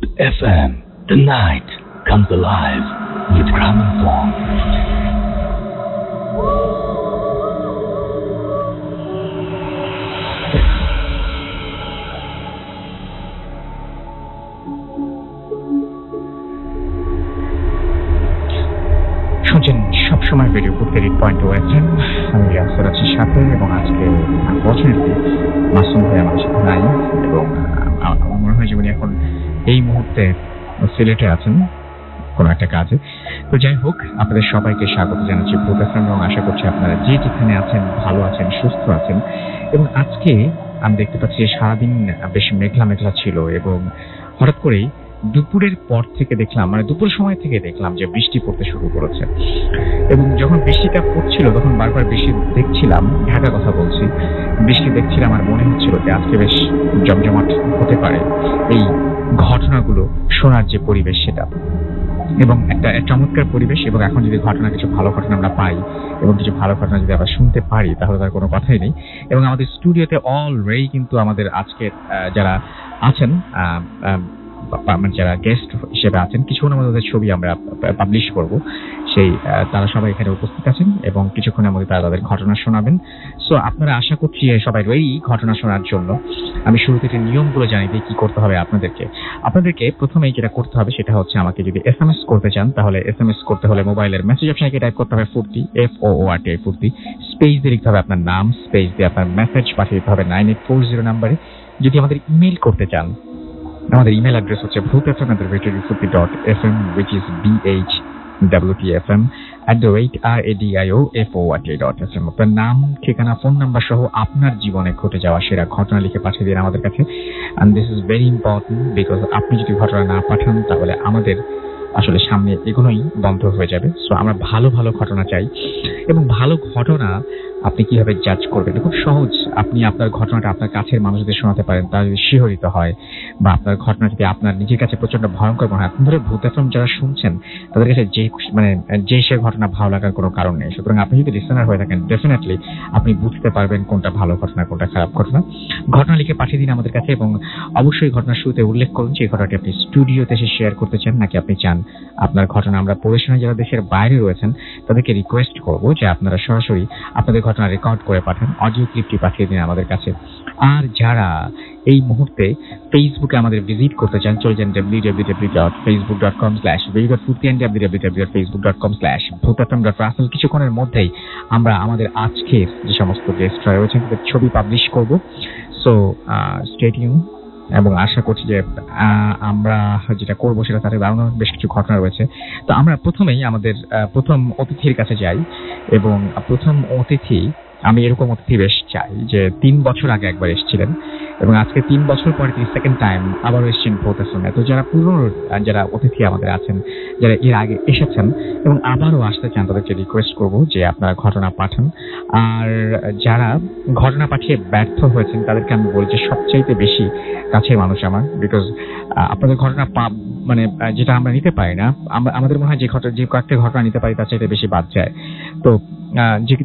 FM. The night comes alive with Gramophone. শুনছেন সবসময় video food credit point western. আমি রাস্তার আছি সাথে, এবং আজকে আনফরচুনেটলি মাসুম ভাই আমাদের সাথে নাই, এবং আমার মনে হয় যে উনি এখন এই মুহূর্তে সিলেটে আছেন কোনো একটা কাজে। তো যাই হোক, আপনাদের সবাইকে স্বাগত জানাচ্ছি ভূত এফএম, এবং আশা করছি আপনারা যে যেখানে আছেন ভালো আছেন, সুস্থ আছেন। এবং আজকে আমি দেখতে পাচ্ছি যে সারাদিন বেশ মেঘলা মেঘলা ছিল, এবং হঠাৎ করেই দুপুরের পর থেকে দেখলাম, মানে দুপুর সময় থেকে দেখলাম যে বৃষ্টি পড়তে শুরু করেছে। এবং যখন বৃষ্টিটা পড়ছিল তখন বারবার বৃষ্টি দেখছিলাম, ঢাকার কথা বলছি, বৃষ্টি দেখছিলাম আর মনে হচ্ছিল যে আজকে বেশ জমজমাট হতে পারে এই ঘটনাগুলো শোনার যে পরিবেশ সেটা, এবং একটা চমৎকার পরিবেশ। এবং এখন যদি কিছু ভালো ঘটনা আমরা পাই এবং কিছু ভালো ঘটনা যদি আমরা শুনতে পারি তাহলে তার কোনো কথাই নেই। এবং আমাদের স্টুডিওতে অলরেডি কিন্তু আমাদের আজকে যারা আছেন, মানে যারা গেস্ট হিসেবে আছেন, কিছুক্ষণের মধ্যে তাদের ছবি আমরা পাবলিশ করব, সেই তারা সবাই এখানে উপস্থিত আছেন এবং কিছুক্ষণের মধ্যে তারা তাদের ঘটনা শোনাবেন। সো আপনারা আশা করছি সবাই রেডি ঘটনা শোনার জন্য। আমি শুরুতে যে নিয়মগুলো জানিয়ে দিই কি করতে হবে আপনাদেরকে প্রথমেই যেটা করতে হবে সেটা হচ্ছে, আমাকে যদি SMS করতে চান তাহলে SMS করতে হলে মোবাইলের মেসেজ অপশনে টাইপ করতে হবে ফুর্তি, FOORT ফুর্তি, স্পেস দিয়ে লিখতে হবে আপনার নাম, স্পেস দিয়ে আপনার মেসেজ পাঠিয়ে দিতে হবে 9840 নাম্বারে। যদি আমাদের ইমেল করতে চান, আমাদের ইমেল অ্যাড্রেস হচ্ছে bhutfm@radiofurti.fm, which is bhutfm@radiofurti.fm। আপনার নাম, ঠিকানা, ফোন নাম্বার সহ আপনার জীবনে ঘটে যাওয়া সেরা ঘটনা লিখে পাঠিয়ে দিন আমাদের কাছে। And this is very important, because আপনি যদি ঘটনা না পাঠান তাহলে আমাদের আসলে সামনে এগুলোই বন্ধ হয়ে যাবে। সো আমরা ভালো ভালো ঘটনা চাই, এবং ভালো ঘটনা আপনি কিভাবে জাজ করবেন? খুব সহজ। আপনি আপনার ঘটনাটা আপনার কাছের মানুষদের শোনাতে পারেন, তারা যদি শিহরিত হয়, বা আপনার ঘটনা যদি আপনার নিজের কাছে প্রচন্ড ভয়ঙ্কর মনে হয়। আপনাদের ভূত এফএম যারা শুনছেন তাদের কাছে যে সে ঘটনা ভালো লাগার কোনো কারণ নেই। সুতরাং আপনি যদি লিসেনার হয়ে থাকেন, ডেফিনেটলি আপনি বুঝতে পারবেন কোনটা ভালো ঘটনা, কোনটা খারাপ ঘটনা। ঘটনা লিখে পাঠিয়ে দিন আমাদের কাছে, এবং অবশ্যই ঘটনার শুরুতে উল্লেখ করুন যে ঘটনাটি আপনি স্টুডিওতে এসে শেয়ার করতে চান, নাকি আপনি চান আপনার ঘটনা আমরা পড়ে শোনাই। যারা দেশের বাইরে রয়েছেন তাদেরকে রিকোয়েস্ট করবো যে আপনারা সরাসরি আপনাদের ঘটনা রেকর্ড করে পাঠান, অডিও ক্লিপটি পাঠিয়ে দিন আমাদের কাছে। আর যারা এই মুহূর্তে ফেসবুকে আমাদের ভিজিট করতে চান, চলে যান www.facebook.com/radio.furti and www.facebook.com/bhutfm.russell। কিছুক্ষণের মধ্যেই আমরা আমাদের আজকের যে সমস্ত গেস্টরা রয়েছেন তাদের ছবি পাবলিশ করব। সো স্টে টিউন, এবং আশা করছি যে আমরা যেটা করবো সেটা তাদের দারুণ বেশ কিছু ঘটনা রয়েছে। তো আমরা প্রথমেই আমাদের প্রথম অতিথির কাছে যাই, এবং প্রথম অতিথি, আমি এরকম অতিথি বেশ চাই যে 3 বছর আগে একবার এসেছিলেন, এবং আজকে 3 বছর পরে তিনি সেকেন্ড টাইম আবারও এসেছেন ভূত এফএমে। তো যারা পুরনো যারা অতিথি আমাদের আছেন, যারা এর আগে এসেছেন এবং আবারও আসতে চান, তাদেরকে রিকোয়েস্ট করবো যে আপনারা ঘটনা পাঠান। আর যারা ঘটনা পাঠিয়ে ব্যর্থ হয়েছেন তাদেরকে আমি বলছি সবচাইতে বেশি কাছের মানুষ আমার, বিকজ আপনাদের ঘটনা মানে যেটা আমরা নিতে পারি না, আমাদের মনে হয় যে কয়েকটা ঘটনা নিতে পারি তার চাইতে বেশি বাদ যায়। তো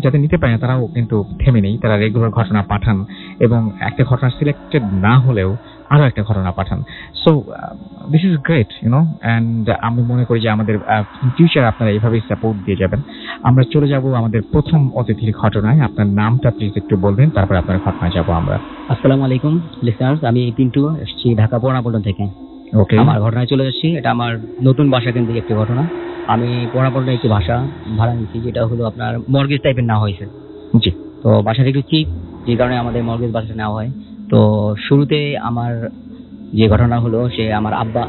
যাতে নিতে পারে না তারাও কিন্তু থেমে নেই, তারা রেগুলার ঘটনা পাঠান, এবং একটা ঘটনা সিলেক্টেড না হলেও আরো একটা ঘটনা পাঠান। So this is great, and আমি মনে করি যে আমাদের ফিউচার আপনারা এইভাবেই সাপোর্ট দিয়ে যাবেন। আমরা চলে যাব আমাদের প্রথম অতিথির ঘটনায়। আপনার নামটা প্লিজ একটু বলবেন, তারপর আপনার ঘটনায় যাব আমরা। আসসালামু আলাইকুম লিসনার্স, আমি পিন্টু, এসেছি ঢাকা পোড়াপল্টন থেকে। ওকে, আমার ঘটনায় চলে যাচ্ছি। এটা আমার নতুন বাসা কেন্দ্রিক একটি ঘটনা। আমি পোড়াপল্টনে একটি বাসা ভাড়া নিচ্ছি, যেটা হলো আপনার মর্গেজ টাইপের নেওয়া হয়েছে। জি। তো বাসাটা একটু চিপ, যে কারণে আমাদের মর্গেজ বাসাটা নেওয়া হয়। তো শুরুতে আমার যে ঘটনা হলো, সে আমার আব্বা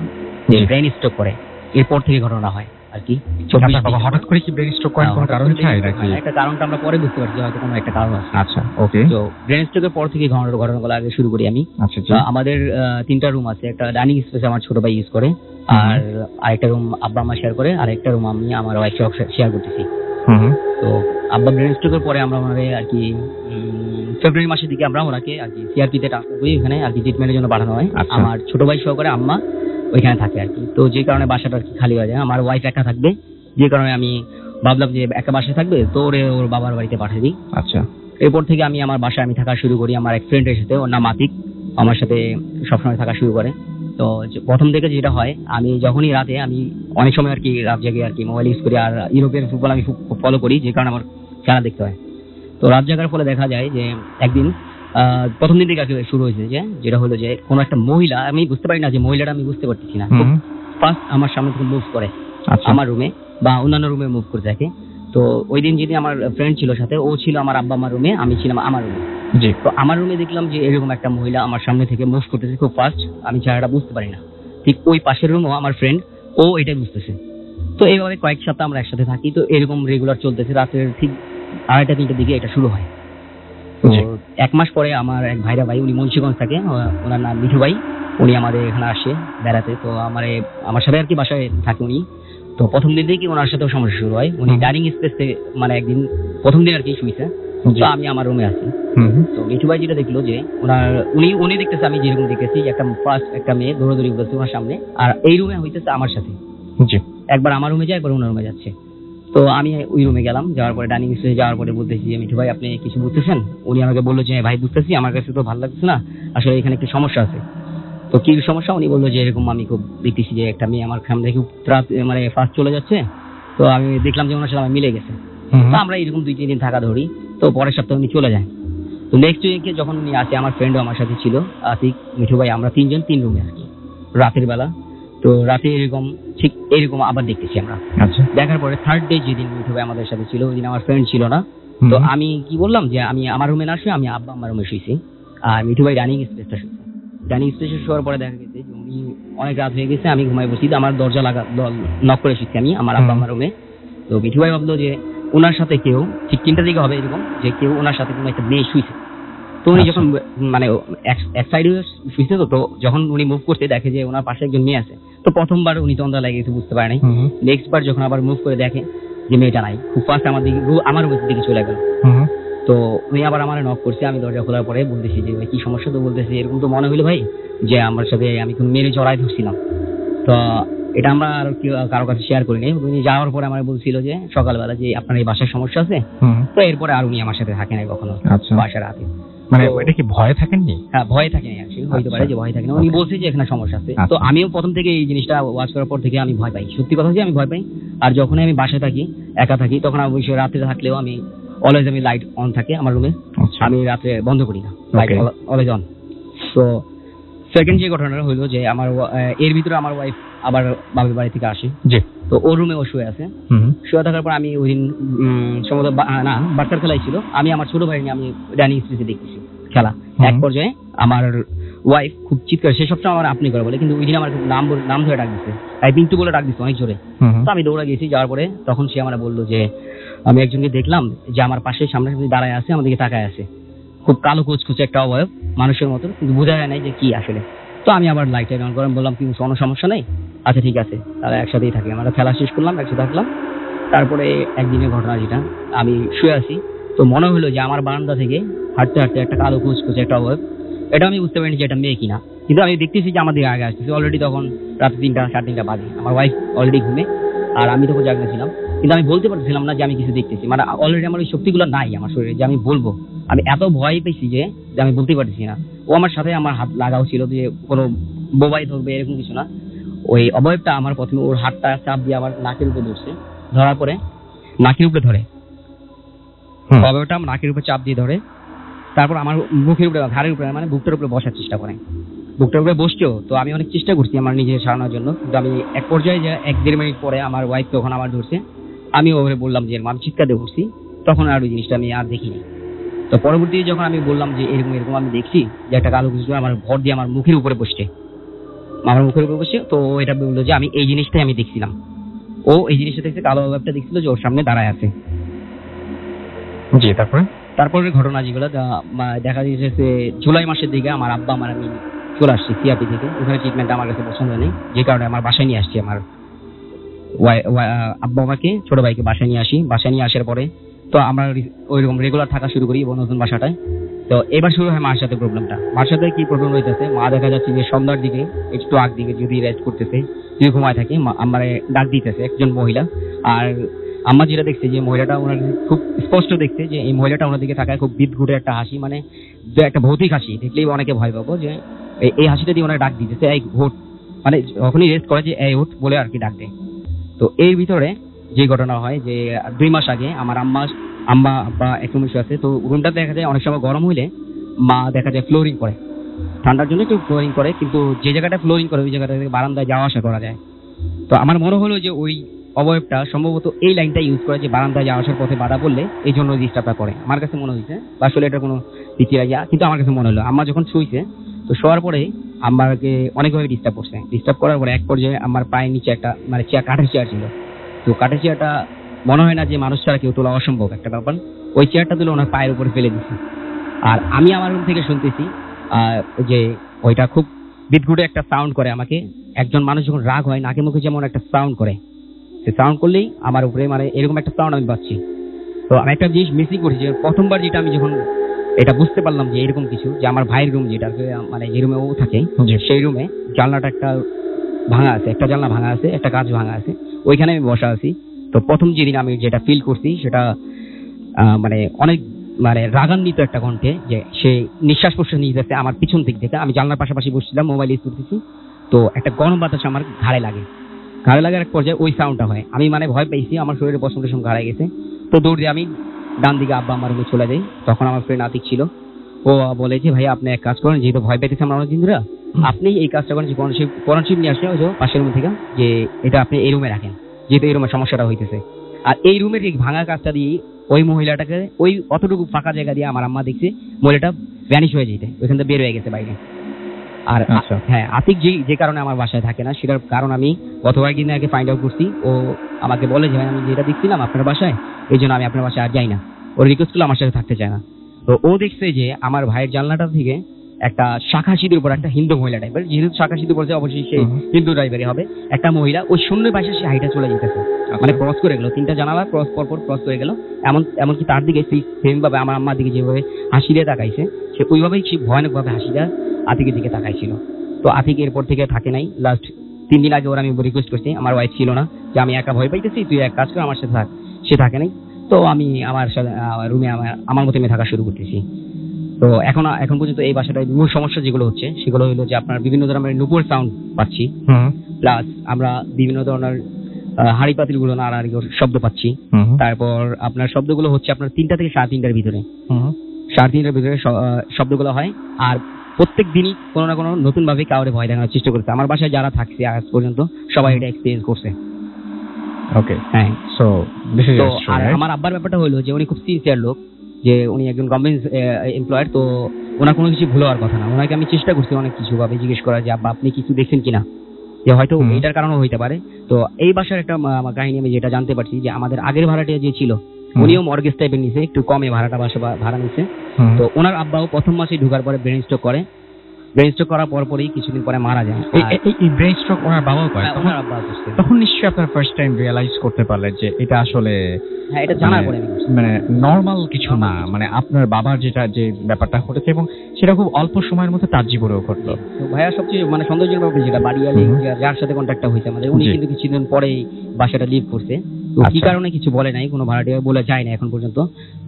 যে ব্রেন স্ট্রোক করে, এরপর থেকে ঘটনা হয় আর কি। হঠাৎ করে কি ব্রেন স্ট্রোক করার কোনো কারণ চাই নাকি? একটা কারণটা আমরা পরে বুঝতে পারছি, হয়তো কোনো একটা কারণ আছে। আচ্ছা, ওকে। তো ব্রেন স্ট্রোকের পর থেকে ঘটনাগুলো আগে শুরু করি আমি। আচ্ছা, আমাদের 3টা রুম আছে। একটা ডাইনিং স্পেস আমার ছোট ভাই ইউজ করে, আর আরেকটা রুম আব্বা আমা শেয়ার করে, আর একটা রুম আমি আমার ওয়াইফ শেয়ার করতেছি। তো আব্বা ব্রেন স্ট্রোকের পরে আমরা ওনারে আর কি ফেব্রুয়ারি মাসের দিকে আমরা ওনাকে আর কি সিআরপিতে ট্রান্সফার করি, ওখানে আর কি ট্রিটমেন্টের জন্য পাঠানো হয়। আমার ছোট ভাই সহকারে আম্মা ওইখানে থাকে আর কি। তো যে কারণে বাসাটা আর কি খালি হয়ে যায়, আমার ওয়াইফ একা থাকবে, যে কারণে আমি ভাবলাম যে একা বাসায় থাকবে, তো ওর বাবার বাড়িতে পাঠিয়ে দিই। আচ্ছা। এরপর থেকে আমার বাসায় থাকা শুরু করি আমার এক ফ্রেন্ডের সাথে, ওর নাম আতিক, আমার সাথে সবসময় থাকা শুরু করে। তো প্রথম থেকে যেটা হয়, আমি যখনই রাতে, আমি অনেক সময় আর কি রাত জেগে আর কি মোবাইল ইউজ করি, আর ইউরোপিয়ান ফুটবল আমি খুব ফলো করি, যে কারণে আমার খেলা দেখতে হয়। তো রাত জাগার ফলে দেখা যায় যে একদিন প্রথম দিন থেকে আর কি শুরু হয়েছে যেটা হলো যে কোনো একটা মহিলা, আমি বুঝতে পারি না যে মহিলাটা, আমি বুঝতে পারতেছি না, ফার্স্ট আমার সামনে থেকে মুভ করে আমার রুমে বা অন্যান্য রুমে মুভ করে থাকে। তো ওই দিন যদি আমার ফ্রেন্ড ছিল সাথে, ও ছিল আমার আব্বা আমার রুমে, আমি ছিলাম আমার রুমে। তো আমার রুমে দেখলাম যে এরকম একটা মহিলা আমার সামনে থেকে মুভ করতেছে খুব ফাস্ট, আমি চেহারাটা বুঝতে পারি না। ঠিক ওই পাশের রুমও আমার ফ্রেন্ড, ও এটাই বুঝতেছে। তো এইভাবে কয়েক সপ্তাহ আমরা একসাথে থাকি। তো এরকম রেগুলার চলতেছে। রাতের ঠিক 2:30-3টার দিকে এটা শুরু হয়। তো 1 মাস পরে আমার এক ভাইরা ভাই, উনি মুন্সিগঞ্জ থাকে, ওনার নাম মিঠু ভাই, উনি আমাদের এখানে আসে বেড়াতে। তো আমার সাথে আর কি বাসায় থাকে উনি। তো প্রথম দিন থেকে ওনার সাথেও সমস্যা শুরু হয়। উনি ডাইনিং স্পেসে মানে একদিন প্রথম দিন আর কি শুয়েছে, তো আমি আমার রুমে আছি। তো মিঠু ভাই যেটা দেখলো যে উনি দেখতেছে আমি যেরকম দেখতেছি, একটা মেয়ে দৌড়াদৌড়ি করছে ওনার সামনে, আর এই রুমে হইতেছে আমার সাথে। একবার আমার রুমে যায়, একবার ওনার রুমে যাচ্ছে। তো আমি ওই রুমে গেলাম, যাওয়ার পরে ডাইনিং স্পেসে যাওয়ার পরে বলতেছি যে মিঠু ভাই আপনি কিছু বুঝতেছেন? উনি আমাকে বললো যে ভাই বুঝতেছি, আমার কাছে তো ভালো লাগছে না, আসলে এখানে একটু সমস্যা আছে। তো কি সমস্যা? উনি বললো যে এরকম আমি খুব দেখতেছি যে একটা মেয়ে আমার সামনে খুব মানে ফাস্ট চলে যাচ্ছে। তো আমি দেখলাম যে ওনার সাথে আমার মিলে গেছে। তো আমরা এরকম 2-3 দিন থাকা ধরি। তো পরের সপ্তাহে উনি চলে যায়। তো নেক্সট উইকে যখন উনি আসে, আমার ফ্রেন্ডও আমার সাথে ছিল, আতিক, মিঠু ভাই, আমরা 3 জন 3 রুমে আর কি রাতের বেলা। তো রাতে ঠিক এরকম আবার দেখতেছি আমরা। দেখার পরে থার্ড ডে যেদিন মিঠু ভাই আমাদের সাথে ছিল, ওই দিন আমার ফ্রেন্ড ছিল না। তো আমি কি বললাম যে আমি আমার রুমে না শুয়ে আমি আব্বা আমার রুমে শুয়েছি, আর মিঠু ভাই ডাইনিং স্পেসটা শুয়েছে। ডাইনিং স্পেসে শোয়ার পরে দেখা গেছে যে উনি অনেক রাত হয়ে গেছে, আমি ঘুমাই বসি, আমার দরজা নক করে শুয়েছি আমি আমার আব্বা আমার রুমে। তো মিঠু ভাই ভাবলো যে ওনার সাথে কেউ, ঠিক 3টার দিকে হবে এরকম, যে কেউ ওনার সাথে কোনো একটা মেয়ে শুয়েছে। তো উনি যখন মানে এক সাইডে শুয়েছে, তো যখন উনি মুভ করতে দেখে যে ওনার পাশে একজন মেয়ে আছে। তো প্রথমবার উনি তন্দা লাগে কিছু বুঝতে পারে নাই। নেক্সট বার যখন আবার মুভ করে দেখে যে মেয়েটা নাই, খুব ফাস্ট আমার রুমের দিকে চলে গেল। তো উনি আবার আমার নক করছে, আমি দরজা খোলার পরে বলতেছি যে ভাই কি সমস্যা? তো বলতেছি এরকম তো মনে হইলো ভাই যে আমার সাথে আমি কোন মেরে জড়াই ধরছিলাম। তো এটা আমরা আর কারো কাছে শেয়ার করিনি। উনি যাওয়ার পরে আমার বলছিল যে সকালবেলা যে আপনার এই বাসায় সমস্যা আছে। তো এরপরে আর উনি আমার সাথে থাকে নাই কখনো বাসার রাতে। মানে এটা কি ভয় থাকেননি? হ্যাঁ, ভয় থাকে না, হইতে পারে যে ভয় থাকে না। উনি বলছে যে এখানে সমস্যা আছে। তো আমিও প্রথম থেকে এই জিনিসটা ওয়াচ করার পর থেকে আমি ভয় পাই, সত্যি কথা যে আমি ভয় পাই। আর যখন আমি বাসায় থাকি, একা থাকি, তখন অবশ্যই রাতে থাকলেও আমি অলওয়েজ আমি লাইট অন থাকে আমার রুমে, আমি রাতে বন্ধ করি না, লাইট অলওয়েজ অন। তো সেকেন্ড যে ঘটনাটা হলো যে আমার এর ভিতরে আমার ওয়াইফ আবার বাবার বাড়ি থেকে আসে। তো ওর রুমে ও শুয়ে আছে। শুয়ে থাকার পর আমি ওই দিন সম্ভবত বাচ্চার খেলাই ছিল, আমি আমার ছোট ভাই নিয়ে আমি ডাইনিং স্পেসে দেখতেছি খেলা। এক পর্যায়ে আমার ওয়াইফ খুব চিৎকার, সে সবসময় আমার আপনি করে বলে, কিন্তু ওই দিন আমার নাম ধরে ডাক দিচ্ছে, পিন্টু বলে ডাক দিচ্ছে অনেক জোরে। তো আমি দৌড়া গেছি, যাওয়ার পরে তখন সে আমার বললো যে আমি একজনকে দেখলাম যে আমার পাশে সামনাসামনি দাঁড়ায় আছে, আমার দিকে তাকায় আছে, খুব কালো কুচকুচে একটা অবয়ব মানুষের মতো, কিন্তু বোঝা যায় নাই যে কি আসলে। তো আমি আবার লাইটটা অন করে বললাম কি কোনো সমস্যা নেই, আচ্ছা ঠিক আছে, তাহলে একসাথেই থাকি। আমরা খেলা শেষ করলাম, একসাথে থাকলাম। তারপরে একদিনের ঘটনা যেটা, আমি শুয়ে আছি, তো মনে হলো যে আমার বারান্দা থেকে হাঁটতে হাঁটতে একটা কালো কুচকুচে একটা অবয়ব, এটা আমি বুঝতে পারিনি যে এটা মেয়ে কিনা, কিন্তু আমি দেখতেছি যে আমাদের আগে আসতেছি। অলরেডি তখন রাতে 3টা-3:30 বাজে, আমার ওয়াইফ অলরেডি ঘুমে, আর আমি তখন জাগনা ছিলাম, কিন্তু আমি বলতে পারছিলাম না যে আমি কিছু দেখতেছি। মানে অলরেডি আমার ওই শক্তিগুলো নাই আমার শরীরে যে আমি বলবো। আমি এত ভয় পেয়েছি যে আমি বলতে পারছি না। ও আমার সাথে আমার হাত লাগাও ছিল, যে কোনো বোবাই ধরবে এরকম কিছু না। ওই অবয়বটা আমার প্রথমে ওর হাতটা চাপ দিয়ে আমার নাকের উপরে ধরছে, ধরার পরে নাকের উপরে ধরে, অবয়বটা আমার নাকের উপরে চাপ দিয়ে ধরে, তারপর আমার মুখের উপরে, ঘাড়ের উপরে, মানে বুকটার উপরে বসার চেষ্টা করে। বুকটার উপরে বসছেও, তো আমি অনেক চেষ্টা করছি আমার নিজে সারানোর জন্য, কিন্তু আমি এক পর্যায়ে যে 1-1.5 মিনিট পরে আমার ওয়াইফ তখন আমার ধরছে, আমি ওভাবে বললাম যে আমি চিৎকার দিয়ে উঠছি, তখন আর ওই জিনিসটা আমি আর দেখিনি। তো পরবর্তীতে যখন আমি বললাম যে এরকম এরকম আমি দেখছি যে একটা কালো কিছু আমার ভর দিয়ে আমার মুখের উপরে বসছে, তো এটা বললো যে আমি এই জিনিসটাই আমি দেখছিলাম। ও এই জিনিসটা দেখছে, কালো অবয়বটা দেখছিল যে ওর সামনে দাঁড়ায় আছে। জি, তারপরে ঘটনা যেগুলো দেখা যাচ্ছে, জুলাই মাসের দিকে আমার আব্বা আমার আমি চলে আসছি সিআরপি থেকে। ওখানে ট্রিটমেন্ট আমার কাছে পছন্দ নেই, যে কারণে আমার বাসায় নিয়ে আসছি। আমার আব্বা আমাকে, ছোট ভাইকে বাসায় নিয়ে আসি। বাসায় নিয়ে আসার পরে তো আমরা ওইরকম রেগুলার থাকা শুরু করি নতুন বাসাটায়। তো এবার শুরু হয় মার সাথে প্রবলেমটা। মার সাথে কি প্রবলেম হইতেছে, মা দেখা যাচ্ছে যে সন্ধ্যার দিকে একটু আগ দিকে যদি রেস্ট করতেছে, যদি ঘুমায় থাকে, আমার ডাক দিতেছে একজন মহিলা। আর আম্মা যেটা দেখছে যে মহিলাটা ওনার খুব স্পষ্ট দেখছে যে এই মহিলাটা ওনার দিকে তাকায়, খুব বিদঘুটে একটা হাসি, মানে একটা ভৌতিক হাসি, দেখলেই অনেকে ভয় পাবো যে এই হাসিটা দিয়ে ওনার ডাক দিতেছে, এই ঘোট মানে যখনই রেস্ট করে যে এই উঠ বলে আর কি ডাক দেয়। তো এর ভিতরে যে ঘটনা হয় যে 2 মাস আগে আমার আম্মা আব্বা এক রুমে শুয়ে আছে। তো রুমটা দেখা যায় অনেক সময় গরম হইলে মা দেখা যায় ফ্লোরিং করে, ঠান্ডার জন্য একটু ফ্লোরিং করে, কিন্তু যে জায়গাটা ফ্লোরিং করে ওই জায়গাটা থেকে বারান্দায় যাওয়া আসা করা যায়। তো আমার মনে হলো যে ওই অবয়বটা সম্ভবত এই লাইনটা ইউজ করে যে বারান্দায় যাওয়া আসার পথে বাধা পড়লে এই জন্য ডিস্টার্বটা করে, আমার কাছে মনে হয়েছে। বা আসলে এটা কোনো পিছিয়ে যা, কিন্তু আমার কাছে মনে হলো আম্মা যখন শুইছে, তো শোয়ার পরে আমাকে অনেকভাবে ডিস্টার্ব করছে। ডিস্টার্ব করার পরে এক পর্যায়ে আমার পায়ের নিচে একটা মানে কাঠের চেয়ার ছিল। তো কাঠের চেয়ারটা মনে হয় না যে মানুষ ছাড়া কেউ তোলা অসম্ভব একটা ব্যাপার, ওই চেয়ারটা তুলে ওনার পায়ের উপরে ফেলে দিচ্ছে। আর আমি আমার রুম থেকে শুনতেছি যে ওইটা খুব বিদঘুটে একটা সাউন্ড করে। আমাকে একজন মানুষ যখন রাগ হয় নাকে মুখে যেমন একটা সাউন্ড করে, সে সাউন্ড করলেই আমার উপরে মানে এরকম একটা সাউন্ড আমি পাচ্ছি। তো আমি একটা জিনিস মিসিং করছি, যে প্রথমবার যেটা আমি যখন এটা বুঝতে পারলাম যে এরকম কিছু, যে আমার ভাইয়ের রুম যেটা মানে যে রুমে ও থাকে সেই রুমে জানলাটা একটা ভাঙা আছে, একটা জানলা ভাঙা আছে, একটা কাঁচ ভাঙা আছে, ওইখানে আমি বসা আছি। তো প্রথম যেদিন আমি যেটা ফিল করছি সেটা মানে অনেক মানে রাগান্বিত একটা কণ্ঠে, যে সে নিঃশ্বাস প্রশ্বাস নিয়ে যাচ্ছে আমার পিছন দিক থেকে। আমি জানলার পাশাপাশি বসছিলাম, মোবাইল ইউজ করতেছি। তো একটা গরম বাতাস আমার ঘাড়ে লাগার এক পর্যায়ে ওই সাউন্ডটা হয়। আমি মানে ভয় পেয়েছি, আমার শরীরে পশম টসম ঘাড়ে গেছে। তো দৌড় দিয়ে আমি ডান দিকে আব্বা আমার রুমে চলে যাই। তখন আমার ফ্রেন্ড আতিক ছিল, ও বলে যে ভাই আপনি এক কাজ করেন, যেহেতু ভয় পেতেছি আমরা অনেকদিন ধরে, আপনি এই কাজটা করেন, যে কোরআনশিপ নিয়ে আসে ওই যে পাশের রুম থেকে, যে এটা আপনি এই রুমে রাখেন, যেহেতু এই রুমে সমস্যাটা হইতেছে। আর এই রুমের এই ভাঙা কাজটা দিয়ে ওই মহিলাটাকে ওই অতটুকু ফাঁকা জায়গা দিয়ে আমার আম্মা দেখছে মহিলাটা ভ্যানিশ হয়ে যেতে, ওইখান থেকে বের হয়ে গেছে বাইরে। আর হ্যাঁ, আতিক যে কারণে আমার বাসায় থাকে না সেটার কারণ আমি গত কয়েকদিন আগে ফাইন্ড আউট করছি। ও আমাকে বলে যে ভাই আমি যেটা দেখছিলাম আপনার বাসায়, এই জন্য আমি আপনার বাসায় আর যাই না। ও রিকোয়েস্ট করলে আমার সাথে থাকতে চায় না। তো ও দেখছে যে আমার ভাইয়ের জানলাটা থেকে একটা শাখা সিঁদুর উপর একটা হিন্দু মহিলা টাইপের, যেহেতু শাখা সিঁদুর পড়ছে অবশ্যই সে হিন্দু টাইপেরই হবে, একটা মহিলা ওই শূন্য পাশে সে হাইটা চলে যেতেছে, মানে ক্রস করে গেল, 3টা জানালা পরপর ক্রস করে গেল। এমনকি তার দিকে সেম ভাবে আমার আম্মার দিকে যেভাবে হাসি দিয়ে তাকাইছে, সে ওইভাবেই সে ভয়ানক ভাবে হাসি দিয়ে আতিকের দিকে তাকাইছিল। তো আতিক এরপর থেকে থাকে নাই। লাস্ট 3 দিন আগে ওর আমি রিকোয়েস্ট করছি, আমার ওয়াইফ ছিল না, যে আমি একা ভয় পাইতেছি, তুই এক কাজ কর আমার সাথে থাক। সে থাকে নাই। তো আমি আমার সাথে রুমে আমার মতো আমি থাকা শুরু করতেছি। তো এখন পর্যন্ত এই বাসাটায় মূল সমস্যা যেগুলো হচ্ছে সেগুলো হলো যে আপনার বিভিন্ন ধরনের নুপুর সাউন্ড পাচ্ছি, প্লাস আমরা বিভিন্ন ধরনের হাড়ি পাতিল গুলো নাড়াড়ি শব্দ পাচ্ছি। তারপর আপনার শব্দগুলো হচ্ছে আপনার 3টা থেকে 3:30টার ভিতরে, 3:30টার ভিতরে শব্দগুলো হয়। আর প্রত্যেক দিনই কোনো না কোনো নতুন ভাবে কাউরে ভয় দেখানোর চেষ্টা করছে। আমার বাসায় যারা থাকছে আজ পর্যন্ত সবাই এটা এক্সপেরিয়েন্স করছে। ওকে, হ্যাঁ। সো দিস ইজ আর আমার আব্বার ব্যাপারটা হলো যে উনি খুব সিনসিয়ার লোক, যে উনি একজন গভর্নমেন্ট এমপ্লয়ার। তো ওনার কোনো কিছু ভুল হওয়ার কথা না। ওনাকে আমি চেষ্টা করছি অনেক কিছু ভাবে জিজ্ঞেস করার, যে আব্বা আপনি কিছু দেখছেন কিনা, যে হয়তো এটার কারণেও হইতে পারে। তো এই বাসার একটা কাহিনী আমি যেটা জানতে পারছি, যে আমাদের আগের ভাড়াটিয়া যে ছিল উনিও মর্গেজ টাইপের নিছে, একটু কমে ভাড়া নিছে। তো ওনার আব্বাও প্রথম মাসে ঢোকার পরে ব্রেন স্ট্রোক করে। ব্রেন স্ট্রোক করার পরই কিছুদিন পরে মারা যায়। এই ব্রেন স্ট্রোক ওনার বাবাও করে? ওনার আব্বা করছে। তখন নিশ্চয়ই আপনার ফার্স্ট টাইম রিয়ালাইজ করতে পারলেন যে এটা আসলে হ্যাঁ, এটা জানার পরে মানে নরমাল কিছু না, মানে আপনার বাবার যে ব্যাপারটা ঘটেছে এবং সেটা খুব অল্প সময়ের মধ্যে তার জীবনেও ঘটলো। তো ভাইয়া সবচেয়ে মানে সৌন্দর্যের ব্যাপার যেটা বাড়িয়ালি যার সাথে কন্ট্যাক্টটা হয়েছে আমাদের, উনি কিন্তু কিছুদিন পরেই বাসাটা লিভ করছে। তো কি কারণে কিছু বলে নাই, কোনো ভাড়াটিয়া বলে যায় না এখন পর্যন্ত।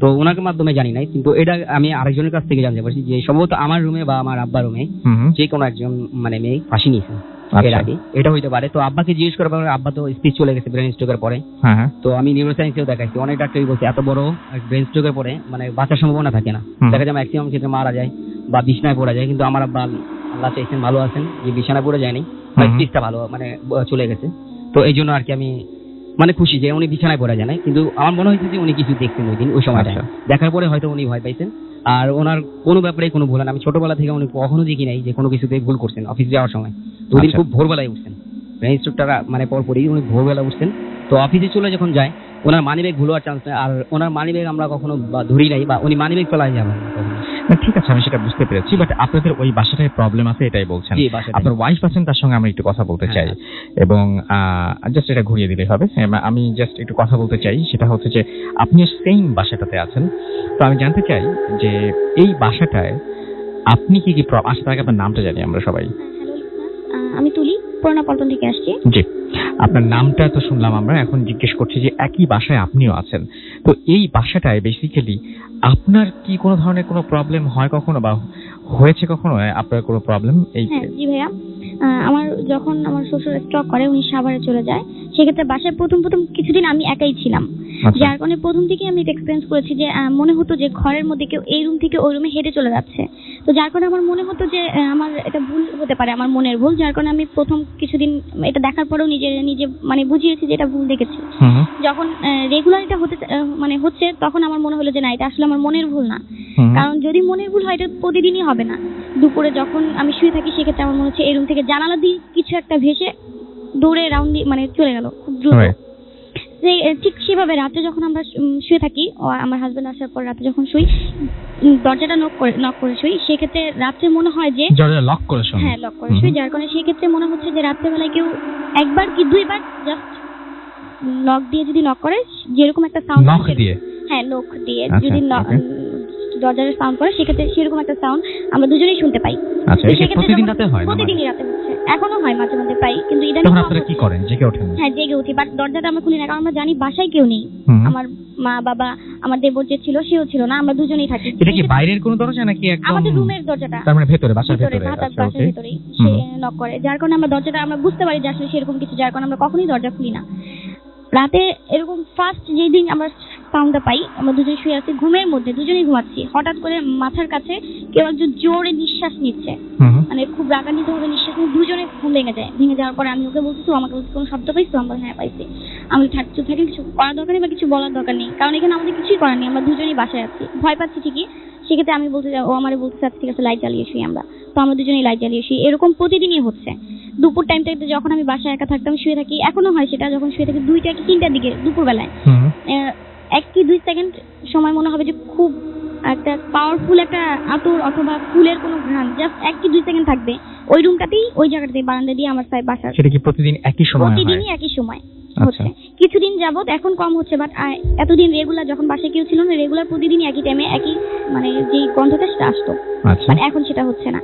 তো ওনাকে মাধ্যমে জানি নাই, কিন্তু এটা আমি আরেকজনের কাছ থেকে জানতে পারছি যে সম্ভবত আমার রুমে বা আমার আব্বার রুমে যে কোনো একজন মানে মেয়ে ফাঁসি নিয়েছে এর আগে, এটা হইতে পারে। তো আব্বাকে জিজ্ঞেস করার পরে আব্বা তো স্পিচ চলে গেছে ব্রেন স্ট্রোকের পরে। তো আমি নিউরোসায়েন্সেও দেখাইছি, অনেক ডাক্তারই বলছে এত বড় ব্রেন স্ট্রোকের পরে মানে বাঁচার সম্ভাবনা থাকে না, দেখা যায় ম্যাক্সিমাম ক্ষেত্রে মারা যায় বা বিছানায় পড়া যায়। কিন্তু আমার আব্বা আল্লাহ চাইছেন ভালো আছেন, যে বিছানায় পড়ে যায়নি, স্পিচটা ভালো মানে চলে গেছে। তো এই জন্য আর কি আমি মানে খুশি যে উনি বিছানায় পড়ে যায় না, কিন্তু আমার মনে হয়েছে যে উনি কিছু দেখছেন ওই দিন, ওই সময়টা দেখার পরে হয়তো উনি ভয় পাইছেন। আর ওনার কোনো ব্যাপারে কোনো ভুল না, আমি ছোটবেলা থেকে উনি কখনো দেখি নাই যে কোনো কিছুতে ভুল করছেন অফিস যাওয়ার সময়। তো ওই দিন খুব ভোরবেলায় উঠছেন, ব্রেন স্ট্রোকটা মানে পরপরই উনি ভোরবেলা উঠছেন। তো অফিসে চলে যখন যায় ওনার মানিব্যাগ ভুল হওয়ার চান্স নেই, আর ওনার মানিব্যাগ আমরা কখনো ধরি নাই বা উনি মানিব্যাগ ফেলায় যাবেন না কখনো। ঠিক আছে, আমি সেটা বুঝতে পেরেছি, বাট আপনাদের ওই বাসাটায় প্রবলেম আছে এটাই বলছেন। আপনার ওয়াইফ আছেন, তার সঙ্গে আমি একটু কথা বলতে চাই এবং জাস্ট এটা ঘুরিয়ে দিলেই হবে। আমি জাস্ট একটু কথা বলতে চাই, সেটা হচ্ছে যে আপনি সেম বাসাটাতে আছেন। তো আমি জানতে চাই যে এই বাসাটায় আপনি কি কি আচ্ছা, তার আগে আপনার নামটা জানি আমরা সবাই। আমি তুলি, পুরানা পল্টন থেকে আসছি। জি, আপনার নামটা তো শুনলাম আমরা, এখন জিজ্ঞেস করছি যে একই বাসায় আপনিও আছেন। তো এই বাসাটায় বেসিক্যালি আপনার কি কোনো ধরনের কোনো প্রবলেম হয় কখনো বা হয়েছে কখনো আপনার কোনো প্রবলেম? জি ভাইয়া, আমার যখন আমার শ্বশুর স্ট্রোক করে, উনি সাভারে চলে যায়, সেক্ষেত্রে বাসায় প্রথম কিছুদিন আমি একাই ছিলাম। যার কারণে প্রথম থেকে আমি এটা এক্সপিরিয়েন্স করেছি যে মনে হতো যে ঘরের মধ্যে কেউ এই রুম থেকে ওই রুমে হেঁটে চলে যাচ্ছে। তো যার কারণে আমার মনে হতো যে আমার এটা ভুল হতে পারে, আমার মনের ভুল। যার কারণে আমি প্রথম কিছুদিন এটা দেখার পরেও নিজে মানে বুঝিয়েছি যে এটা ভুল দেখেছি। যখন রেগুলার এটা হচ্ছে, তখন আমার মনে হলো যে না, এটা আসলে আমার মনের ভুল না। কারণ যদি মনের ভুল হয় এটা প্রতিদিনই হবে না। দুপুরে যখন আমি শুয়ে থাকি, সেক্ষেত্রে আমার মনে হচ্ছে এই রুম থেকে জানালা দিয়ে কিছু একটা ভেসে দৌড়ে রাউন্ড মানে চলে গেল খুব দ্রুত। ঠিক সেভাবে রাতে যখন আমরা শুয়ে থাকি, আমার হাজবেন্ড আসার পর রাতে যখন শুই, দরজাটা নক করে শুই, সেক্ষেত্রে রাত্রে মনে হয় যে দরজা লক করে শুই। হ্যাঁ, লক করে শুই। যার কারণে সেক্ষেত্রে মনে হচ্ছে যে রাত্রেবেলায় কেউ একবার কি দুইবার জাস্ট লক দিয়ে যদি নক করে, যেরকম একটা সাউন্ড লক দিয়ে, হ্যাঁ লক দিয়ে যদি দরজার সাউন্ড করে, সেক্ষেত্রে সেরকম একটা সাউন্ড আমরা দুজনেই শুনতে পাই। আচ্ছা, এটা প্রতিদিন রাতে হয়? প্রতিদিনই রাতে হচ্ছে, এখনো হয় মাঝে মধ্যে প্রায়, কিন্তু তখন আপনারা কি করেন? জেগে ওঠেন? হ্যাঁ, জেগে উঠি, বাট দরজাটা আমরা খুলি না, কারণ আমরা জানি বাসায় কেউ নেই। আমার মা বাবা, আমার দেবর যে ছিল সেও ছিল না, আমরা দুজনেই থাকি। এটা কি বাইরের কোনো দরজা নাকি একদম আমাদের রুমের দরজাটা? তার মানে ভেতরে, বাসার ভেতরে? বাসার ভেতরেই সে নক করে, যার কারণে আমরা দরজাটা আমরা বুঝতে পারি যে আসলে সেরকম কিছু, যার কারণে আমরা কখনোই দরজা খুলি না। রাতে এরকম ফার্স্ট যেদিন আমরা সাউন্ডটা পাই, আমরা দুজনে শুয়ে আছি ঘুমের মধ্যে, দুজনেই ঘুমাচ্ছি, হঠাৎ করে মাথার কাছে কেউ একজন জোরে নিঃশ্বাস নিচ্ছে, মানে খুব রাগান্বিত ভাবে নিঃশ্বাস নিয়ে দুজনে ঘুম ভেঙে যায়। ভেঙে যাওয়ার পরে আমি ওকে বলছি, আমাকে বলছি কোনো শব্দ পাইছো? আমরা হ্যাঁ পাইছি। আমি থাকতে কিছু করার দরকার নেই বা কিছু বলার দরকার নেই, কারণ এখানে আমাদের কিছুই করার নেই, আমরা দুজনেই বাসায় আছি, ভয় পাচ্ছি ঠিকই। সেক্ষেত্রে আমি বলতে, ও আমারে বলতে চাচ্ছি ঠিক আছে লাইট জ্বালিয়ে শুই আমরা। তো আমরা দুজনেই লাইট জ্বালিয়ে শুই। এরকম প্রতিদিনই হচ্ছে। দুপুর টাইমটাতে যখন আমি বাসায় একা থাকতাম, শুয়ে থাকি, এখনো হয় সেটা, যখন শুয়ে থাকি 2টা কি 3টার দিকে দুপুরবেলায় 1 কি 2 সেকেন্ড সময় মনে হবে যে খুব একটা পাওয়ারফুল একটা আতর অথবা ফুলের কোনো ঘ্রাণ জাস্ট 1 কি 2 সেকেন্ড থাকবে ওই রুমটাতেই, ওই জায়গাটাতেই, বারান্দা দিয়ে আমার বাসা। সেটা কি প্রতিদিন একই সময় হয়? প্রতিদিনই একই সময় হচ্ছে। কিছুদিন যাবত এখন কম হচ্ছে, বাট এতদিন রেগুলার, যখন বাসায় কেউ ছিল না, রেগুলার প্রতিদিনই একই টাইমে একই মানে যেই গন্ধটা সেটা আসতো। বাট এখন সেটা হচ্ছে না।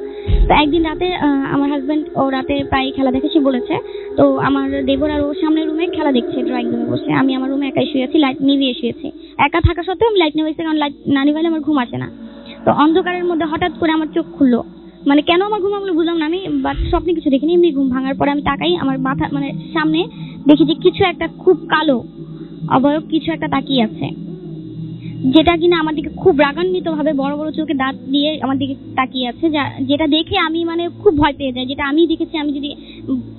তো একদিন রাতে আমার হাজবেন্ড ও রাতে প্রায় খেলা দেখে, সে বলেছে, তো আমার দেবর আর ওর সামনের রুমে খেলা দেখছে ড্রয়িং রুমে বসে, আমি আমার রুমে একাই শুয়ে আছি, লাইট নিভিয়ে শুয়েছি। একা থাকা সত্ত্বেও আমি লাইট নিভিয়েছি, কারণ লাইট না নিভাইলে আমার ঘুম আসে না। তো অন্ধকারের মধ্যে হঠাৎ করে আমার চোখ খুললো, মানে কেন আমার ঘুম ভাঙলো বুঝলাম না আমি, বাট স্বপ্নে কিছু দেখিনি, এমনি ঘুম ভাঙার পরে আমি তাকাই, আমার মাথা মানে সামনে দেখি যে কিছু একটা খুব কালো অবয়ব কিছু একটা তাকিয়ে আছে, যেটা কিনা আমার দিকে খুব রাগান্বিত ভাবে বড় বড় চোখে দাঁত দিয়ে আমার দিকে তাকিয়ে আছে, যেটা দেখে আমি মানে খুব ভয় পেয়ে যাই। যেটা আমি দেখেছি, আমি যদি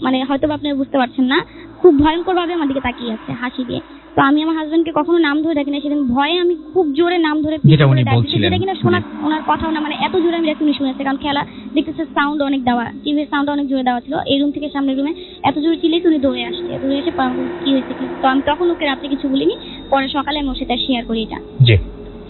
মানে হয়তো আপনারা বুঝতে পারছেন না, খুব ভয়ঙ্কর ভাবে আমার দিকে তাকিয়ে আছে হাসি দিয়ে। তো আমি আমার হাজবেন্ডকে কখনো নাম ধরে ডাকি না, সেদিন ভয়ে আমি খুব জোরে নাম ধরে যেটা উনি বলছিলেন, যেটা কিনা শোনা ওনার কথাও না, মানে এত জোরে আমি উনি শুনেছে, কারণ খেলা দেখতেছে, সাউন্ড অনেক দেওয়া, টিভির সাউন্ড অনেক জোরে দেওয়া ছিল, এই রুম থেকে সামনের রুমে এত জোরে চিল্লেই উনি দৌড়ে আসছে, দৌড়ে এসে কি হয়েছে কি। তো আমি তখন ওকে রাত্রে কিছু বলিনি, পরে সকালে আমি ওর সাথে শেয়ার করি এটা।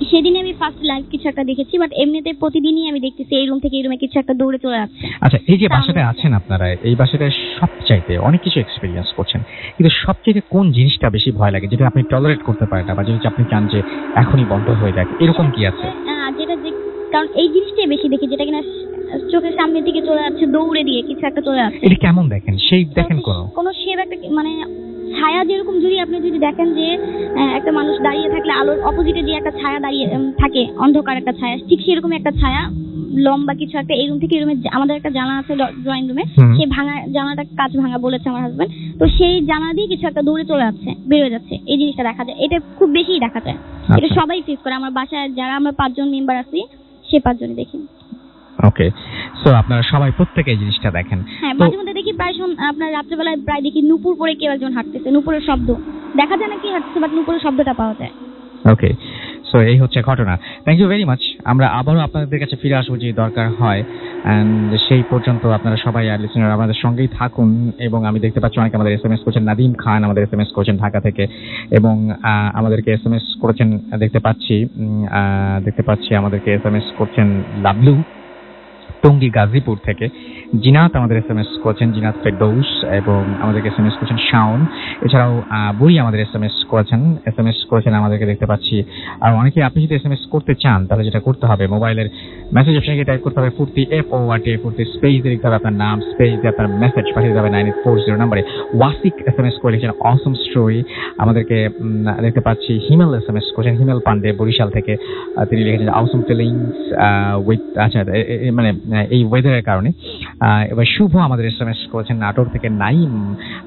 সেদিনে আমি ফার্স্ট লাইভ কিছু একটা দেখেছি, বাট এমনিতে প্রতিদিনই আমি দেখতেছি এই রুম থেকে এই রুমে কিছু একটা দৌড়ে চলে যাচ্ছে। আচ্ছা, এই যে বাসাতে আছেন আপনারা, এই বাসাতে সবচাইতে অনেক কিছু এক্সপেরিয়েন্স করছেন, কিন্তু সবচাইতে কোন জিনিসটা বেশি ভয় লাগে, যেটা আপনি টলারেট করতে পারেন না, বা যেটা আপনি চান যে এখনই বন্ধ হয়ে যাক, এরকম কি আছে? যেটা কারণ এই জিনিসটাই বেশি দেখি, যেটা কিনা চোখের সামনের দিকে চলে যাচ্ছে, দৌড়ে দিয়ে কিছু একটা চলে যাচ্ছে। এটা কেমন দেখেন? সেই দেখেন কোন শেপ একটা, মানে ছায়া, যেরকম যদি আপনি দেখেন যে একটা মানুষ দাঁড়িয়ে থাকলে আলোর অপোজিটে যে একটা ছায়া দাঁড়িয়ে থাকে, অন্ধকার একটা ছায়া, ঠিক সেরকম একটা ছায়া লম্বা কিছু একটা এই রুম থেকে এই রুমে, আমাদের একটা জানালা আছে ড্রয়িং রুমে, সেই ভাঙা জানালাটা কাঁচ ভাঙা বলেছে আমার হাজবেন্ড, তো সেই জানালা দিয়ে কিছু একটা দৌড়ে চলে যাচ্ছে, বেরোয় যাচ্ছে, এই জিনিসটা দেখা যায়। এটা খুব বেশিই দেখা যায়, এটা সবাই ফেস করে। আমার বাসায় যারা আমরা 5 জন মেম্বার আছি, সে 5 জনই দেখি। ওকে, সো আপনারা সবাই প্রত্যেকে এই জিনিসটা দেখেন? হ্যাঁ, মাঝে মধ্যে দেখি, প্রায় আপনার রাত্রেবেলায় প্রায় দেখি নূপুর পরে কেউ একজন হাঁটতেছে, নূপুরের শব্দ দেখা যায় না কি হাঁটছে, বাট নূপুরের শব্দটা পাওয়া যায়। ওকে, সো এই হচ্ছে ঘটনা। Thank you very much. আমরা আবারও আপনাদের কাছে ফিরে আসবো যদি দরকার হয়, অ্যান্ড সেই পর্যন্ত আপনারা সবাই লিসেনার আমাদের সঙ্গেই থাকুন। এবং আমি দেখতে পাচ্ছি অনেকে আমাদের SMS করছেন, নাদিম খান আমাদের SMS করছেন ঢাকা থেকে, এবং আমাদেরকে SMS করেছেন দেখতে পাচ্ছি আমাদেরকে SMS করছেন লাবলু টঙ্গী গাজীপুর থেকে, জিনাত আমাদের SMS করেছেন, জিনাত ফেরদৌস, এবং আমাদেরকে SMS করেছেন শাওন। এছাড়াও বুড়ি আমাদের SMS করেছেন আমাদেরকে দেখতে পাচ্ছি। আর অনেকে, আপনি যদি SMS করতে চান তাহলে যেটা করতে হবে, মোবাইলের মেসেজ অপশনে গিয়ে টাইপ করতে হবে ফুর্তি, FORT, ফুর্তি, স্পেস দিয়ে লিখতে হবে আপনার নাম, স্পেস দিয়ে আপনার মেসেজ পাঠিয়ে দিতে হবে 9840 নম্বরে। ওয়াসিক SMS করে লিখেছেন অসম স্টোরি। আমাদেরকে দেখতে পাচ্ছি হিমেল SMS করেছেন, হিমেল পান্ডে বরিশাল থেকে, তিনি লিখেছেন অসম ফিলিংস উইথ, আচ্ছা মানে এই ওয়েদারের কারণে। এবার শুভ আমাদের SMS করেছেন নাটোর থেকে, নাইম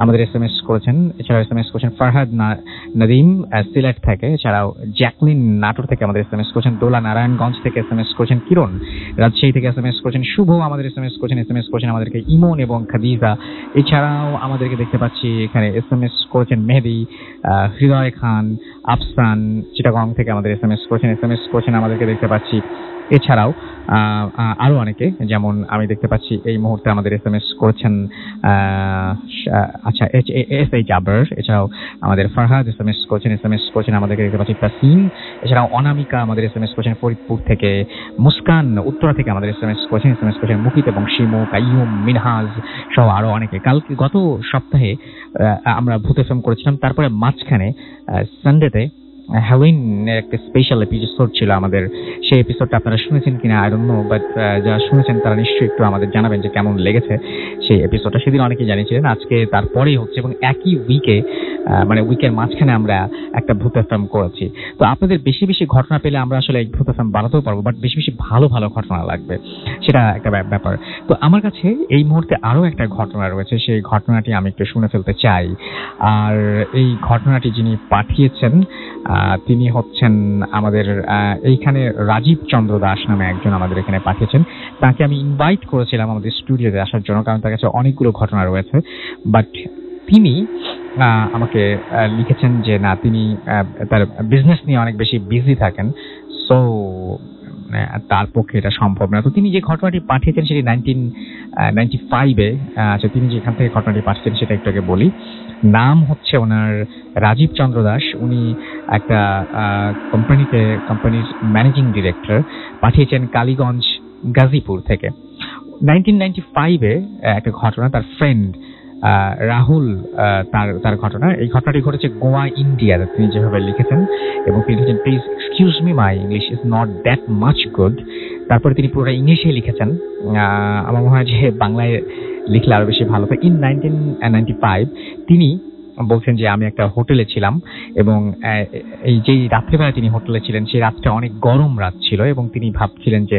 আমাদের SMS করেছেন, এছাড়াও SMS করেছেন ফারহাদ নাদিম সিলেট থেকে, এছাড়াও জ্যাকলিন নাটোর থেকে আমাদের SMS করেছেন, দোলা নারায়ণগঞ্জ থেকে SMS করেছেন, কিরণ রাজশাহী থেকে SMS করেছেন, শুভ আমাদের SMS করেছেন আমাদেরকে ইমন এবং খাদিজা। এছাড়াও আমাদেরকে দেখতে পাচ্ছি এখানে SMS করেছেন মেহেদি, হৃদয় খান, আফসান চিটাগং থেকে আমাদের SMS করেছেন আমাদেরকে দেখতে পাচ্ছি। এছাড়াও আরো অনেকে, যেমন আমি দেখতে পাচ্ছি এই মুহূর্তে আমাদের SMS করেছেন আচ্ছা SH আবর, এছাড়াও আমাদের ফারহাদ SMS করেছেন আমাদেরকে দেখতে পাচ্ছি তাসিম, এছাড়াও অনামিকা আমাদের SMS করেছেন ফরিদপুর থেকে, মুস্কান উত্তরা থেকে আমাদের SMS করেছেন মুকিত এবং শিমু, কাইয়ুম, মিনহাজ সহ আরো অনেকে। কালকে গত সপ্তাহে আমরা ভূত FM করেছিলাম, তারপরে মাঝখানে সানডেতে হ্যালোইনের একটা স্পেশাল এপিসোড ছিল আমাদের। সেই এপিসোডটা আপনারা শুনেছেন কিনা আই ডোন্ট নো, বাট যারা শুনেছেন তারা নিশ্চয়ই একটু আমাদের জানাবেন যে কেমন লেগেছে সেই এপিসোডটা। সেদিন অনেকেই জানিয়েছিলেন, আজকে তারপরেই হচ্ছে এবং একই উইকে মানে উইকের মাঝখানে আমরা একটা ভূত FM করেছি। তো আপনাদের বেশি বেশি ঘটনা পেলে আমরা আসলে এই ভূত FM বানাতেও পারবো, বাট বেশি বেশি ভালো ভালো ঘটনা লাগবে, সেটা একটা ব্যাপার। তো আমার কাছে এই মুহূর্তে আরো একটা ঘটনা রয়েছে, সেই ঘটনাটি আমি একটু শুনে ফেলতে চাই। আর এই ঘটনাটি যিনি পাঠিয়েছেন তিনি হচ্ছেন আমাদের এইখানে রাজীব চন্দ্র দাস নামে একজন আমাদের এখানে পাঠিয়েছেন। তাকে আমি ইনভাইট করেছিলাম আমাদের স্টুডিওতে আসার জন্য, কারণ তার কাছে অনেকগুলো ঘটনা রয়েছে। বাট তিনি আমাকে লিখেছেন যে না, তিনি তার বিজনেস নিয়ে অনেক বেশি বিজি থাকেন, সো তার পক্ষে এটা সম্ভব না। তো তিনি যে ঘটনাটি পাঠিয়েছেন সেটি 1995-এ। আচ্ছা, তিনি যেখান থেকে ঘটনাটি পাঠিয়েছেন সেটা একটু আগে বলি। নাম হচ্ছে ওনার রাজীব চন্দ্র দাস, উনি একটা কোম্পানির ম্যানেজিং ডিরেক্টর, পাঠিয়েছেন কালীগঞ্জ গাজীপুর থেকে। 1995-এ একটা ঘটনা, তার ফ্রেন্ড রাহুল তার ঘটনা। এই ঘটনাটি ঘটেছে গোয়া, ইন্ডিয়াতে, তিনি যেভাবে লিখেছেন। এবং তিনি লিখেছেন, please excuse me, my English is not that much good. তারপরে তিনি পুরোটা ইংলিশে লিখেছেন, আমার মনে হয় যে বাংলায় লিখলে আরো বেশি ভালো। ইন 1995 তিনি বলছেন যে আমি একটা হোটেলে ছিলাম এবং এই যেই রাত্রিবেলা তিনি হোটেলে ছিলেন সেই রাতটা অনেক গরম রাত ছিল এবং তিনি ভাবছিলেন যে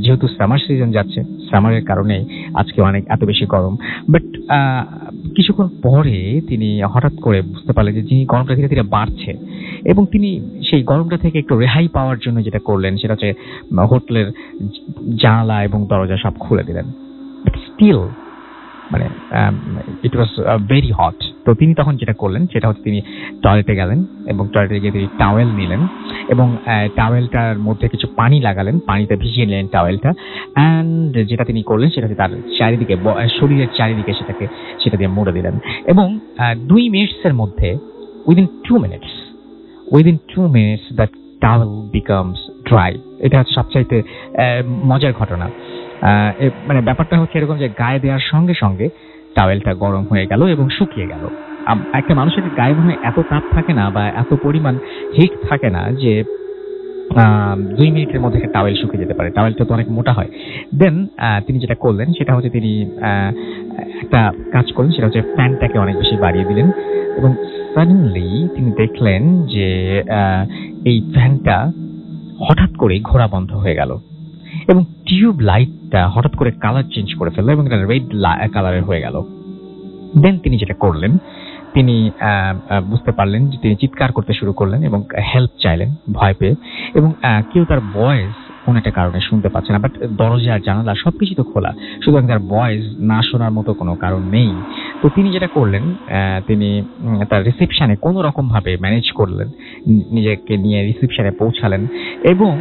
যেহেতু সামার সিজন যাচ্ছে, সামারের কারণে আজকে অনেক এত বেশি গরম। বাট কিছুক্ষণ পরে তিনি হঠাৎ করে বুঝতে পারলেন যে যিনি গরমটা ধীরে ধীরে বাড়ছে এবং তিনি সেই গরমটা থেকে একটু রেহাই পাওয়ার জন্য যেটা করলেন সেটা হচ্ছে হোটেলের জানালা এবং দরজা সব খুলে দিলেন। বাট স্টিল মানে ইট ওয়াজ ভেরি হট। তো তিনি তখন যেটা করলেন সেটা হচ্ছে তিনি টয়লেটে গেলেন এবং টয়লেটে গিয়ে তিনি টাওয়েল নিলেন এবং টাওয়েলটার মধ্যে কিছু পানি লাগালেন, পানিতে ভিজিয়ে নিলেন টাওয়েলটা। অ্যান্ড যেটা তিনি করলেন সেটা হচ্ছে তার চারিদিকে, শরীরের চারিদিকে সেটা দিয়ে মুড়ে দিলেন এবং 2 মিনিটসের মধ্যে within 2 minutes that towel becomes dry. এটা হচ্ছে সবচাইতে মজার ঘটনা। মানে ব্যাপারটা হচ্ছে এরকম যে গায়ে দেওয়ার সঙ্গে সঙ্গে টাওয়েলটা গরম হয়ে গেল এবং শুকিয়ে গেল। একটা মানুষের গায়ে মনে হয় এত তাপ থাকে না বা এত পরিমাণ হিট থাকে না যে 2 মিনিটের মধ্যে একটা টাওয়েল শুকিয়ে যেতে পারে। টাওয়েলটা তো অনেক মোটা হয়। দেন তিনি যেটা করলেন সেটা হচ্ছে তিনি একটা কাজ করলেন, সেটা হচ্ছে ফ্যানটাকে অনেক বেশি বাড়িয়ে দিলেন এবং সাডেনলি তিনি দেখলেন যে এই ফ্যানটা হঠাৎ করে ঘোরা বন্ধ হয়ে গেল এবং টিউব লাইটটা হঠাৎ করে কালার চেঞ্জ করে ফেললো এবং এটা রেড কালারের হয়ে গেল। দেন তিনি যেটা করলেন, তিনি বুঝতে পারলেন যে তিনি চিৎকার করতে শুরু করলেন এবং হেল্প চাইলেন ভয় পেয়ে এবং কেউ তার ভয়েস কোনো একটা কারণে শুনতে পাচ্ছে না। বাট দরজা জানালা সবকিছু তো খোলা, সুতরাং তার ভয়েস না শোনার মতো কোনো কারণ নেই। তো তিনি যেটা করলেন, তিনি তার রিসেপশনে কোনো রকমভাবে ম্যানেজ করলেন, নিজেকে নিয়ে রিসেপশনে পৌঁছালেন এবং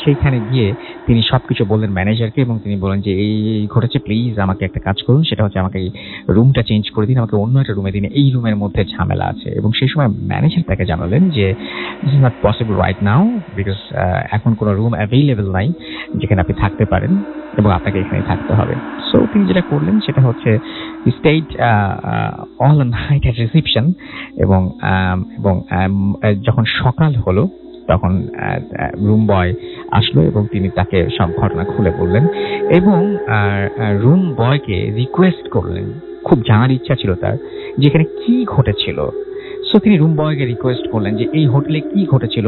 সেইখানে গিয়ে তিনি সবকিছু বললেন ম্যানেজারকে এবং তিনি বললেন যে এই ঘটেছে, প্লিজ আমাকে একটা কাজ করুন, সেটা হচ্ছে আমাকে এই রুমটা চেঞ্জ করে দিন, আমাকে অন্য একটা রুমে দিন, এই রুমের মধ্যে ঝামেলা আছে। এবং সেই সময় ম্যানেজার তাকে জানালেন যে this is not possible right now because এখন কোনো রুম অ্যাভেলেবল নাই যেখানে আপনি থাকতে পারেন এবং আপনাকে এখানে থাকতে হবে। সো তিনি যেটা করলেন সেটা হচ্ছে stayed all night at reception এবং যখন সকাল হলো তখন রুম বয় আসলো এবং তিনি তাকে সব ঘটনা খুলে বললেন এবং রুম বয়কে রিকোয়েস্ট করলেন, খুব জানার ইচ্ছা ছিল তার যে এখানে কি ঘটেছিল। সো তিনি রুম বয়কে রিকোয়েস্ট করলেন যে এই হোটেলে কি ঘটেছিল,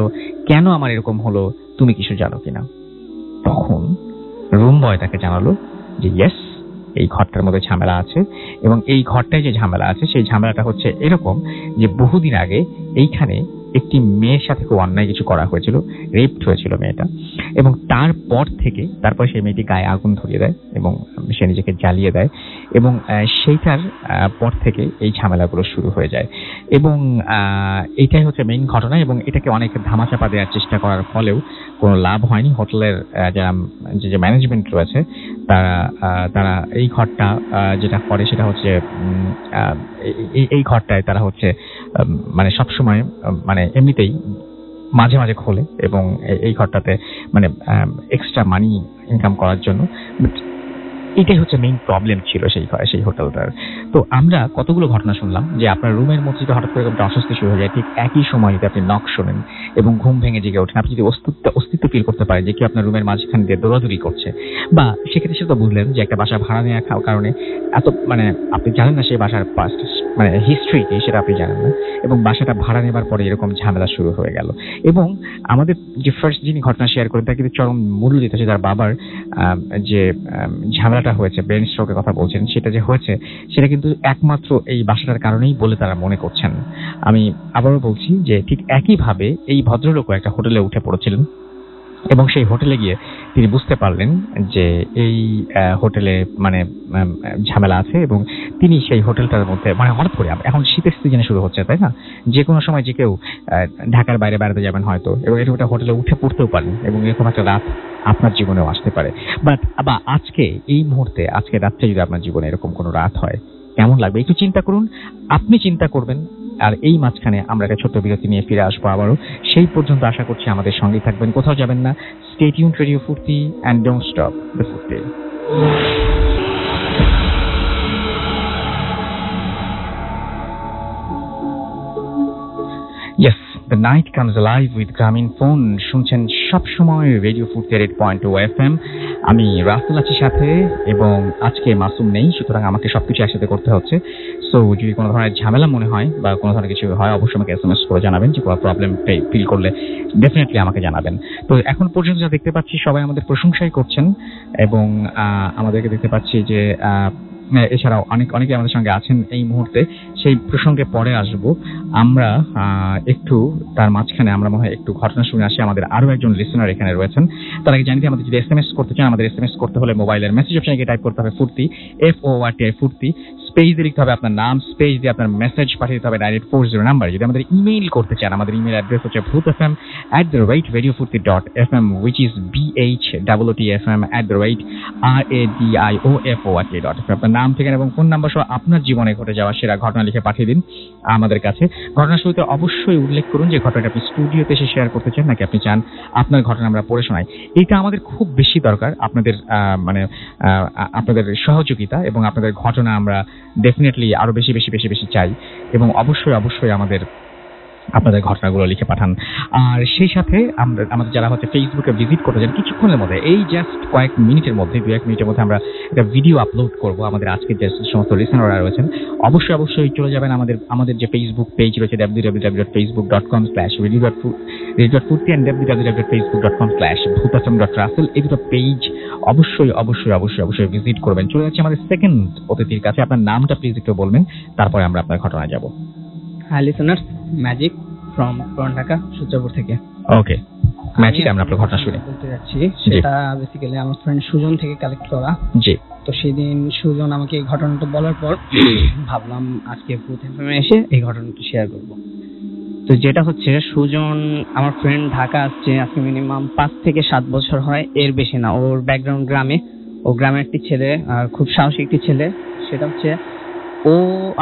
কেন আমার এরকম হলো, তুমি কিছু জানো কিনা। তখন রুম বয় তাকে জানালো যে ইয়েস, এই ঘরটার মধ্যে ঝামেলা আছে, এবং এই ঘরটায় যে ঝামেলা আছে সেই ঝামেলাটা হচ্ছে এরকম যে বহুদিন আগে এইখানে একটি মেয়ের সাথে খুব অন্যায় কিছু করা হয়েছিল, রেপড হয়েছিল মেয়েটা, এবং তারপর সেই মেয়েটি গায়ে আগুন ধরিয়ে দেয় এবং সে নিজেকে জ্বালিয়ে দেয়, এবং সেইটার পর থেকে এই ঝামেলাগুলো শুরু হয়ে যায়। এবং এইটাই হচ্ছে মেইন ঘটনা, এবং এটাকে অনেক ধামাচাপা দেওয়ার চেষ্টা করার ফলেও কোনো লাভ হয়নি। হোটেলের যে ম্যানেজমেন্ট রয়েছে তারা এই ঘরটা যেটা করে সেটা হচ্ছে এই ঘরটায় তারা হচ্ছে মানে সবসময় মানে এমনিতেই মাঝে মাঝে খোলে, এবং এই ঘরটাতে মানে এক্সট্রা মানি ইনকাম করার জন্য। এটাই হচ্ছে মেইন প্রবলেম ছিল সেই হোটেলটার। তো আমরা কতগুলো ঘটনা শুনলাম যে আপনার রুমের মধ্যে হঠাৎ করে একটা অস্বস্তি শুরু হয়ে যায়, ঠিক একই সময় যদি আপনি নক শোনেন এবং ঘুম ভেঙে জেগে ওঠেন, আপনি যদি অস্তিত্ব ফিল করতে পারেন যে কেউ আপনার রুমের মাঝখান দিয়ে দৌড়াদৌড়ি করছে, বা সেক্ষেত্রে সে তো বুঝলেন যে একটা বাসা ভাড়া নেওয়ার কারণে এত মানে আপনি জানেন না সেই বাসার পাস্ট মানে হিস্ট্রি কি সেটা আপনি জানেন না, এবং বাসাটা ভাড়া নেবার পরে এরকম ঝামেলা শুরু হয়ে গেল। এবং আমাদের যে ফার্স্ট যিনি ঘটনা শেয়ার করেন তার কিন্তু চরম মূল্য দিতে হচ্ছে, তার বাবার যে ঝামেলাটা হয়েছে, ব্রেন স্ট্রোকের কথা বলছেন, সেটা যে হয়েছে সেটা কিন্তু একমাত্র এই বাসাটার কারণেই বলে তারা মনে করছেন। আমি আবারও বলছি যে ঠিক একইভাবে এই ভদ্রলোকও একটা হোটেলে উঠে পড়েছিলেন, এবং সেই হোটেলে গিয়ে তিনি বুঝতে পারলেন যে এই হোটেলে মানে ঝামেলা আছে, এবং তিনি সেই হোটেলটার মধ্যে মানে হঠাৎ করে, এখন শীতের সিজনে শুরু হচ্ছে তাই না, যে কোনো সময় যে কেউ ঢাকার বাইরে বেড়াতে যাবেন হয়তো, এবং এরকম একটা হোটেলে উঠে পড়তেও পারেন, এবং এরকম একটা রাত আপনার জীবনেও আসতে পারে। বাট আবার আজকে এই মুহূর্তে আজকে রাত্রে যদি আপনার জীবনে এরকম কোনো রাত হয় কেমন লাগবে একটু চিন্তা করুন, আপনি চিন্তা করবেন। আর এই মাঝখানে আমরা একটা ছোট্ট বিরতি নিয়ে ফিরে আসবো আবারও। সেই পর্যন্ত আশা করছি আমাদের সঙ্গেই থাকবেন, কোথাও যাবেন না। স্টে টিউনড রেডিও ফুর্তি অ্যান্ড ডোন্ট স্টপ দ্য ফুর্তি। Yes, the night comes alive with গ্রামীণ ফোন। শুনছেন সবসময় রেডিও ফুর্তি 8.2 FM। আমি রাসেল আছি সাথে, এবং আজকে মাসুম নেই, সুতরাং আমাকে সবকিছু একসাথে করতে হচ্ছে। সো যদি কোনো ধরনের ঝামেলা মনে হয় বা কোনো ধরনের কিছু হয় অবশ্যই আমাকে SMS করে জানাবেন, যে কোনো প্রবলেম ফিল করলে ডেফিনেটলি আমাকে জানাবেন। তো এখন পর্যন্ত যা দেখতে পাচ্ছি সবাই আমাদের প্রশংসাই করছেন, এবং আমাদেরকে দেখতে পাচ্ছি যে এছাড়াও অনেকে আমাদের সঙ্গে আছেন এই মুহূর্তে। সেই প্রসঙ্গে পরে আসবো আমরা। একটু তার মাঝখানে আমরা মনে হয় একটু ঘটনা শুনে আসি। আমাদের আরো একজন লিসেনার এখানে রয়েছেন। তার আগে জানিয়ে আমাদের যদি SMS করতে চান, আমাদের SMS করতে হলে মোবাইলের মেসেজ অপশনে গিয়ে টাইপ করতে হবে ফুর্তি, FORTI ফুর্তি, স্পেস দিয়ে লিখতে হবে আপনার নাম, স্পেস দিয়ে আপনার মেসেজ পাঠিয়ে দিতে হবে 9840 নাম্বারে। যদি আমাদের ইমেইল করতে চান, আমাদের ইমেইল অ্যাড্রেস হচ্ছে bhutfm@radiofurti.fm, which is BHOOTFM@radiofurti.fm। আপনার নাম, ঠিকানা এবং ফোন নাম্বার সহ আপনার জীবনে ঘটে যাওয়া সেরা ঘটনা লিখে পাঠিয়ে দিন আমাদের কাছে। ঘটনার শুরুতে অবশ্যই উল্লেখ করুন যে ঘটনাটা আপনি স্টুডিওতে এসে শেয়ার করতে চান, নাকি আপনি চান আপনার ঘটনা আমরা পড়ে শোনাই। এটা আমাদের খুব বেশি দরকার, আপনাদের মানে আপনাদের সহযোগিতা, এবং আপনাদের ঘটনা আমরা ডেফিনেটলি আরো বেশি চাই, এবং অবশ্যই আপনাদের ঘটনাগুলো লিখে পাঠান। আর সেই সাথে আমাদের যারা হচ্ছে ফেসবুকে ভিজিট করতে চান, কিছুক্ষণের মধ্যে এই জাস্ট কয়েক মিনিটের মধ্যে 2-1 মিনিটের মধ্যে আমরা একটা ভিডিও আপলোড করব আমাদের আজকের যে সমস্ত লিসেনাররা রয়েছেন। অবশ্যই চলে যাবেন আমাদের যে ফেসবুক পেজ রয়েছে www.facebook.com/radio.furti and www.facebook.com/bhutfm.russell। এই দুটো পেজ অবশ্যই ভিজিট করবেন। চলে যাচ্ছে আমাদের সেকেন্ড অতিথির কাছে। আপনার নামটা প্লিজ একটু বলবেন, তারপরে আমরা আপনার ঘটনায় যাব। হাই লিসেনার্স, ম্যাজিক ফ্রম পুরান ঢাকা সূর্যপুর থেকে। ওকে ম্যাজিক, আমরা আপনার ঘটনা শুনে বলতে যাচ্ছি, সেটা বেসিক্যালি আমার ফ্রেন্ড সুজন থেকে কালেক্ট করা। জি। তো সেদিন সুজন আমাকে এই ঘটনাটা বলার পর ভাবলাম আজকে ফুর্তি এফএমে এসে এই ঘটনাটা শেয়ার করব। তো যেটা হচ্ছে, সুজন আমার ফ্রেন্ড ঢাকা আসছে আজকে মিনিমাম 5 থেকে 7 বছর হয়, এর বেশি না। ওর ব্যাকগ্রাউন্ড গ্রামে, ও গ্রামের একটি ছেলে, আর খুব সাহসী একটি ছেলে। সেটা হচ্ছে ও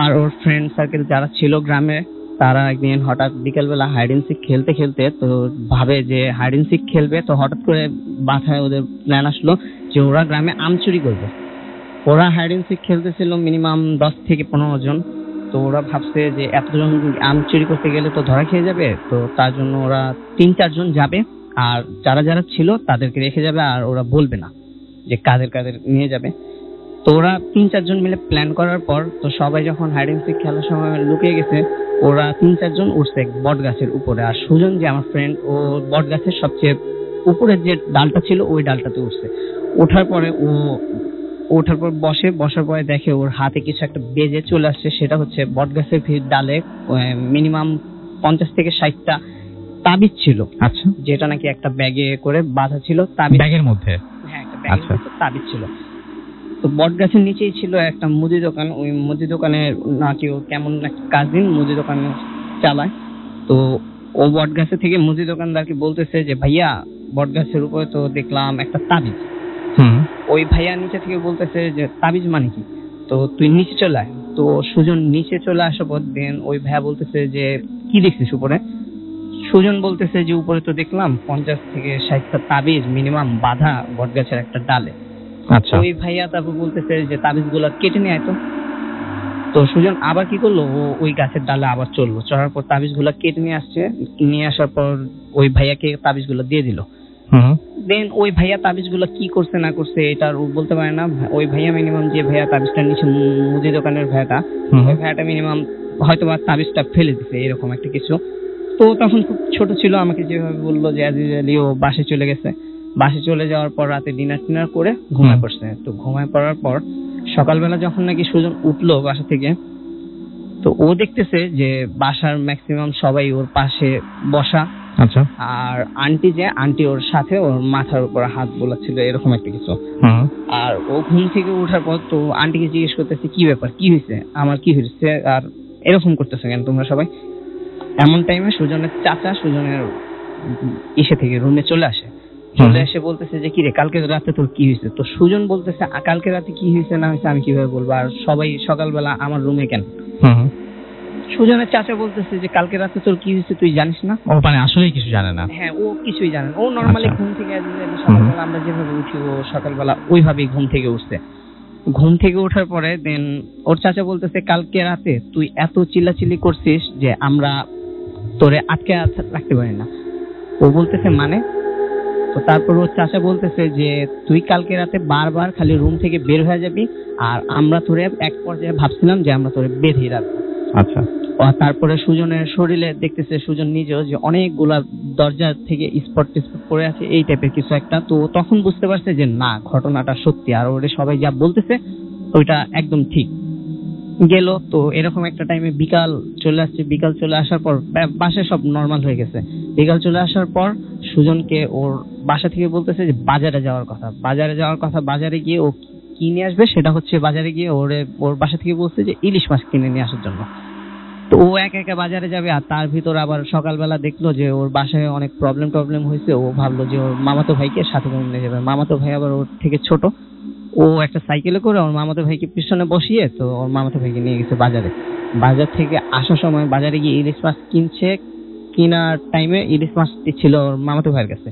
আর ওর ফ্রেন্ড সার্কেল যারা ছিল গ্রামে, তারা একদিন হঠাৎ বিকেলবেলা হাইড এন্ড সিক খেলতে তো ভাবে যে হাইড এন্ড সিক খেলবে। তো হঠাৎ করে মাথায় ওদের প্ল্যান আসলো যে ওরা গ্রামে আম চুরি করবে। ওরা হাইড এন্ড সিক খেলতেছিল মিনিমাম 10 থেকে 15 জন। তো ওরা ভাবছে যে এতজন আম চুরি করতে গেলে তো ধরা খেয়ে যাবে, তো তার জন্য ওরা 3-4 জন যাবে, আর যারা ছিল তাদেরকে রেখে যাবে, আর ওরা বলবে না যে কাদের নিয়ে যাবে। তো ওরা 3-4 জন মিলে প্ল্যান করার পর, তো সবাই যখন হাইড এন্ড সিক খেলার সময় লুকিয়ে গেছে, ওরা 3-4 জন উঠছে বট গাছের উপরে। আর সুজন যে আমার ফ্রেন্ড, ও বট গাছের সবচেয়ে উপরের যে ডালটা ছিল ওই ডালটাতে উঠছে। ওঠার পর বসার পরে দেখে ওর হাতে কিছু একটা বেজে চলে আসছে, সেটা হচ্ছে বটগাছের ডালে মিনিমাম 50 থেকে 60টা তাবিজ ছিল। আচ্ছা, যেটা নাকি একটা ব্যাগে করে বাঁধা ছিল। ব্যাগের মধ্যে? হ্যাঁ, একটা ব্যাগের মধ্যে তাবিজ ছিল। তো বটগাছের নিচেই ছিল একটা মুদি দোকান। ওই মুদি দোকানের নাকি ও কেমন একটা কাজিন মুদি দোকান চালায়। তো ও বটগাছে থেকে মুদি দোকানদারকে বলতেছে যে ভাইয়া, বটগাছের উপরে তো দেখলাম একটা তাবিজ। ওই ভাইয়া নিচে থেকে বলতেছে যে তাবিজ মানে কি, তো তুই নিচে চলে আয়। তো সুজন নিচে চলে আসার পর দেন ওই ভাইয়া বলতেছে যে কি দেখছিস উপরে? সুজন বলতেছে যে উপরে তো দেখলাম 50 থেকে 60টা তাবিজ মিনিমাম বাঁধা বটগাছের একটা ডালে। আচ্ছা, ওই ভাইয়া তারপর বলতেছে যে তাবিজ গুলা কেটে নিয়ে আয়। তো সুজন আবার কি করলো, ও ওই গাছের ডালে আবার চললো। চড়ার পর তাবিজ গুলা কেটে নিয়ে আসছে। নিয়ে আসার পর ওই ভাইয়াকে তাবিজ গুলা দিয়ে দিল। দেন ওই ভাইয়া তাবিজ গুলা কি করছে না করছে এটা ও বলতে পারে না। ওই ভাইয়া মিনিমাম যে ভাইয়া তাবিজটা নিচে মুদি দোকানের ভাইয়াটা, ওই ভাইয়াটা মিনিমাম হয়তো বা তাবিজটা ফেলে দিছে, এরকম একটা কিছু। তো তখন খুব ছোট ছিল, আমাকে যেভাবে বললো যে আজিজ আলী ও বাসে চলে গেছে। বাসে চলে যাওয়ার পর রাতে ডিনার করে ঘুমায় পড়ছে। তো ঘুমায় পড়ার পর সকালবেলা যখন নাকি সুজন উঠলো বাসা থেকে, তো ও দেখতেছে যে বাসার ম্যাক্সিমাম সবাই ওর পাশে বসা। আচ্ছা, আর আন্টি ওর সাথে ওর মাথার উপর হাত বোলাচ্ছিল, এরকম একটা কিছু। আর ও ঘুম থেকে ওঠার পর তো আন্টিকে জিজ্ঞেস করতেছে কি ব্যাপার, কি হয়েছে, আমার কি হয়েছে আর এরকম করতেছে কেন তোমরা সবাই? এমন টাইমে সুজনের চাচা সুজনের ইসে থেকে রুমে চলে এসে বলতেছে যে কিরে কালকে রাতে তোর কি হয়েছে? তো সুজন বলতেছে কালকে রাতে কি হয়েছে না হয়েছে আমি কিভাবে বলবো, আর সবাই সকালবেলা আমার রুমে কেন? সুজনের চাচা বলতেছে যে কালকে রাতে তোর কি হয়েছে তুই জানিস না? ও মানে আসলেই কিছু জানে না? হ্যাঁ, ও কিছুই জানে না। ও নরমালি ঘুম থেকে সকালবেলা আমরা যেভাবে উঠি ও সকালবেলা ওইভাবেই ঘুম থেকে উঠছে। ঘুম থেকে ওঠার পরে দেন ওর চাচা বলতেছে কালকে রাতে তুই এত চিল্লাচিল্লি করছিস যে আমরা তোরে আটকে রাখতে পারি না। ও বলতেছে মানে? তো তারপর ওর চাচা বলতেছে যে তুই কালকে রাতে বারবার খালি রুম থেকে বের হয়ে যাবি, আর আমরা তোরে এক পর্যায়ে ভাবছিলাম যে আমরা তোরে বেঁধে রাখবো। আচ্ছা, তারপরে সুজনের শরীরে দেখতেছে সুজন নিজেও যে অনেকগুলা দরজা থেকে স্পট পড়ে আছে, এই টাইপের কিছু একটা। তো তখন বুঝতে পারছে যে না, ঘটনাটা সত্যি, আর ওরে সবাই যা বলতেছে ওইটা একদম ঠিক। গেল তো এরকম একটা টাইমে বিকাল চলে আসছে। বিকাল চলে আসার পর বাসায় সব নর্মাল হয়ে গেছে। বিকাল চলে আসার পর সুজনকে ওর বাসা থেকে বলতেছে যে বাজারে যাওয়ার কথা। বাজারে গিয়ে ও কি নিয়ে আসবে সেটা হচ্ছে বাজারে গিয়ে ওর বাসা থেকে বলছে যে ইলিশ মাছ কিনে নিয়ে আসার জন্য। তো ও একা বাজারে যাবে, আর তার ভিতর আবার সকালবেলা দেখলো যে ওর বাসায় অনেক প্রবলেম হয়েছে। ও ভাবলো যে ওর মামাতো ভাইকে সাথে করে নিয়ে যাবে। মামাতো ভাই আবার ওর থেকে ছোট। ও একটা সাইকেলে করে ওর মামাতো ভাইকে পিছনে বসিয়ে তো ওর মামাতো ভাইকে নিয়ে গেছে বাজারে। বাজার থেকে আসার সময় বাজারে গিয়ে ইলিশ মাছ কিনছে। কেনার টাইমে ইলিশ মাছটি ছিল ওর মামাতো ভাইয়ের কাছে।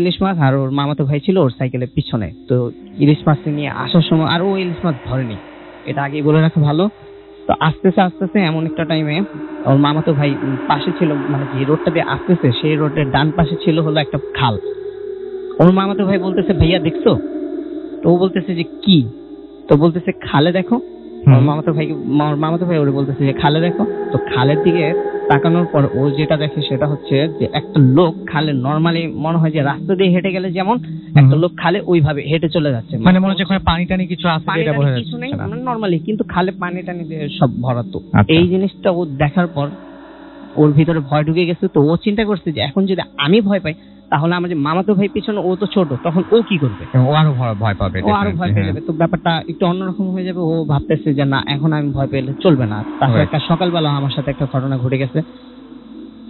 ইলিশ মাছ, আর ওর মামাতো ভাই ছিল ওর সাইকেলের পিছনে। তো ইলিশ মাছটি নিয়ে আসার সময় আর ও ইলিশ মাছ ধরেনি, এটা আগেই বলে রাখা ভালো। তো আস্তে এমন একটা টাইমে ওর মামাতো ভাই পাশে ছিল, মানে যে রোডটা দিয়ে আসতেছে সেই রোডের ডান পাশে ছিল হলো একটা খাল। ওর মামাতো ভাই বলতেছে ভাইয়া দেখছো? তো ও বলতেছে যে কি? তো বলতেছে খালে দেখো। ওর মামাতো ভাই ওরে বলতেছে যে খালে দেখো। তো খালের দিকে তাকানোর পর ও যেটা দেখে সেটা হচ্ছে যে একটা লোক খালে নরমালি মনে হয় যে রাস্তা দিয়ে হেঁটে গেলে যেমন একটা লোক খালে ওইভাবে হেঁটে চলে যাচ্ছে। মানে মনে হচ্ছে পানি টানি কিছু আছে, এটা বোঝা যাচ্ছে কিছু নেই নরমালি, কিন্তু খালে পানি টানি দিয়ে সব ভরাতো। এই জিনিসটা ও দেখার পর ওর ভিতরে ভয় ঢুকে গেছে। তো ও চিন্তা করছে যে এখন যদি আমি ভয় পাই তাহলে আমার যে মামাতো ভাই পিছনে, ও তো ছোট, তখন ও কি করবে? ও আরো ভয় পাবে, পেয়ে যাবে। তো ব্যাপারটা একটু অন্যরকম হয়ে যাবে। ও ভাবতেছে যে না, এখন আমি ভয় পেলে চলবে না। তারপর একটা সকালবেলা আমার সাথে একটা ঘটনা ঘটে গেছে।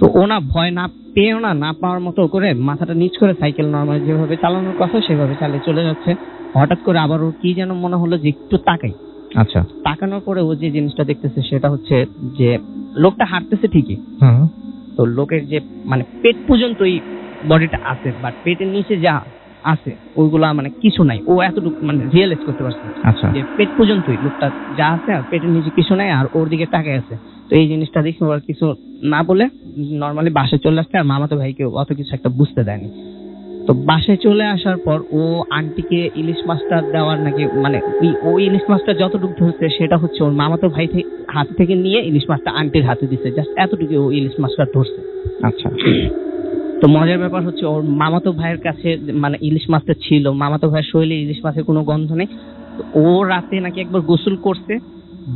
তো ও না ভয় না পেয়েও না পাওয়ার মতো করে মাথাটা নিচ করে সাইকেল নরমাল যেভাবে চালানোর কথা সেভাবে চালিয়ে চলে যাচ্ছে। হঠাৎ করে আবার ওর কি যেন মনে হলো যে একটু তাকাই। আচ্ছা, তাকানোর পরে ও যে জিনিসটা দেখতেছে সেটা হচ্ছে যে লোকটা হাঁটতেছে ঠিকই, তো লোকের যে মানে পেট পর্যন্তই বডিটা আছে, বাট পেটের নিচে যা আছে ওইগুলা মানে কিছু নাই। ও এতটুকু মানে রিয়েলাইজ করতে পারছে যে পেট পর্যন্তই লোকটা যা আছে, আর পেটের নিচে কিছু নাই, আর ওর দিকে তাকায় আছে। তো এই জিনিসটা দেখে ওর কিছু না বলে নর্মালি বাসায় চলে আসছে, আর মামাতো ভাইকে অত কিছু একটা বুঝতে দেয়নি। তো বাসায় চলে আসার পর ও আন্টিকে ইলিশ মাছটা দেওয়ার নাকি মানে ওই ইলিশ মাছটা যতটুকু ধরছে সেটা হচ্ছে ওর মামাতো ভাই হাত থেকে নিয়ে ইলিশ মাছটা আন্টির হাতে দিচ্ছে, জাস্ট এতটুকু ও ইলিশ মাছটা ধরছে। আচ্ছা, তো মজার ব্যাপার হচ্ছে ওর মামাতো ভাইয়ের কাছে মানে ইলিশ মাছটা ছিল, মামাতো ভাইয়ের শরীরে ইলিশ মাছের কোনো গন্ধ নেই। তো ও রাতে নাকি একবার গোসল করছে,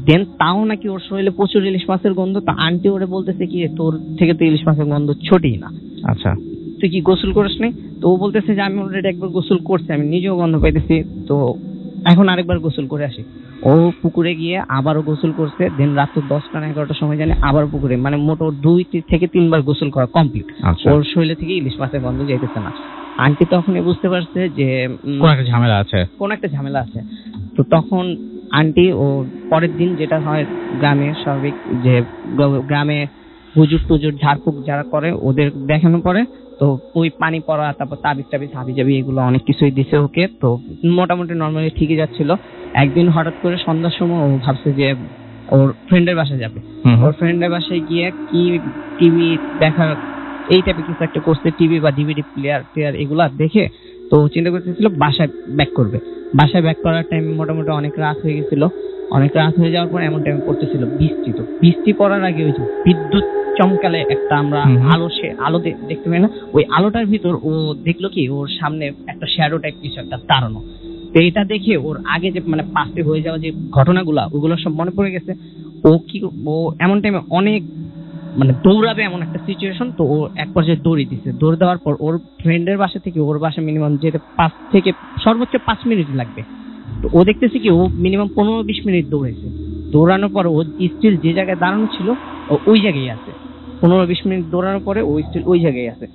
দেন তাও নাকি ওর শরীরে প্রচুর ইলিশ মাছের গন্ধ। তো আন্টি ওরে বলতেছে কি তোর থেকে তো ইলিশ মাছের গন্ধ ছোটেই না, আচ্ছা তুই কি গোসল করিস নি? তো ও বলতেছে যে আমি অলরেডি একবার গোসল করছি, আমি নিজেও গন্ধ পাইতেছি, তো এখন আরেকবার গোসল করে আসি। ও পুকুরে গিয়ে আবারও গোসল করছে, দেন রাত 10টা না 11টার সময় জানে আবার পুকুরে, মানে মোট ওর 2 থেকে 3 বার গোসল করা কমপ্লিট। ওর শরীরে থেকে ইলিশ মাছের গন্ধ যাইতেছে না। আন্টি তখনই বুঝতে পারছে যে কোন একটা ঝামেলা আছে, কোন একটা ঝামেলা আছে। তো তখন আন্টি ও পরের দিন যেটা হয় গ্রামে স্বাভাবিক, যে গ্রামে হুজুর টুজুর ঝাড়ফুঁক যারা করে ওদের দেখানো পরে, তো ওই পানি পড়া, তারপর তাবিজ টাবিজ হাবি জাবি এগুলো অনেক কিছুই দিছে ওকে। তো মোটামুটি নর্মালি ঠিকই যাচ্ছিল। একদিন হঠাৎ করে সন্ধ্যার সময় ও ভাবছে যে ওর ফ্রেন্ডের বাসায় যাবে। ওর ফ্রেন্ডের বাসায় গিয়ে কি টিভি দেখার এই টাইপের কিছু একটা করছে, টিভি বা ডিভিডি প্লেয়ার এগুলা দেখে তো চিন্তা করতেছিল বাসায় ব্যাক করবে। বাসায় ব্যাক করার টাইম মোটামুটি অনেক রাত হয়ে গেছিল। অনেক রাত হয়ে যাওয়ার পর এমন টাইম পড়তেছিল বৃষ্টি। তো বৃষ্টি পড়ার আগে ওই যে বিদ্যুৎ চমকালে একটা আমরা আলো দেখতে পাই না, ওই আলোটার ভিতর ও দেখলো কি ওর সামনে একটা শ্যাডো টাইপ কিছু একটা দাঁড়ানো। তো এটা দেখে ওর আগে যে মানে পাশে হয়ে যাওয়া যে ঘটনাগুলা ওগুলো সব মনে পড়ে গেছে। ও এমন টাইমে অনেক মানে দৌড়াবে এমন একটা সিচুয়েশন। তো ও এক পর্যায়ে দৌড়ে দিছে। দৌড়ে দেওয়ার পর ওর ফ্রেন্ডের বাসা থেকে ওর বাসা মিনিমাম যেতে 5 থেকে সর্বোচ্চ 5 মিনিট লাগবে। তো ও দেখতেছে কি ও মিনিমাম 15-20 মিনিট দৌড়েছে। দৌড়ানোর পর ও স্টিল যে জায়গায় দাঁড়ানো ছিল ও ওই জায়গায় আছে। 15-20 মিনিট দৌড়ানোর পরে ও স্টিল ওই জায়গায় আছে।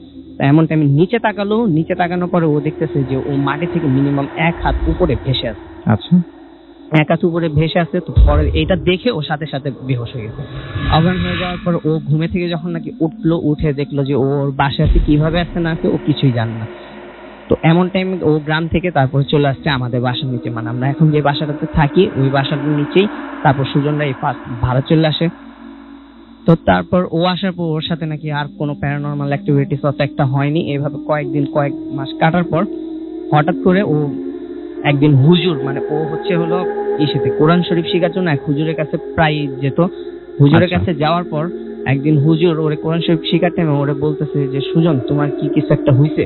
এমন টাইমে নিচে তাকালো, নিচে তাকানোর পরে ও দেখতেছে যে ও মাটি থেকে মিনিমাম 1 হাত উপরে ভেসে আছে। আচ্ছা 1 হাত উপরে ভেসে আছে। তো পরে এইটা দেখে ও সাথে সাথে বেহুশ হয়ে গেছে। অজ্ঞান হয়ে যাওয়ার পর ও ঘুমে থেকে যখন নাকি উঠলো, উঠে দেখলো যে ওর বাসায় আছে, কিভাবে আসছে না আসছে ও কিছুই জানে না। তো এমন টাইম ও গ্রাম থেকে তারপর চলে আসছে আমাদের বাসার নিচে, মানে আমরা এখন যে বাসাটাতে থাকি ওই বাসাটার নিচেই। তারপর সুজনরা এই ফার্স্ট ভাড়া চলে আসে। তো তারপর ও আসার পর ওর সাথে নাকি আর কোনো প্যারানর্মাল অ্যাক্টিভিটিস অত একটা হয়নি। এইভাবে কয়েক মাস কাটার পর হঠাৎ করে ও একদিন হুজুর, মানে ও হলো ইসেতে কোরআন শরীফ শেখার জন্য এক হুজুরের কাছে প্রায় যেত। হুজুরের কাছে যাওয়ার পর একদিন হুজুর ওরে কোরআন শরীফ শেখার টাইমে ওরে বলতেছে যে সুজন তোমার কি কিছু একটা হইছে?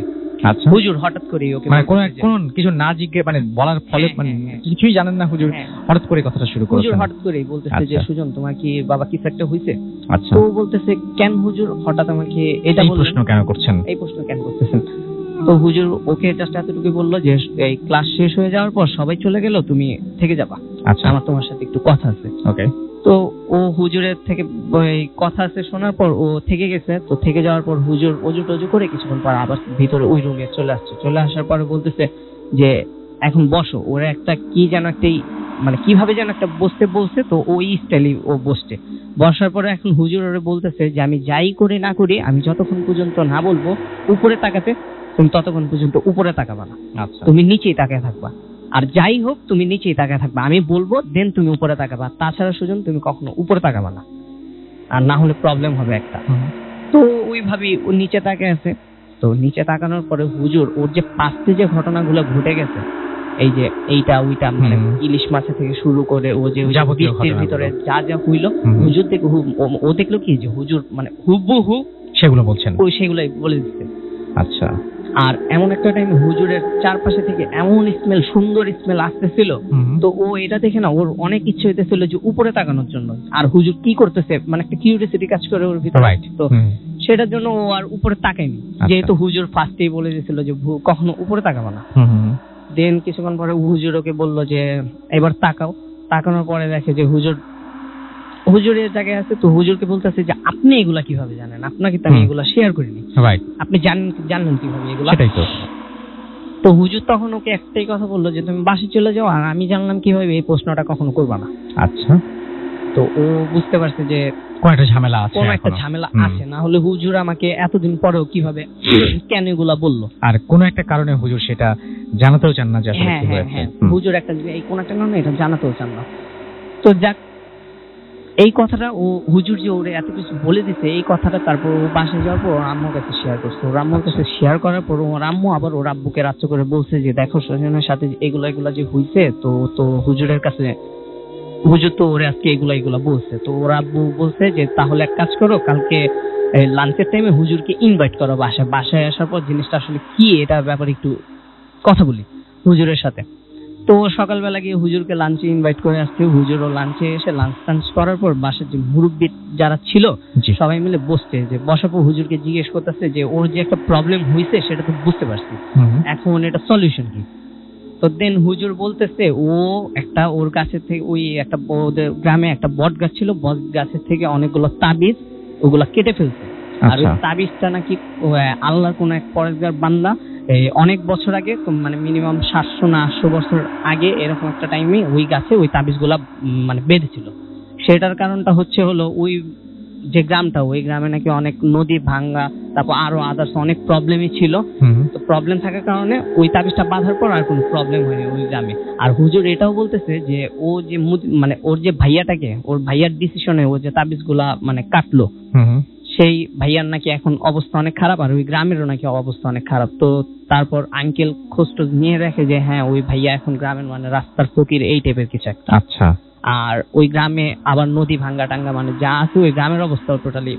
আচ্ছা হুজুর হঠাৎ করে ওকে মানে কোন কিছু না জিজ্ঞেস মানে বলার ফলে মানে কিছুই জানেন না হুজুর, হঠাৎ করে কথাটা শুরু করেছেন। হুজুর হঠাৎ করেই বলতেছে যে সুজন তোমার কি বাবা কিছু একটা হইছে? আচ্ছা তো বলতেছে কেন হুজুর হঠাৎ আমাকে এটা এই প্রশ্ন কেন করছেন? এই প্রশ্ন কেন করতেছেন? তো হুজুর ওকে জাস্ট এতটুকু বললো যে এই ক্লাস শেষ হয়ে যাওয়ার পর সবাই চলে গেল, তুমি থেকে যাবা, আচ্ছা আমার তোমার সাথে একটু কথা আছে। ওকে। তো ও হুজুরের থেকে ওই কথা আছে শোনার পর ও থেকে গেছে। তো থেকে যাওয়ার পর হুজুর অজু টজু করে কিছুক্ষণ পর আবার ভিতরে ওই রুমে চলে আসছে। চলে আসার পরে বলতেছে যে এখন বসো। ওরা একটা কি যেন একটা মানে কিভাবে যেন একটা বসতে বলছে, তো ওই স্টাইলে ও বসছে। বসার পরে এখন হুজুর ওরে বলতেছে যে আমি যাই করি না করি, আমি যতক্ষণ পর্যন্ত না বলবো উপরে তাকাতে, তুমি ততক্ষণ পর্যন্ত উপরে তাকাবা না, তুমি নিচেই তাকায় থাকবা। আর যাই হোক তুমি নিচেই তাকায় থাকবা, আমি বলবো দেন তুমি উপরে তাকাবা, তাছাড়া সুজন তুমি কখনো উপরে তাকাবা না, আর না হলে প্রবলেম হবে একটা। তো ওইভাবেই ও নিচে তাকায় আছে। তো নিচে তাকানোর পরে হুজুর ওর যে পাঁচটি যে ঘটনাগুলো ঘটে গেছে, এই যে এইটা ওইটা মানে ইলিশ মাছের থেকে শুরু করে ও যে বৃষ্টির ভিতরে যা যা হইলো, হুজুর দেখে ও দেখলো কি যে হুজুর মানে হুবহু সেগুলো বলছেন, ওই সেগুলাই বলে দিচ্ছে। আচ্ছা। আর এমন একটা টাইম হুজুরের চারপাশে থেকে এমন স্মেল, সুন্দর স্মেল আসতেছিল। তো ও এটা দেখে না ওর অনেক ইচ্ছে হইতেছিল যে উপরে তাকানোর জন্য, আর হুজুর কি করতেছে মানে একটা কিউরিওসিটি কাজ করে ওর ভিতরে। তো সেটার জন্য ও আর উপরে তাকায়নি, যেহেতু হুজুর ফার্স্টেই বলে দিয়েছিল যে কখনো উপরে তাকাবো না। দেন কিছুক্ষণ পরে হুজুর ওকে বললো যে এবার তাকাও। তাকানোর পরে দেখে যে হুজুরের জায়গায় আছে। তো হুজুরকে বলতেছে যে আপনি এগুলা কিভাবে জানেন, আপনাকে তো আমি এগুলা শেয়ার করিনি, আপনি জানলেন কিভাবে এগুলা? তো হুজুর তখন ওকে একটাই কথা বললো যে তুমি বাসায় চলে যাও, আর আমি জানলাম কিভাবে এই প্রশ্নটা কখনো করবা না। আচ্ছা। তো ও বুঝতে পারছে যে কোন একটা ঝামেলা আছে, না হলে হুজুর আমাকে এতদিন পরেও কিভাবে কেন এগুলা বললো, আর কোন একটা কারণে হুজুর সেটা জানাতেও চান না যে আসলে কি হয়েছে। হুজুর একটা এই কোন একটা কারণে এটা জানাতেও চান না। তো যাক, এই কথাটা ও হুজুর যে ওরে এত কিছু বলে দিছে, এই কথাটা তারপর ও বাসায় যাওয়ার পর ওর আম্মুর কাছে শেয়ার করছে। ওর আম্মুর কাছে শেয়ার করার পর ওর আম্মু আবার ওর আব্বুকে রাত্রে করে বলছে যে দেখো সুজনের সাথে এগুলা যে হইছে, তো হুজুরের কাছে হুজুর তো ওরে আজকে এগুলা বলছে। তো ওর আব্বু বলছে যে তাহলে এক কাজ করো, কালকে লাঞ্চের টাইমে হুজুরকে ইনভাইট করা বাসায় আসার পর জিনিসটা আসলে কি এটা ব্যাপারে একটু কথা বলি হুজুরের সাথে। তো সকালবেলা গিয়ে হুজুরকে লাঞ্চে ইনভাইট করে আসছে, হুজুরও লাঞ্চে এসে লাঞ্চ করার পর বাসার যে মুরব্বী যারা ছিল সবাই মিলে বসছে, যে বসার পর হুজুরকে জিজ্ঞেস করতেছে যে ওর যে একটা প্রবলেম হয়েছে সেটা তো বুঝতে পারছি, এখন এটা সলিউশন কি। তো দেন হুজুর বলতেছে ওর কাছে থেকে ওই একটা ওদের গ্রামে একটা বট গাছ ছিল, বট গাছের থেকে অনেকগুলো তাবিজ ওগুলা কেটে ফেলছে। আর ওই তাবিজটা নাকি আল্লাহর কোন এক পরেজগার বান্দা অনেক বছর আগে, মানে মিনিমাম 700 না 800 বছর আগে এরকম একটা টাইমে ওই গাছে ওই তাবিজগুলা মানে বেঁধেছিল। সেটার কারণটা হলো ওই যে গ্রামটা, ওই গ্রামে নাকি অনেক নদী ভাঙ্গা, তারপর আরো আদার্স অনেক প্রবলেমই ছিল। তো প্রবলেম থাকার কারণে ওই তাবিজটা বাঁধার পর আর কোনো প্রবলেম হয়নি ওই গ্রামে। আর হুজুর এটাও বলতেছে যে ও যে মানে ওর যে ভাইয়াটাকে, ওর ভাইয়ার ডিসিশনে ও যে তাবিজগুলা মানে কাটলো, সেই ভাইয়ার নাকি এখন অবস্থা অনেক খারাপ, আর ওই গ্রামেরও নাকি অবস্থা অনেক খারাপ। তো তারপর আঙ্কেল খোঁজটোজ নিয়ে দেখে যে হ্যাঁ ওই ভাইয়া এখন গ্রামের মানে রাস্তার ফকির এই টাইপের কিছু একটা। আচ্ছা। আর ওই গ্রামে আবার নদী ভাঙ্গা টাঙ্গা মানে যা আছে ওই গ্রামের অবস্থা টোটালি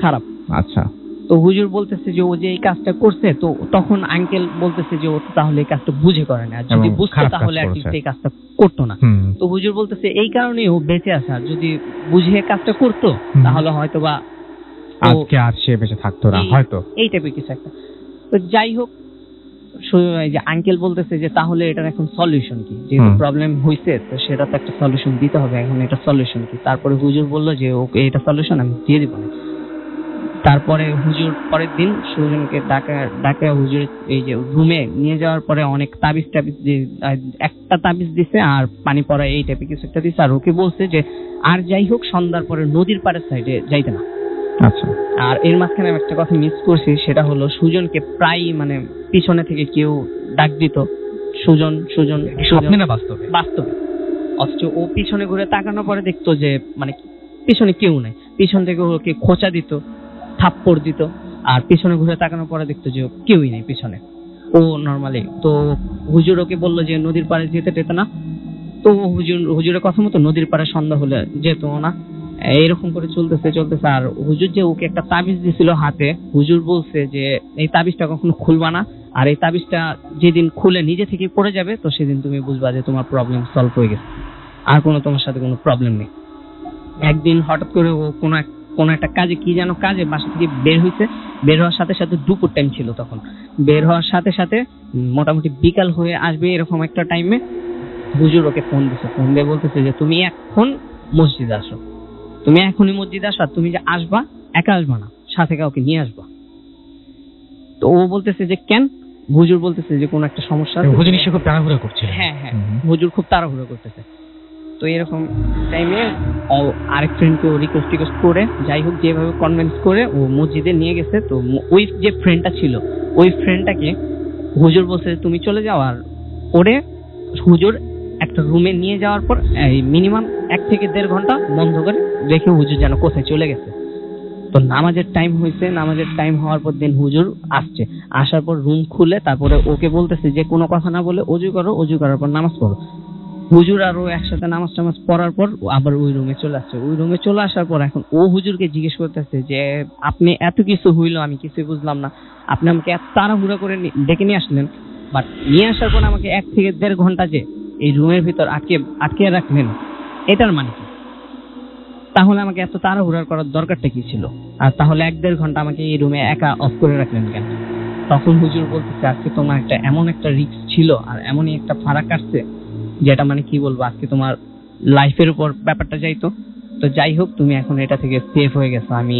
খারাপ। আচ্ছা। তো হুজুর বলতেছে যে ও যে এই কাজটা করছে, তো তখন আঙ্কেল বলতেছে যে ও তাহলে এই কাজটা বুঝে করে না, আর যদি বুঝতো তাহলে অ্যাটলিস্ট এই কাজটা করতো না। তো হুজুর বলতেছে এই কারণেই ও বেঁচে আছে, আর যদি বুঝে কাজটা করতো তাহলে হয়তোবা আজকে আর সে বেঁচে থাকতো না হয়তো, এই টাইপের কিছু একটা। তো যাই হোক, যে আঙ্কেল বলতেছে যে তাহলে এটার এখন সলিউশন কি, যেহেতু প্রবলেম হয়েছে তো সেটা তো একটা সলিউশন দিতে হবে, এখন এটা সলিউশন কি। তারপরে হুজুর বললো যে ওকে এটা সলিউশন আমি দিয়ে দিব না। তারপরে হুজুর পরের দিন সুজনকে ডাকা হুজুর এই যে রুমে নিয়ে যাওয়ার পরে অনেক তাবিজ একটা তাবিজ দিছে আর পানি পড়া এই টাইপের কিছু একটা দিছে, আর ওকে বলছে যে আর যাই হোক সন্ধ্যার পরে নদীর পাড়ের সাইডে যাইতে না। আচ্ছা। আর এর মাঝখানে আমি একটা কথা মিস করছি, সেটা হলো সুজনকে প্রায় মানে পিছনে থেকে কেউ ডাক দিত, সুজন স্বপ্নে না বাস্তবে? অথচ ও পিছনে ঘুরে তাকানোর পরে দেখতো যে মানে পিছনে কেউ নাই, পিছন থেকে ওকে খোঁচা দিত, থাপ্পড় দিত, আর পিছনে ঘুরে তাকানোর পরে দেখতো যে কেউই নেই পিছনে, ও নর্মালি। তো হুজুর ওকে বললো যে নদীর পাড়ে যেতে না। তো হুজুরের কথা মতো নদীর পাড়ে সন্ধ্যা হলে যেত না। এইরকম করে চলতেছে। আর হুজুর যে ওকে একটা তাবিজ দিছিল হাতে, হুজুর বলছে যে এই তাবিজটা কখনো খুলবা না, আর এই তাবিজটা যেদিন খুলে নিজে থেকে পড়ে যাবে তো সেদিন তুমি বুঝবা যে তোমার প্রবলেম সলভ হয়ে গেছে, আর তোমার সাথে কোনো প্রবলেম নেই। একদিন হঠাৎ করে ও কোনো একটা কাজে বাসা থেকে বের হয়েছে। বের হওয়ার সাথে সাথে দুপুর টাইম ছিল, তখন বের হওয়ার সাথে সাথে মোটামুটি বিকাল হয়ে আসবে এরকম একটা টাইমে হুজুর ওকে ফোন দিয়ে বলতেছে যে তুমি এখন মসজিদে আসো, তুমি এখনই মসজিদে আসো, আর তুমি যে আসবা একা আসবা না, সাথে কাউকে নিয়ে আসবা। তো ও বলতেছে যে কেন? হুজুর বলতেছে যে কোনো একটা সমস্যা আছে। হুজুর নিশ্চয়ই খুব তাড়াহুড়ো করছে। হ্যাঁ, হুজুর খুব তাড়াহুড়ো করতেছে। তো এরকম টাইমে আরেক ফ্রেন্ডকে ও রিকোয়েস্ট করে যাই হোক যেভাবে কনভিন্স করে ও মসজিদে নিয়ে গেছে। তো ওই যে ফ্রেন্ডটা ছিল ওই ফ্রেন্ডটাকে হুজুর বলছে তুমি চলে যাও, আর ওরে হুজুর একটা রুমে নিয়ে যাওয়ার পর মিনিমাম 1 থেকে 1.5 ঘন্টা বন্ধ করে রেখে হুজুর যেন কোথায় চলে গেছে। তো নামাজের টাইম হয়েছে, নামাজের টাইম হওয়ার পর দিন হুজুর আসছে, আসার পর রুম খুলে তারপরে ওকে বলতেছে যে কোনো কথা না বলে অজু করো, অজু করার পর নামাজ পড়ো। হুজুর আর ও একসাথে নামাজ পড়ার পর আবার ওই রুমে চলে আসছে। ওই রুমে চলে আসার পর এখন ও হুজুরকে জিজ্ঞেস করতেছে যে আপনি এত কিছু হইলো আমি কিছুই বুঝলাম না, আপনি আমাকে এত তাড়াহুড়া করে ডেকে নিয়ে আসলেন, বাট নিয়ে আসার পর আমাকে 1 থেকে 1.5 ঘন্টা যে এই রুমের ভিতর আটকে রাখলেন, এটার মানে কি? তাহলে আমাকে এত তাড়াহুড়া করার দরকারটা কি ছিল? আর তাহলে 1.5 ঘন্টা আমাকে এই রুমে একা অফ করে রাখলেন কেন? তখন হুজুর বলতেছে আজকে তোমার এমন একটা রিস্ক ছিল আর এমনই একটা ফারাক আসছে যেটা মানে কি বলবো, আজকে তোমার লাইফের উপর ব্যাপারটা যাইতো। তো যাই হোক তুমি এখন এটা থেকে সেফ হয়ে গেছো, আমি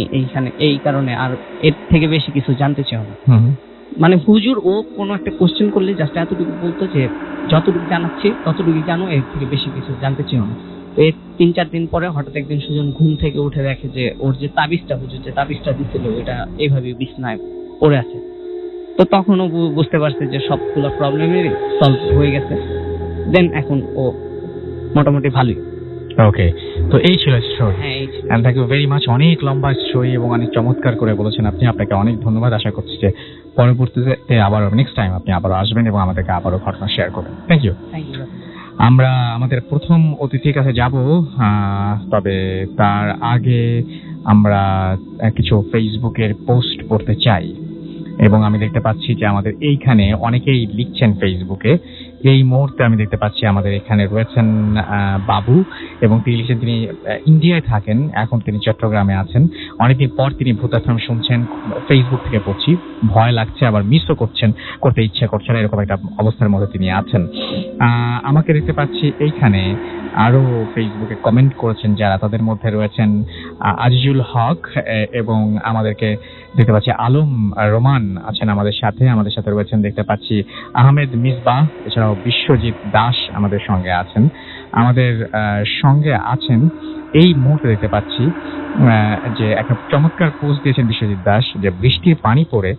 এই কারণে আর এর থেকে বেশি কিছু জানতে চাই না। মানে হুজুর ও কোনো একটা কোশ্চেন করলে জাস্ট এতটুকু বলতো যে যতটুকু জানাচ্ছি ততটুকু জানো, এর থেকে বেশি কিছু জানতে চাই না। এই 3-4 দিন পরে হঠাৎ একদিন সুজন ঘুম থেকে উঠে দেখে যে ওর যে তাবিজটা হুজুর যে তাবিজটা দিছিল ওটা এইভাবে বিছনায় পড়ে আছে। তো তখনও বুঝতে পারছে যে সবগুলো প্রবলেমেরই সলভ হয়ে গেছে। দেন এখন ও মোটামুটি ভালোই। ওকে, তো এই ছিল স্টোরি। হ্যাঁ, এই ছিল। And thank you very much. অনেক লম্বা স্টোরি এবং অনেক চমৎকার করে বলেছেন আপনি। আপনাকে অনেক ধন্যবাদ। আশা করছি যে পরবর্তীতে আবার নেক্সট টাইম আপনি আবারও আসবেন এবং আমাদেরকে আবারও ঘটনা শেয়ার করবেন। Thank you. আমরা আমাদের প্রথম অতিথির কাছে যাব, তবে তার আগে আমরা কিছু ফেসবুকের পোস্ট পড়তে চাই। এবং আমি দেখতে পাচ্ছি যে আমাদের এইখানে অনেকেই লিখছেন ফেসবুকে। এই মুহূর্তে আমি দেখতে পাচ্ছি আমাদের এখানে রয়েছেন বাবু, এবং তিনি লিখছেন তিনি ইন্ডিয়ায় থাকেন, এখন তিনি চট্টগ্রামে আছেন। অনেকদিন পর তিনি ভূত এফএম শুনছেন, ফেসবুক থেকে পড়ছি, ভয় লাগছে আবার মিসও করতে ইচ্ছে করছে না, এরকম একটা অবস্থার মধ্যে তিনি আছেন। আমাকে দেখতে পাচ্ছি এইখানে আরো ফেসবুকে কমেন্ট করেছেন যারা, তাদের মধ্যে রয়েছেন আজিজুল হক, এবং আমাদেরকে দেখতে পাচ্ছি আলম রোমান আছেন আমাদের সাথে রয়েছেন দেখতে পাচ্ছি আহমেদ মিসবাহ, এছাড়াও বিশ্বজিৎ দাস আমাদের সঙ্গে আছেন। আমাদের সঙ্গে আছেন এই মুহূর্তে দেখতে পাচ্ছি যে একটা চমৎকার পোস্ট দিয়েছেন বিশ্বজিৎ দাস, যে বৃষ্টির পানি পড়ে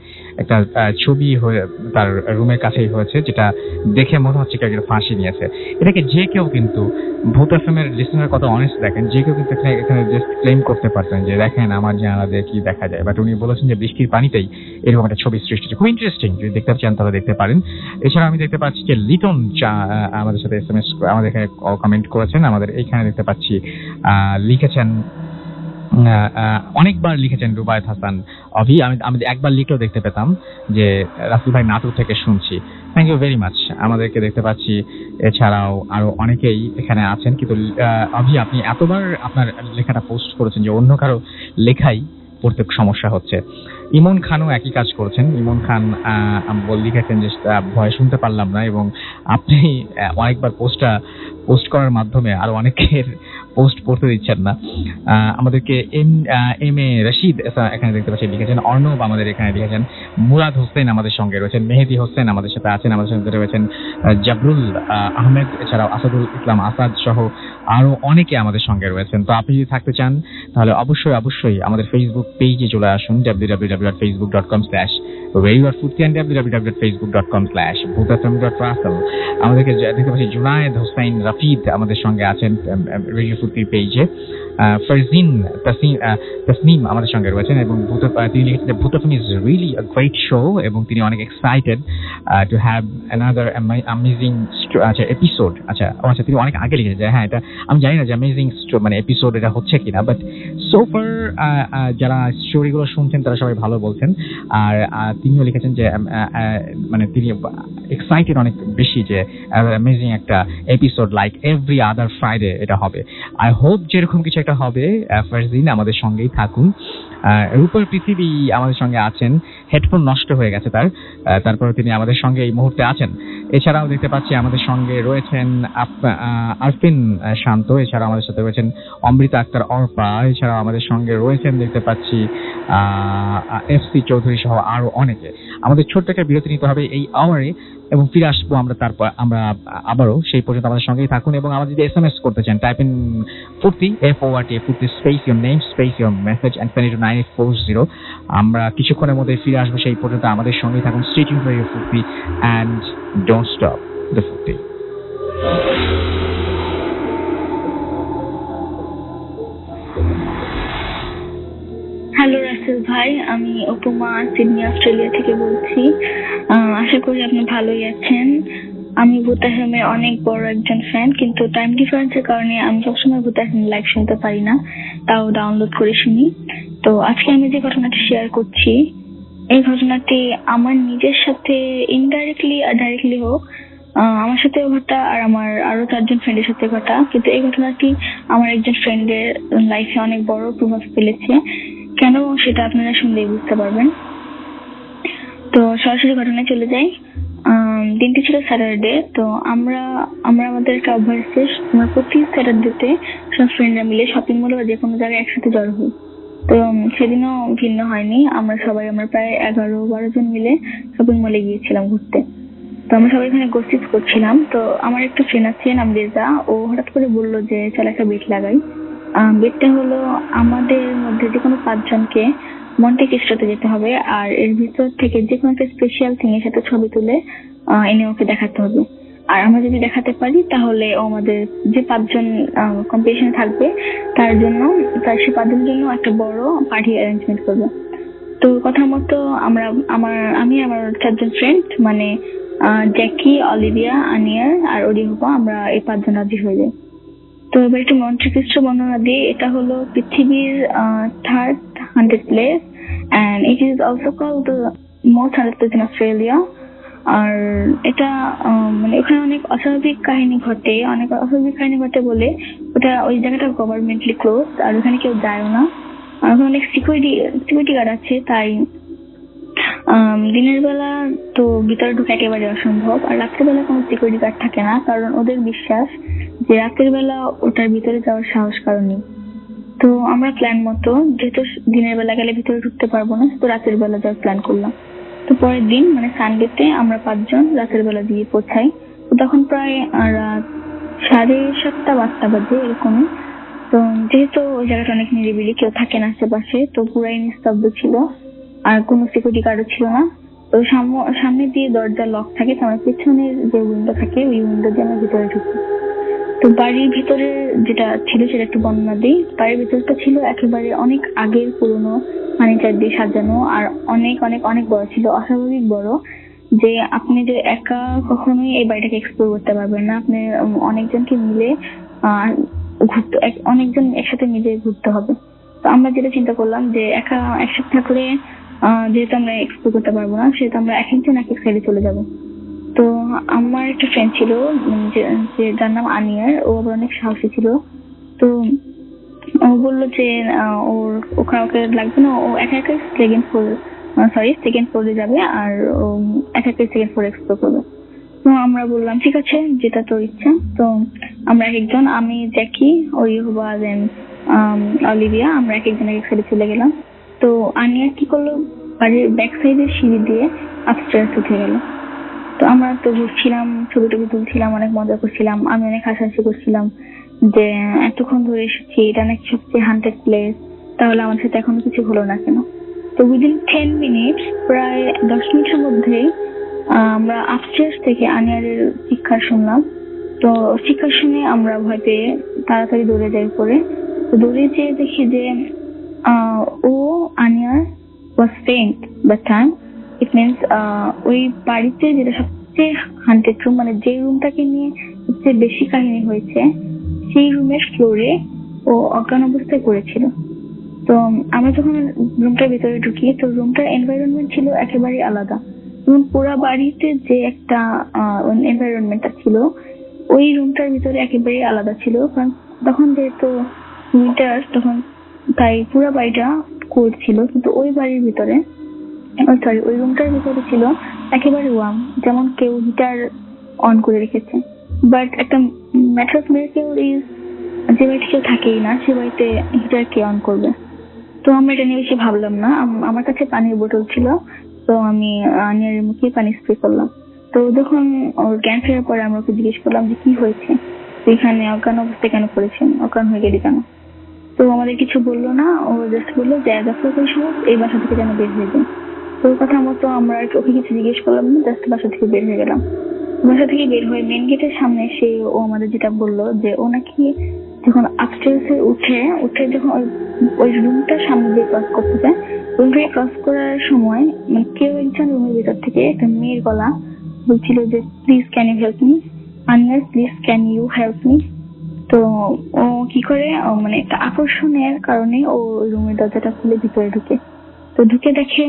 একটা ছবি হয়ে তার রুমের কাছেই হয়েছে, যেটা দেখে মনে হচ্ছে কেউ একটা ফাঁসি নিয়েছে। এটাকে যে কেউ কিন্তু ভূত এফএমের লিসেনার কত অনেস্ট দেখেন, যে কেউ কিন্তু এখানে জাস্ট ক্লেম করতে পারতেন যে দেখেন আমার জানালা দিয়ে কি দেখা যায়, বাট উনি বলেছেন যে বৃষ্টির পানিতেই এরকম একটা ছবি সৃষ্টি হচ্ছে। খুব ইন্টারেস্টিং, যদি দেখতে চান তাহলে দেখতে পারেন। এছাড়া আমি দেখতে পাচ্ছি যে লিটন আমাদের সাথে SMS আমাদের এখানে কমেন্ট করেছেন। আমাদের এইখানে দেখতে পাচ্ছি লিখেছেন, অনেকবার লিখেছেন রুবায়েত হাসান অভি। আমি একবার লিখেও দেখতে পেতাম যে রাসেল ভাই নাটক থেকে শুনছি, থ্যাংক ইউ ভেরি মাচ। আমাদেরকে দেখতে পাচ্ছি এছাড়াও আরো অনেকেই এখানে আছেন, কিন্তু অভি আপনি এতবার আপনার লেখাটা পোস্ট করেছেন যে অন্য কারো লেখাই পড়তে সমস্যা হচ্ছে। ইমন খানও একই কাজ করেছেন। ইমন খান লিখেছেন যে ভয় শুনতে পারলাম না, এবং আপনি অনেকবার পোস্ট করার মাধ্যমে আরো অনেকের পোস্ট পড়তে দিচ্ছেন না। আমাদেরকে এম এ রশিদ এখানে দেখতে পাচ্ছি লিখেছেন, অর্ণব আমাদের এখানে লিখেছেন, মুরাদ হোসেন আমাদের সঙ্গে রয়েছেন, মেহেদি হোসেন আমাদের সাথে আছেন, আমাদের সঙ্গে রয়েছেন জাবরুল আহমেদ, এছাড়াও আসাদুল ইসলাম আসাদ সহ আরো অনেকে আমাদের সঙ্গে রয়েছেন। তো আপনি যদি থাকতে চান তাহলে অবশ্যই আমাদের ফেসবুক পেজে চলে আসুন, www.facebook.com/whereyourfoodki and www.facebook.com/bhutfm.russell। আমাদেরকে দেখতে পাচ্ছি জুনায়েদ হোসেন রাফিদ আমাদের সঙ্গে আছেন রেডিও ফুডকির পেজে। ফারজিন তাসনিম আমাদের সঙ্গে রয়েছেন, এবং তিনি লিখেছেন ভূত FM is really a great show, এবং তিনি অনেক excited to have another amazing episode. আচ্ছা তিনি অনেক আগে লিখেছেন যে হ্যাঁ, এটা আমি জানি না যে অ্যামেজিং মানে এপিসোড এটা হচ্ছে কিনা, বাট সো ফার যারা স্টোরিগুলো শুনছেন তারা সবাই ভালো বলছেন। আর তিনিও লিখেছেন যে মানে তিনি এক্সাইটেড অনেক বেশি যে অ্যামেজিং একটা episode like every other Friday এটা হবে। আই হোপ যেরকম কিছু একটা হবে। ফারজিন আমাদের সঙ্গেই থাকুন। রূপর পৃথিবী আমাদের সঙ্গে আছেন, হেডফোন নষ্ট হয়ে গেছে তারপরে তিনি আমাদের সঙ্গে এই মুহূর্তে আছেন। এছাড়াও দেখতে পাচ্ছি আমাদের সঙ্গে রয়েছেন আরফিন শান্ত, এছাড়াও আমাদের সাথে রয়েছেন অমৃতা আক্তার অর্পা, এছাড়াও আমাদের সঙ্গে রয়েছেন দেখতে পাচ্ছি FC চৌধুরী সহ আরো অনেকে। আমাদের ছোট্ট একটা বিরতি নিতে হবে এই আওয়ারে, এবং ফিরে আসবো তারপর আমরা আবারও। সেই পর্যন্ত আমাদের সঙ্গেই থাকুন, এবং আমাদের যদি SMS করতে চান type in Furti FORT Furti space your name space your message and send it to 9840। আমরা কিছুক্ষণের মধ্যে ফিরে আসবো, সেই পর্যন্ত আমাদের সঙ্গেই থাকুন। স্টে টিউনড ফর ইউর ফুর্তি এন্ড ডোন্ট স্টপ দ্য ফুর্তি। হ্যালো রাসেল ভাই, আমি উপমা সিডনি অস্ট্রেলিয়া থেকে বলছি। আশা করি আপনি ভালোই আছেন। আমি ভূত এফএমের অনেক বড় একজন ফ্যান, কিন্তু টাইম ডিফারেন্সের কারণে আমি সবসময় ভূত এফএম লাইভ শুনতে পারি না, তাও ডাউনলোড করে শুনি। তো আজকে আমি যে ঘটনাটি শেয়ার করছি, এই ঘটনাটি আমার নিজের সাথে ইনডাইরেক্টলি আর ডাইরেক্টলি হোক আমার সাথেও ঘটা, আর আমার আরো 4জন ফ্রেন্ডের সাথে ঘটা, কিন্তু এই ঘটনাটি আমার একজন ফ্রেন্ডের লাইফে অনেক বড় প্রভাব ফেলেছে। কেন সেটা আপনারা শুনলেই বুঝতে পারবেন। তো সরাসরি ঘটনায় চলে যাই। দিনটি ছিল স্যাটারডে। তো আমরা আমাদের একটা অভ্যাস আছে, আমরা প্রতি স্যাটারডেতে সব ফ্রেন্ডরা মিলে শপিং মলে বা যে কোনো জায়গায় একসাথে জড়ো হই। তো সেদিনও ভিন্ন হয়নি, আমরা প্রায় 11-12 জন মিলে শপিং মলে গিয়েছিলাম ঘুরতে। তো আমরা সবাই এখানে গসিপ করছিলাম। তো আমার একটা ফ্রেন্ড আছে নাম রেজা, ও হঠাৎ করে বললো যে চল একটা বেট লাগাই। বেটটা হলো আমাদের মধ্যে যে কোনো 5 জনকে মন্টে ক্রিস্টোতে যেতে হবে, আর এর ভিতর থেকে যে কোনো একটা স্পেশাল থিং এর সাথে ছবি তুলে এনে ওকে দেখাতে হবে। আর আমরা যদি দেখাতে পারি তাহলে ও আমাদের যে 5 জন কম্পিটিশনে থাকবে তার সে 5 জনের জন্য একটা বড় পার্টি অ্যারেঞ্জমেন্ট করবে। তো কথা মতো আমি আমার 4 জন ফ্রেন্ড মানে জ্যাকি, অলিভিয়া, আনিয়ার আর অরিহুবা, আমরা এই 5 জন রাজি হয়ে যাই। তো এবার একটু মন্টে ক্রিস্টো বর্ণনা দিই। এটা হলো পৃথিবীর 3rd haunted place and it is also called the most haunted place in Australia. আর এটা মানে ওখানে অনেক অস্বাভাবিক কাহিনী ঘটে বলে ওটা ওই জায়গাটা গভর্নমেন্টলি ক্লোজ, আর ওখানে কেউ যায়ও না। আর ওখানে অনেক সিকিউরিটি গার্ড আছে, তাই দিনের বেলা তো ভিতরে ঢোকা একেবারে অসম্ভব, আর রাত্রের বেলা কোনো সিকিউরিটি গার্ড থাকে না, কারণ ওদের বিশ্বাস যে রাতের বেলা ওটার ভিতরে যাওয়ার সাহস কারণ নেই। তো আমরা প্ল্যান মতো, যেহেতু দিনের বেলা গেলে ভিতরে ঢুকতে পারবো না, তো রাতের বেলা যাওয়ার প্ল্যান করলাম। তো পরের দিন মানে সানডেতে আমরা 5 জন রাতের বেলা দিয়ে পৌঁছাই। তো তখন প্রায় রাত 7:30-8টা বাজে এরকমই। তো যেহেতু ওই জায়গাটা অনেক নিরিবিলি, কেউ থাকে না আশেপাশে, তো পুরাই নিস্তব্ধ ছিল, আর কোনো সিকিউরিটি গার্ডও ছিল না। তো সামনে দিয়ে দরজা লক থাকে, তো আমার পেছনের যে উইন্ডো থাকে ওই উইন্ডো দিয়ে আমরা ভিতরে ঢুকি। তো বাড়ির ভিতরে যেটা ছিল সেটা একটু বর্ণনা দিই। বাড়ির ভিতরটা ছিল একেবারে অনেক আগের পুরনো ফার্নিচার দিয়ে সাজানো, আর অনেক অনেক অনেক বড় ছিল, অস্বাভাবিক বড়, যে আপনি যে একা কখনোই এই বাড়িটাকে এক্সপ্লোর করতে পারবেন না। আপনি অনেকজনকে মিলে অনেকজন একসাথে মিলে ঘুরতে হবে। তো আমরা যেটা চিন্তা করলাম যে একা একসাথে থাকলে যেহেতু আমরা এক্সপ্লোর করতে পারবো না, সেহেতু আমরা এক একজন এক এক সাইডে চলে যাবো। তো আমার একটা ফ্রেন্ড ছিল যার নাম আনিয়ার, ও আবার অনেক সাহসী ছিল। তো ও বললো যে ওকে লাগবে না, ও একা একা সেকেন্ড ফ্লোরে যাবে, আর ও একা একা সেকেন্ড ফ্লোর এক্সপ্লোর করবে। তো আমরা বললাম ঠিক আছে, যেটা তোর ইচ্ছা। তো আমরা এক একজন, আমি, জ্যাকি, অরিহুবা, দেন অলিভিয়া, আমরা এক একজন এক এক সাইডে চলে গেলাম। তো আনিয়া কি করলো, বাড়ির ব্যাক সাইডের সিঁড়ি দিয়ে আপস্টেয়ার্স উঠে গেল। তো আমরা তো ঘুরছিলাম, ছবি টবি তুলছিলাম, অনেক মজা করছিলাম, আমি অনেক হাসাহাসি করছিলাম যে এতক্ষণ ধরে এসেছি, এটা নাকি সবচেয়ে হান্টেড প্লেস, তাহলে আমার সাথে এখনো কিছু হলো না কেন। তো উইদিন 10 মিনিটস, প্রায় 10 মিনিটের মধ্যেই আমরা আপস্টেয়ার্স থেকে আনিয়ারের চিৎকার শুনলাম। তো চিৎকার শুনে আমরা ভয় পেয়ে তাড়াতাড়ি দৌড়ে যাই উপরে। তো দৌড়ে যেয়ে দেখি যে আনিয়ার was faint that time. It means ওই বাড়িতে যেটা সবচেয়ে হান্টেড রুম, মানে যে রুমটাকে নিয়ে সবচেয়ে বেশি কাহিনী হয়েছে, সেই রুমের ফ্লোরে ও অজ্ঞান অবস্থায় পড়েছিল। তো আমরা যখন রুমটার ভিতরে ঢুকি, তো রুমটার এনভায়রনমেন্ট ছিল একেবারে আলাদা। যেমন পুরো বাড়িতে যে একটা এনভায়রনমেন্টটা ছিল, ওই রুমটার ভিতরে একেবারে আলাদা ছিল। কারণ তখন যেহেতু উইন্টার, তখন তাই পুরো বাড়িটা কোল্ড ছিল, কিন্তু ওই রুমটার ভিতরে ছিল একেবারে ওয়ার্ম, যেমন কেউ হিটার অন করে রেখেছে। বাট একটা ম্যাটার অফ মিরাকেল ইজ, যে বাড়িতে কেউ থাকেই না, সে বাড়িতে হিটার কে অন করবে। তো আমরা এটা নিয়ে বেশি ভাবলাম না। আমার কাছে পানির বোতল ছিল, তো আমি আনিয়ারের মুখে পানি স্প্রে করলাম। তো যখন ওর জ্ঞান ফেরার পরে আমরা ওকে জিজ্ঞেস করলাম যে কি হয়েছে, এখানে অজ্ঞান অবস্থায় কেন পড়েছেন, অজ্ঞান হয়ে গেলি কেন। তো আমাদের কিছু বললো না, ও জাস্ট বললো যে এই বাসা থেকে যেন বের হয়ে যায়। তো ওর কথা মতো আমরা ওকে কিছু জিজ্ঞেস করলাম না, জাস্ট বাসা থেকে বের হয়ে গেলাম। বাসা থেকে বের হয়ে মেন গেটের সামনে এসে ও আমাদের যেটা বললো যে ও নাকি যখন আপস্টেয়ার্সে উঠে যখন ওই রুমটার সামনে দিয়ে ক্রস করতে যায়, রুমটাকে ক্রস করার সময় মানে কেউ একজন রুমের ভিতর থেকে একটা মেয়ের গলা বলছিল যে please can you help me, আনিয়ার please can you help me. তো ও কি করে, মানে একটা আকর্ষণের কারণে ও রুমের দরজাটা খুলে ভিতরে ঢুকে। তো ঢুকে দেখে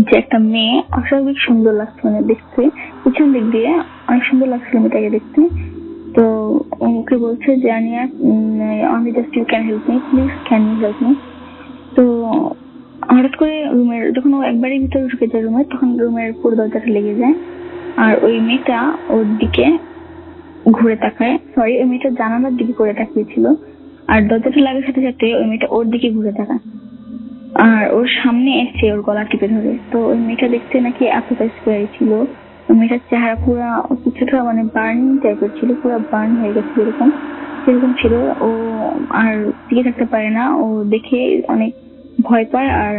যে একটা মেয়ে অস্বাভাবিক সুন্দর লাগছে, মানে দেখতে পিছন দিক দিয়ে অনেক সুন্দর লাগছিল মেয়েটাকে দেখতে। তো ওকে বলছে যে Ania, only just you can help me, please can you help me. তো হঠাৎ করে রুমের, যখন ও একবারই ভিতরে ঢুকে যায় রুমে, তখন রুমের পুরো দরজাটা লেগে যায়, আর ওই মেয়েটা ওর দিকে ঘুরে তাকায়, ওই মেয়েটা জানালার দিকে করে তাকিয়েছিল, আর দরজাটা লাগার সাথে সাথে ওই মেয়েটা ওর দিকে ঘুরে তাকায়, আর ওর সামনে এসে ওর গলা টিপে ধরে। তো ওই মেয়েটা দেখতে নাকি এতটা স্কোয়ারি ছিল, ওই মেয়েটার চেহারা পুরা কিছুটা মানে বার্নিং টাইপের ছিল, পুরো বার্ন হয়ে গেছে সেরকম ছিল। ও আর টিকে থাকতে পারে না, ও দেখে অনেক ভয় পায় আর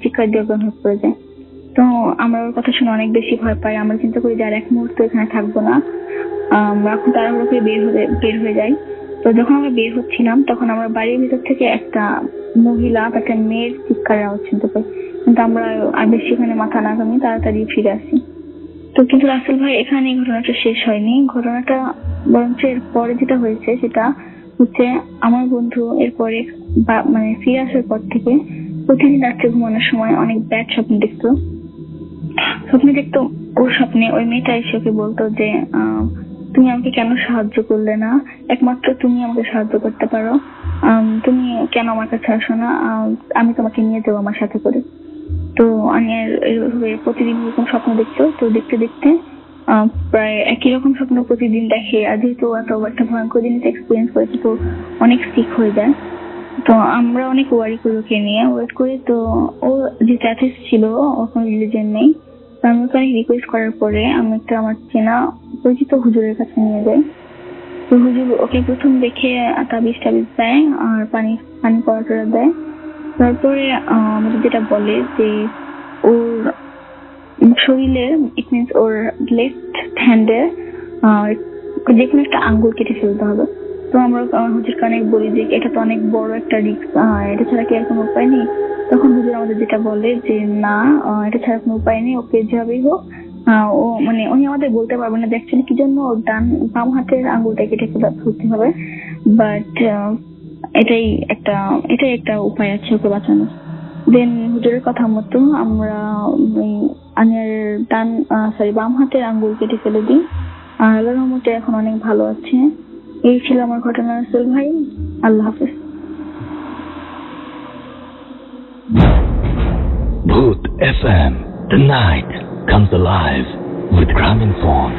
চিৎকার দিয়ে অজ্ঞান হয়ে পড়ে যায়। তো আমরা ওর কথা শুনে অনেক বেশি ভয় পাই। আমরা চিন্তা করি যে আর এক মুহূর্ত এখানে থাকবো না, আমরা এখন তাড়াহুড়ো করে বের হয়ে যাই। তো যখন আমরা বের হচ্ছিলাম, তখন আমরা বাড়ির ভিতর থেকে একটা মহিলা বা একটা মেয়ের চিৎকারের আওয়াজ শুনতে পাই, কিন্তু আমরা আর বেশি এখানে মাথা না ঘামিয়ে তাড়াতাড়ি ফিরে আসি। তো কিন্তু রাসেল ভাই এখানে ঘটনাটা শেষ হয়নি। ঘটনাটা বরঞ্চ এর পরে যেটা হয়েছে সেটা হচ্ছে আমার বন্ধু এরপরে মানে ফিরে আসার পর থেকে প্রতিদিন রাত্রে ঘুমানোর সময় অনেক ব্যাড স্বপ্ন দেখতো। ওর স্বপ্নে ওই মেয়েটা এসে ওকে বলতো যে তুমি আমাকে কেন সাহায্য করলে না, একমাত্র তুমি আমাকে সাহায্য করতে পারো, তুমি কেন আমার কাছে আসো না, আমি তোমাকে নিয়ে যাবো আমার সাথে করে। তো আনিয়ার এইভাবে প্রতিদিন এরকম স্বপ্ন দেখতো। তো দেখতে দেখতে প্রায় একই রকম স্বপ্ন প্রতিদিন দেখে, আর যেহেতু এত একটা ভয়ঙ্কর জিনিস এক্সপিরিয়েন্স করেছে তো অনেক সিক হয়ে যায়। তো আমরা অনেক ওয়ারি করি ওকে নিয়ে, ওয়েট করি। তো ও যে অ্যাথিস্ট ছিল, ওর কোনো রিলিজিয়ন নেই। তো আমি ওকে অনেক রিকোয়েস্ট করার পরে আমি একটা আমার চেনা পরিচিত হুজুরের কাছে নিয়ে যাই। তো হুজুর ওকে প্রথম দেখে তাবিজ দেয় আর পানি পড়া দেয়। তারপরে আমাদের যেটা বলে যে ওর শরীরের ইট মিনস ওর লেফট হ্যান্ডে যে কোনো একটা আঙ্গুল কেটে ফেলতে হবে। তো আমরা হুজুরকে অনেক বলি যে এটা তো অনেক বড় একটা রিস্ক, এটা ছাড়া কি আর কোনো উপায় নেই? তখন হুজুর আমাদের যেটা বলে যে না, এটা ছাড়া কোনো উপায় নেই, ওকে যেভাবেই হোক ও মানে উনি আমাদের বলতে পারবেন না দেখছেন কি জন্য ওর বাম হাতের আঙ্গুলটা কেটে ফেলতে হবে, বাট এটাই একটা উপায় আছে ওকে বাঁচানোর। দেন হুজুরের কথা মতো আমরা আনিয়ার বাম হাতের আঙ্গুল কেটে ফেলে দিই। আর আল্লাহর রহমতে এখন অনেক ভালো আছে। এই ছিল আমার ঘটনা রাসেল ভাই। আল্লাহ হাফেজ। Bhoot FM. The night comes alive with Gramophone.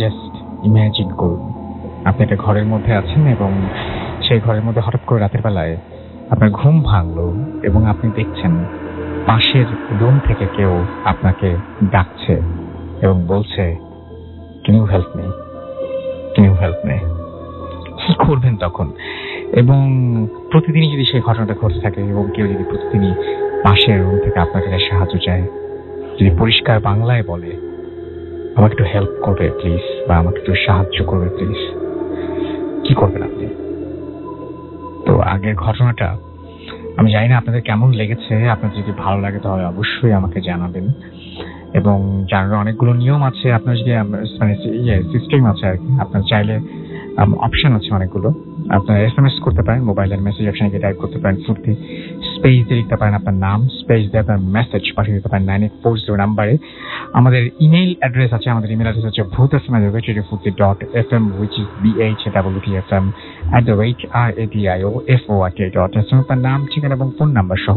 Just imagine করুন, আপনি একটা ঘরের মধ্যে আছেন এবং সেই ঘরের মধ্যে হঠাৎ করে রাতের বেলায় আপনার ঘুম ভাঙলো এবং আপনি দেখছেন পাশের রুম থেকে কেউ আপনাকে ডাকছে এবং বলছে can you help me, can you help me. কি করবেন তখন? এবং প্রতিদিনই যদি সেই ঘটনাটা ঘটতে থাকে এবং কেউ যদি প্রতিদিনই পাশের রুম থেকে আপনার কাছে সাহায্য চায়, যদি পরিষ্কার বাংলায় বলে আমাকে একটু হেল্প করবে প্লিজ, বা আমাকে একটু সাহায্য করবে প্লিজ, কি করবেন আপনি? তো আগের ঘটনাটা আমি জানি না আপনাদের কেমন লেগেছে। আপনার যদি ভালো লাগে তাহলে অবশ্যই আমাকে জানাবেন। এবং জানার অনেকগুলো নিয়ম আছে, আপনার যদি মানে সিস্টেম আছে আর কি। আপনার চাইলে অপশন আছে অনেকগুলো। আপনারা SMS করতে পারেন, মোবাইলের মেসেজ অপশনে গিয়ে টাইপ করতে পারেন ফুর্তি, স্পেস দিয়ে লিখতে পারেন আপনার নাম, স্পেস দিয়ে আপনার মেসেজ পাঠিয়ে দিতে পারেন 9840 নাম্বারে। আমাদের ইমেইল অ্যাড্রেস আছে, আমাদের ইমেইল অ্যাড্রেস হচ্ছে bhootfm@fm, which is bhwtfm@radio.fort.fm। আপনার নাম, ঠিকানা এবং ফোন নাম্বার সহ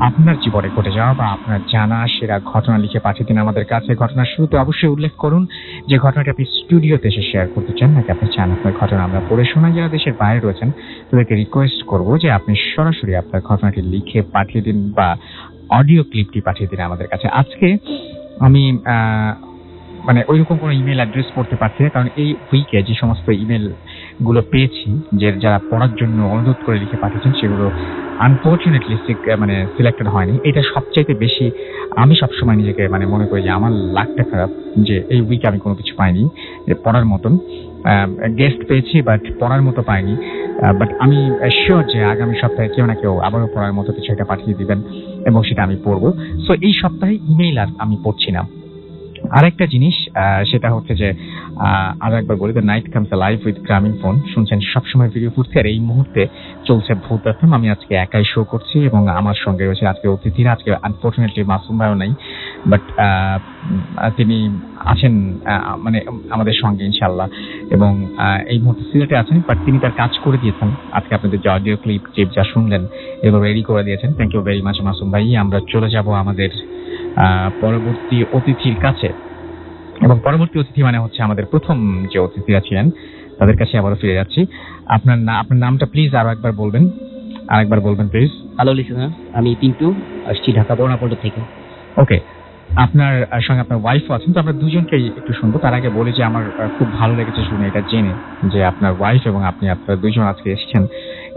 আপনার জীবনে ঘটে যাওয়া বা আপনার জানা সেরা ঘটনা লিখে পাঠিয়ে দিন আমাদের কাছে। ঘটনার শুরুতে অবশ্যই উল্লেখ করুন যে ঘটনাটি আপনি স্টুডিওতে এসে শেয়ার করতে চান নাকি আপনি চান আপনার ঘটনা আমরা পড়ে শোনাই। যারা দেশের বাইরে রয়েছেন তাদেরকে রিকোয়েস্ট করবো যে আপনি সরাসরি আপনার ঘটনাটি লিখে পাঠিয়ে দিন বা অডিও ক্লিপটি পাঠিয়ে দিন আমাদের কাছে। আজকে আমি মানে ওইরকম কোনো ইমেল অ্যাড্রেস পড়তে পারছি না, কারণ এই উইকে যে সমস্ত ইমেল গুলো পেয়েছি যে যারা পড়ার জন্য অনুরোধ করে লিখে পাঠিয়েছেন সেগুলো আনফর্চুনেটলি মানে সিলেক্টেড হয়নি। এটা সবচাইতে বেশি আমি সবসময় নিজেকে মানে মনে করি যে আমার লাকটা খারাপ যে এই উইকে আমি কোনো কিছু পাইনি পড়ার মতন। গেস্ট পেয়েছি বাট পড়ার মতো পাইনি। বাট আমি শিওর যে আগামী সপ্তাহে কেউ না কেউ আবারও পড়ার মতো কিছু একটা পাঠিয়ে দিবেন এবং সেটা আমি পড়বো। সো এই সপ্তাহে ইমেইল আর আমি পড়ছি না। আরেকটা জিনিস সেটা হচ্ছে যে আরো একবার বলি, the night comes live with Grameenphone শুনছেন সবসময় ভিডিও ফুটছে, আর এই মুহূর্তে চলছে ভূত এফএম। আমি আজকে একাই শো করছি এবং আমার সঙ্গে রয়েছে আজকে অতিথিরা। আজকে আনফর্চুনেটলি মাসুম ভাইও নাই, বাট তিনি আছেন মানে আমাদের সঙ্গে ইনশাল্লাহ, এবং এই মুহূর্তে সিলেটে আছেন, বাট তিনি তার কাজ করে দিয়েছেন। আজকে আপনাদের যে অডিও ক্লিপ যা শুনলেন এগুলো রেডি করে দিয়েছেন। Thank you very much Masum ভাই। আমরা চলে যাব আমাদের পরবর্তী অতিথির কাছে, এবং পরবর্তী অতিথি মানে হচ্ছে আমাদের প্রথম যে অতিথিরা ছিলেন তাদের কাছে আবারও ফিরে যাচ্ছি। আপনার নামটা প্লিজ আরেকবার বলবেন প্লিজ। হ্যালো লিসেনার, আমি পিন্টু, আসছি ঢাকা বর্ণাপল্ট থেকে। ওকে, আপনার সঙ্গে আপনার ওয়াইফও আছেন, তো আমরা দুজনকেই একটু শুনবো। তার আগে বলি যে আমার খুব ভালো লেগেছে শুনে এটা জেনে যে আপনার ওয়াইফ এবং আপনারা দুজন আজকে এসেছেন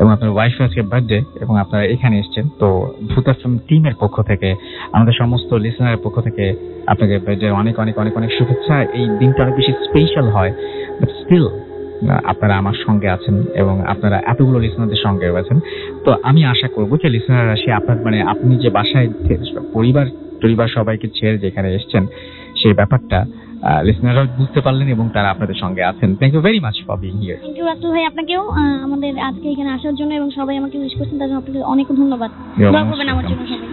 এবং আপনার ওয়াইফ আজকে বার্থডে এবং আপনারা এখানে এসেছেন। তো ভূত এফএম টিমের পক্ষ থেকে, আমাদের সমস্ত লিসেনারের পক্ষ থেকে আপনাকে বার্থডে অনেক অনেক অনেক অনেক শুভেচ্ছা। এই দিনটা অনেক বেশি স্পেশাল হয়, বাট স্টিল আপনারা আমার সঙ্গে আছেন এবং আপনারা এতগুলো লিসনারদের সঙ্গে আছেন। তো আমি আশা করবো যে লিসনাররা সে আপনার মানে আপনি যে বাসায় পরিবার সবাইকে ছেড়ে যেখানে এসেছেন সেই ব্যাপারটা লিসনাররা বুঝতে পারলেন এবং তারা আপনাদের সঙ্গে আছেন। Thank you very much for being here. Thank you Rasel ভাই, আপনাকেও আমাদের আজকে এখানে আসার জন্য এবং সবাই আমাকে উইশ করছেন তার জন্য আপনাকে অনেক ধন্যবাদ। দোয়া করবেন আমার জন্য সবাই।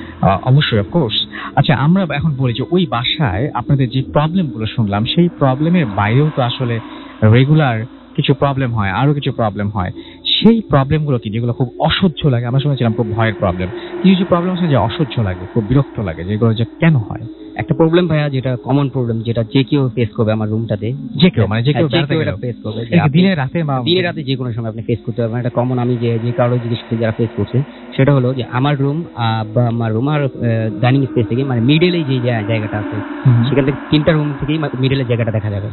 অবশ্যই, অফকোর্স। আচ্ছা, আমরা এখন বলি যে ওই বাসায় আপনাদের যে প্রবলেমগুলো শুনলাম সেই প্রবলেমের বাইরেও তো আসলে রেগুলার কিছু প্রবলেম হয়, আরো কিছু প্রবলেম হয়। সেই প্রবলেমগুলো কি যেগুলো খুব অসহ্য লাগে? আমরা শুনেছিলাম খুব ভয়ের প্রবলেম, কিছু প্রবলেম আছে যে অসহ্য লাগে, খুব বিরক্ত লাগে, যেগুলো যে কেন হয়? একটা প্রবলেম ভাইয়া, যেটা কমন প্রবলেম, যেটা যে কেউ ফেস করবে আমার রুমটাতে, যে কেউ এটা ফেস করবে, দিনে রাতে যে কোনো সময় আপনি ফেস করতে পারবেন। এটা কমন, আমি যে কারো জিজ্ঞেস করি যারা ফেস করছে, সেটা হলো যে আমার রুম বা আমার রুম আর ডাইনিং স্পেস থেকে মানে মিডলে যে জায়গাটা আছে সেখান থেকে 3টা রুম থেকেই মিডলের জায়গাটা দেখা যাবে।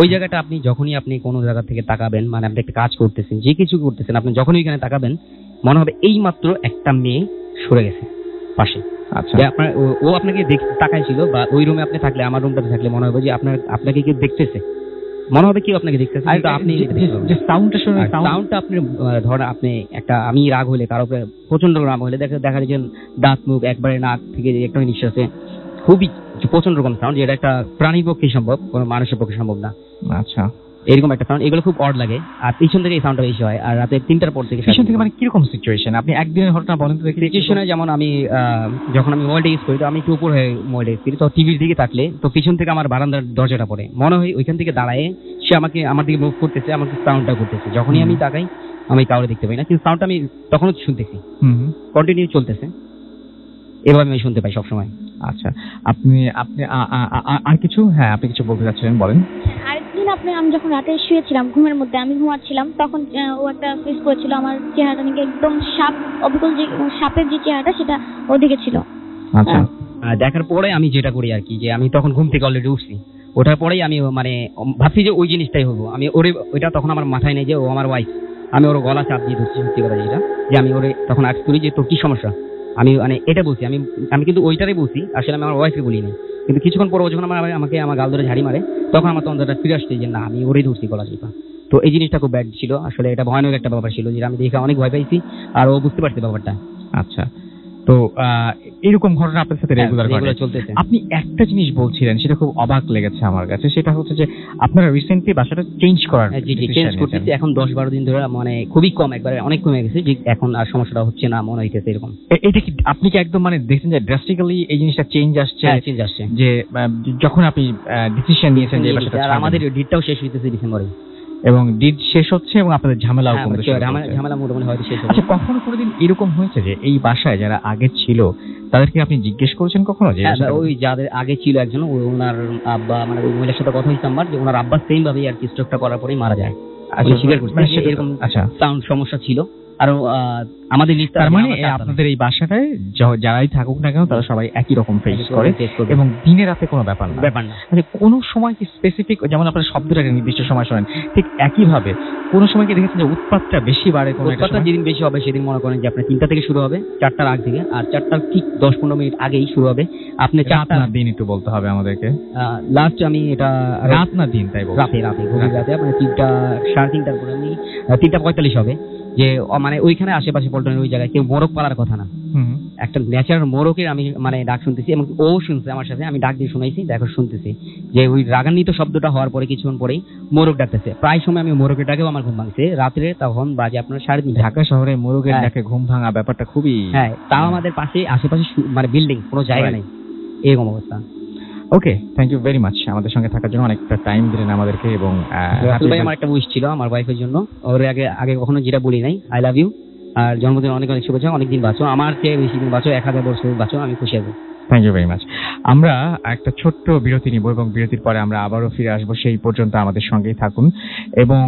ওই জায়গাটা আপনি যখনই আপনি কোনো জায়গা থেকে তাকাবেন, মানে আপনি একটা কাজ করতেছেন, যে কিছু করতেছেন, আপনি যখনই এখানে তাকাবেন মনে হবে এই মাত্র একটা মেয়ে সরে গেছে পাশে। আচ্ছা, আপনার ও আপনাকে তাকাইছিল, বা ওই রুমে আপনি থাকলে, আমার রুমটাতে থাকলে মনে হবে যে আপনাকে কেউ দেখতেছে, মনে হবে কেউ আপনাকে দেখতেছে, কিন্তু আপনি যে সাউন্ডটা শুনে, সাউন্ডটা আপনি ধরেন আপনি একটা, আমি রাগ হলে কারো প্রচন্ড রাগ হলে দেখা যায় যে দাঁত মুখ একবারে নাক থেকে একটা নিঃশ্বাসে খুবই প্রচন্ড রকম সাউন্ড, যেটা একটা প্রাণীর পক্ষে সম্ভব, কোনো মানুষের পক্ষে সম্ভব না। আচ্ছা, এরকম একটা সাউন্ড, এগুলো খুব অড লাগে। আর পিছন থেকে এই সাউন্ডটা বেশি হয়, আর রাতে 3টার পর থেকে। পিছন থেকে মানে কিরকম সিচুয়েশন? আপনি একদিনের ঘটনা বলেন তো দেখি। সিচুয়েশনে যেমন আমি যখন আমি মোবাইলটা ইউজ করি, তো আমি একটু উপর হয়ে মোবাইলটা ইউজ করি, তো টিভির দিকে থাকলে তো পিছন থেকে আমার বারান্দার দরজাটা পড়ে, মনে হয় ওইখান থেকে দাঁড়ায় সে আমার দিকে মুভ করতেছে, আমাকে সাউন্ডটা করতেছে। যখনই আমি তাকাই আমি কাউরে দেখতে পাই না, কিন্তু সাউন্ডটা আমি তখনও শুনতেছি, কন্টিনিউ চলতেছে, এভাবে আমি শুনতে পাই সবসময়। আচ্ছা, আপনি আর কিছু? হ্যাঁ, আপনি কিছু বলতে যাচ্ছিলেন, বলেন। আরেকদিন আমি যখন রাতে শুয়েছিলাম, ঘুমের মধ্যে আমি ঘুমাচ্ছিলাম, তখন ও একটা ফেস করেছিল আমার চেহারাটা নাকি একদম অবিকল যে সাপের যে চেহারাটা সেটা ও দেখেছিল। আচ্ছা, দেখার পরে আমি যেটা করি আর কি, যে আমি তখন ঘুম থেকে অলরেডি উঠছি, ওঠার পরেই আমি মানে ভাবছি যে ওই জিনিসটাই হবো। আমি ওইটা তখন আমার মাথায় নেই যে ও আমার ওয়াইফ। আমি ওর গলা চাপ দিয়ে ধরছি, সত্যি কথা যেটা, যে আমি ওরে তখন আজ করি যে তোর কি সমস্যা, আমি মানে এটা বলছি, আমি কিন্তু ওইটারই বলছি, আসলে আমি আমার ওয়াইফকে বলিনি। কিন্তু কিছুক্ষণ পরে যখন আমাকে আমার গাল ধরে ঝাড়ি মারে, তখন আমার তন্ত্রটা ফিরে আসছে যে না, আমি ওরেই ধরছি গলা চিপা। তো এই জিনিসটা খুব ব্যাড ছিল, আসলে এটা ভয়ানক একটা ব্যাপার ছিল, যেটা আমি দেখে অনেক ভয় পাইছি, আর ও বুঝতে পারছি ব্যাপারটা। আচ্ছা, তো এরকম ঘটনা আপনার সাথে রেগুলার চলতেছে। আপনি একটা জিনিস বলছিলেন, সেটা খুব অবাক লেগেছে আমার কাছে, সেটা হচ্ছে যে আপনারা রিসেন্টলি বাসাটা চেঞ্জ করতেছি এখন 10-12 দিন ধরে, মানে খুবই কম, একবারে অনেক কমে গেছে, যে এখন আর সমস্যাটা হচ্ছে না মনে হইতেছে এরকম। এটা কি আপনি কি একদম মানে দেখছেন যে ড্রাস্টিক্যালি এই জিনিসটা চেঞ্জ আসছে? যে যখন আপনি ডিসিশন নিয়েছেন যে বাসাটা, আর আমাদের ডিটটাও শেষ হইতেছে ডিসেম্বরে, এবং ডিড শেষ হচ্ছে এবং আপনাদের ঝামেলাও কমছে, ঝামেলা মোটামুটি হয়তো শেষ। আচ্ছা, কখনো কোনোদিন এরকম হয়েছে যে এই বাসায় যারা আগে ছিল তাদেরকে আপনি জিজ্ঞেস করেছেন কখনো যে ওই যাদের আগে ছিল একজন, ওনার আব্বা, মানে ওই মহিলার সাথে কথা হয়েছে আমার, যে ওনার আব্বা সেম ভাবে আর কি স্ট্রোকটা করার পরেই মারা যায়। আচ্ছা, স্বীকার করছে এরকম সাউন্ড সমস্যা ছিল। আর আমাদের তার মানে আপনাদের এই বাসাটায় যারাই থাকুক না কেন তারা সবাই একই রকম ফেস করে, এবং দিনে রাতে কোনো ব্যাপার না। আচ্ছা, কোনো সময় কি স্পেসিফিক, যেমন আপনার শব্দটা একটা নির্দিষ্ট সময় শোনেন, ঠিক একই ভাবে কোনো সময় কি দেখেছেন যে উৎপাতটা বেশি বাড়ে? কোনো উৎপাতটা যেদিন বেশি হবে সেদিন মনে করেন যে আপনার 3টা থেকে শুরু হবে, 4টার আগ থেকে, আর 4টার ঠিক 10-15 মিনিট আগেই শুরু হবে। আপনি 4টা না দিন একটু বলতে হবে আমাদেরকে। লাস্ট আমি এটা রাত না দিন তাই বলছি, রাতে গভীর রাতে আপনার 3টা 3:30 পরে আমি 3:45 হবে, যে মানে ওইখানে আশেপাশে পল্টনের ওই জায়গায় কেউ মোরগ পালার কথা না, একটা ন্যাচারাল মোরগের আমি মানে ডাক শুনতেছি, এবং ও শুনছে আমার সাথে, আমি ডাক দিয়ে শুনাইছি, দেখো শুনতেছি যে ওই রাগান্বিত শব্দটা হওয়ার পরে কিছুক্ষণ পরেই মোরগ ডাকতেছে। প্রায় সময় আমি মোরগের ডাকেও আমার ঘুম ভাঙছে রাত্রে, তখন বাজে আপনার 3:30। ঢাকা শহরে মোরগের ডাকে ঘুম ভাঙা ব্যাপারটা খুবই, হ্যাঁ, তাও আমাদের পাশে আশেপাশে মানে বিল্ডিং, কোনো জায়গা নেই, এরকম অবস্থা। ওকে, থ্যাংক ইউ ভেরি মাচ আমাদের সঙ্গে থাকার জন্য, অনেকটা টাইম দিলেন আমাদেরকে। এবং ভাই, আমার একটা উইশ ছিল আমার ওয়াইফের জন্য, ওর আগে কখনো যেটা বলি নাই, আই লাভ ইউ, আর জন্মদিন অনেক অনেক শুভেচ্ছা, অনেকদিন বাঁচো, আমার চেয়ে বেশি দিন বাঁচো, 1000 বছর বাঁচো, আমি খুশি হব। Thank you very much. আমরা একটা ছোট্ট বিরতি নিব এবং বিরতির পরে আমরা আবারও ফিরে আসবো, সেই পর্যন্ত আমাদের সঙ্গেই থাকুন। এবং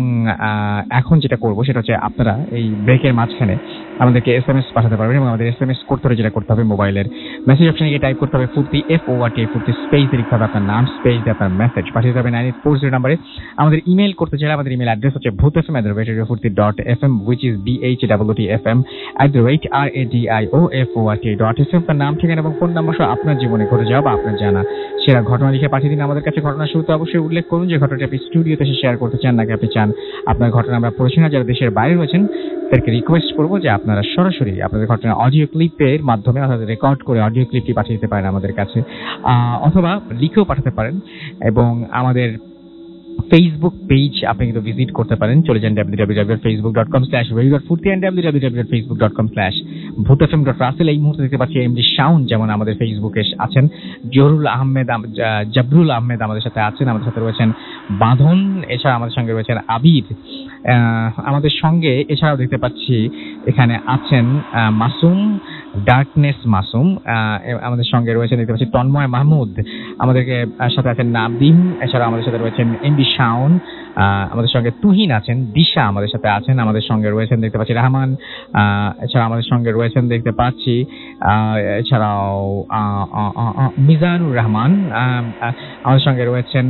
এখন যেটা করবো সেটা হচ্ছে, আপনারা এই ব্রেকের মাঝখানে আমাদেরকে SMS পাঠাতে পারবেন, এবং আমাদের SMS করতে হলে যেটা করতে হবে, মোবাইলের মেসেজ অপশনে গিয়ে টাইপ করতে হবে ফুর্তি, FORT, ফুর্তি স্পেস লিখতে হবে আপনার নাম, স্পেস দিয়ে আপনার মেসেজ পাঠিয়ে দেবেন 9840 নাম্বারে। আমাদের ইমেল করতে চাইলে আমাদের ইমেল অ্যাড্রেস হচ্ছে bhutfm@radiofurti.fm, which is BHWTFM@radioFort.fm। তার নাম, ঠিকানা এবং ফোন নাম্বার আপনার জীবনে ঘটে যাওয়া বা আপনার জানা সেরা ঘটনা লিখে পাঠিয়ে দিন আমাদের কাছে। ঘটনার শুরুতে অবশ্যই উল্লেখ করুন যে ঘটনাটি আপনি স্টুডিওতে এসে শেয়ার করতে চান নাকি আপনি চান আপনার ঘটনা আমরা পড়েছি না। যারা দেশের বাইরে রয়েছেন তাদেরকে রিকোয়েস্ট করবো যে আপনারা সরাসরি আপনাদের ঘটনা অডিও ক্লিপের মাধ্যমে অর্থাৎ রেকর্ড করে অডিও ক্লিপটি পাঠিয়ে দিতে পারেন আমাদের কাছে, অথবা লিখেও পাঠাতে পারেন। এবং আমাদের ফেসবুক পেজ আপনি কিন্তু ভিজিট করতে পারেন, চলে যান www.facebook.com/radio.furti and www.facebook.com/bhutfm.russell। এই মুহূর্তে দেখতে পাচ্ছি এমডি শাউন যেমন আমাদের ফেসবুকে আছেন, জাবরুল আহমেদ আমাদের সাথে আছেন, আমাদের সাথে রয়েছেন বাঁধন, এছাড়া আমাদের সঙ্গে রয়েছেন আবির, আমাদের সঙ্গে এছাড়াও দেখতে পাচ্ছি এখানে আছেন মাসুম, ডার্কনেস মাসুম, আমাদের সঙ্গে রয়েছেন দেখতে পাচ্ছি তন্ময় মাহমুদ, আমাদেরকে সাথে আছেন নাদিম, এছাড়া আমাদের সাথে রয়েছেন এমডি শাউন, আমাদের সঙ্গে তুহিন আছেন, দিশা আমাদের সাথে আছেন, আমাদের সঙ্গে রয়েছেন দেখতে পাচ্ছি রহমান, এছাড়া আমাদের সঙ্গে রয়েছেন দেখতে পাচ্ছি এছাড়াও মিজানুর রহমান, আমাদের সঙ্গে রয়েছেন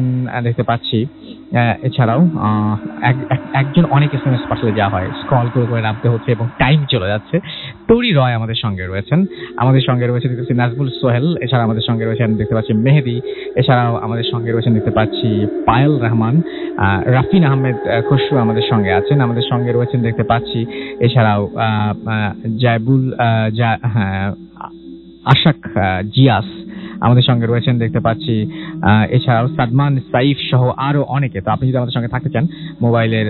দেখতে পাচ্ছি এছাড়াও একজন অনেক SMS পাঠালে যা হয় স্ক্রল করে করে নামতে হচ্ছে এবং টাইম চলে যাচ্ছে। টরি রয় আমাদের সঙ্গে রয়েছেন, আমাদের সঙ্গে রয়েছে দেখতে পাচ্ছি নাজবুল সোহেল, এছাড়া আমাদের সঙ্গে রয়েছেন দেখতে পাচ্ছি মেহেদি, এছাড়াও আমাদের সঙ্গে রয়েছেন দেখতে পাচ্ছি পায়েল রহমান, রাফিন আহমেদ খুশরু আমাদের সঙ্গে আছেন, আমাদের সঙ্গে রয়েছেন দেখতে পাচ্ছি এছাড়াও জায়বুল আশাক জিয়াস আমাদের সঙ্গে রয়েছেন দেখতে পাচ্ছি, এছাড়াও সাদমান সাইফ সহ আরো অনেকে। তো আপনি যদি আমাদের সঙ্গে থাকতে চান মোবাইলের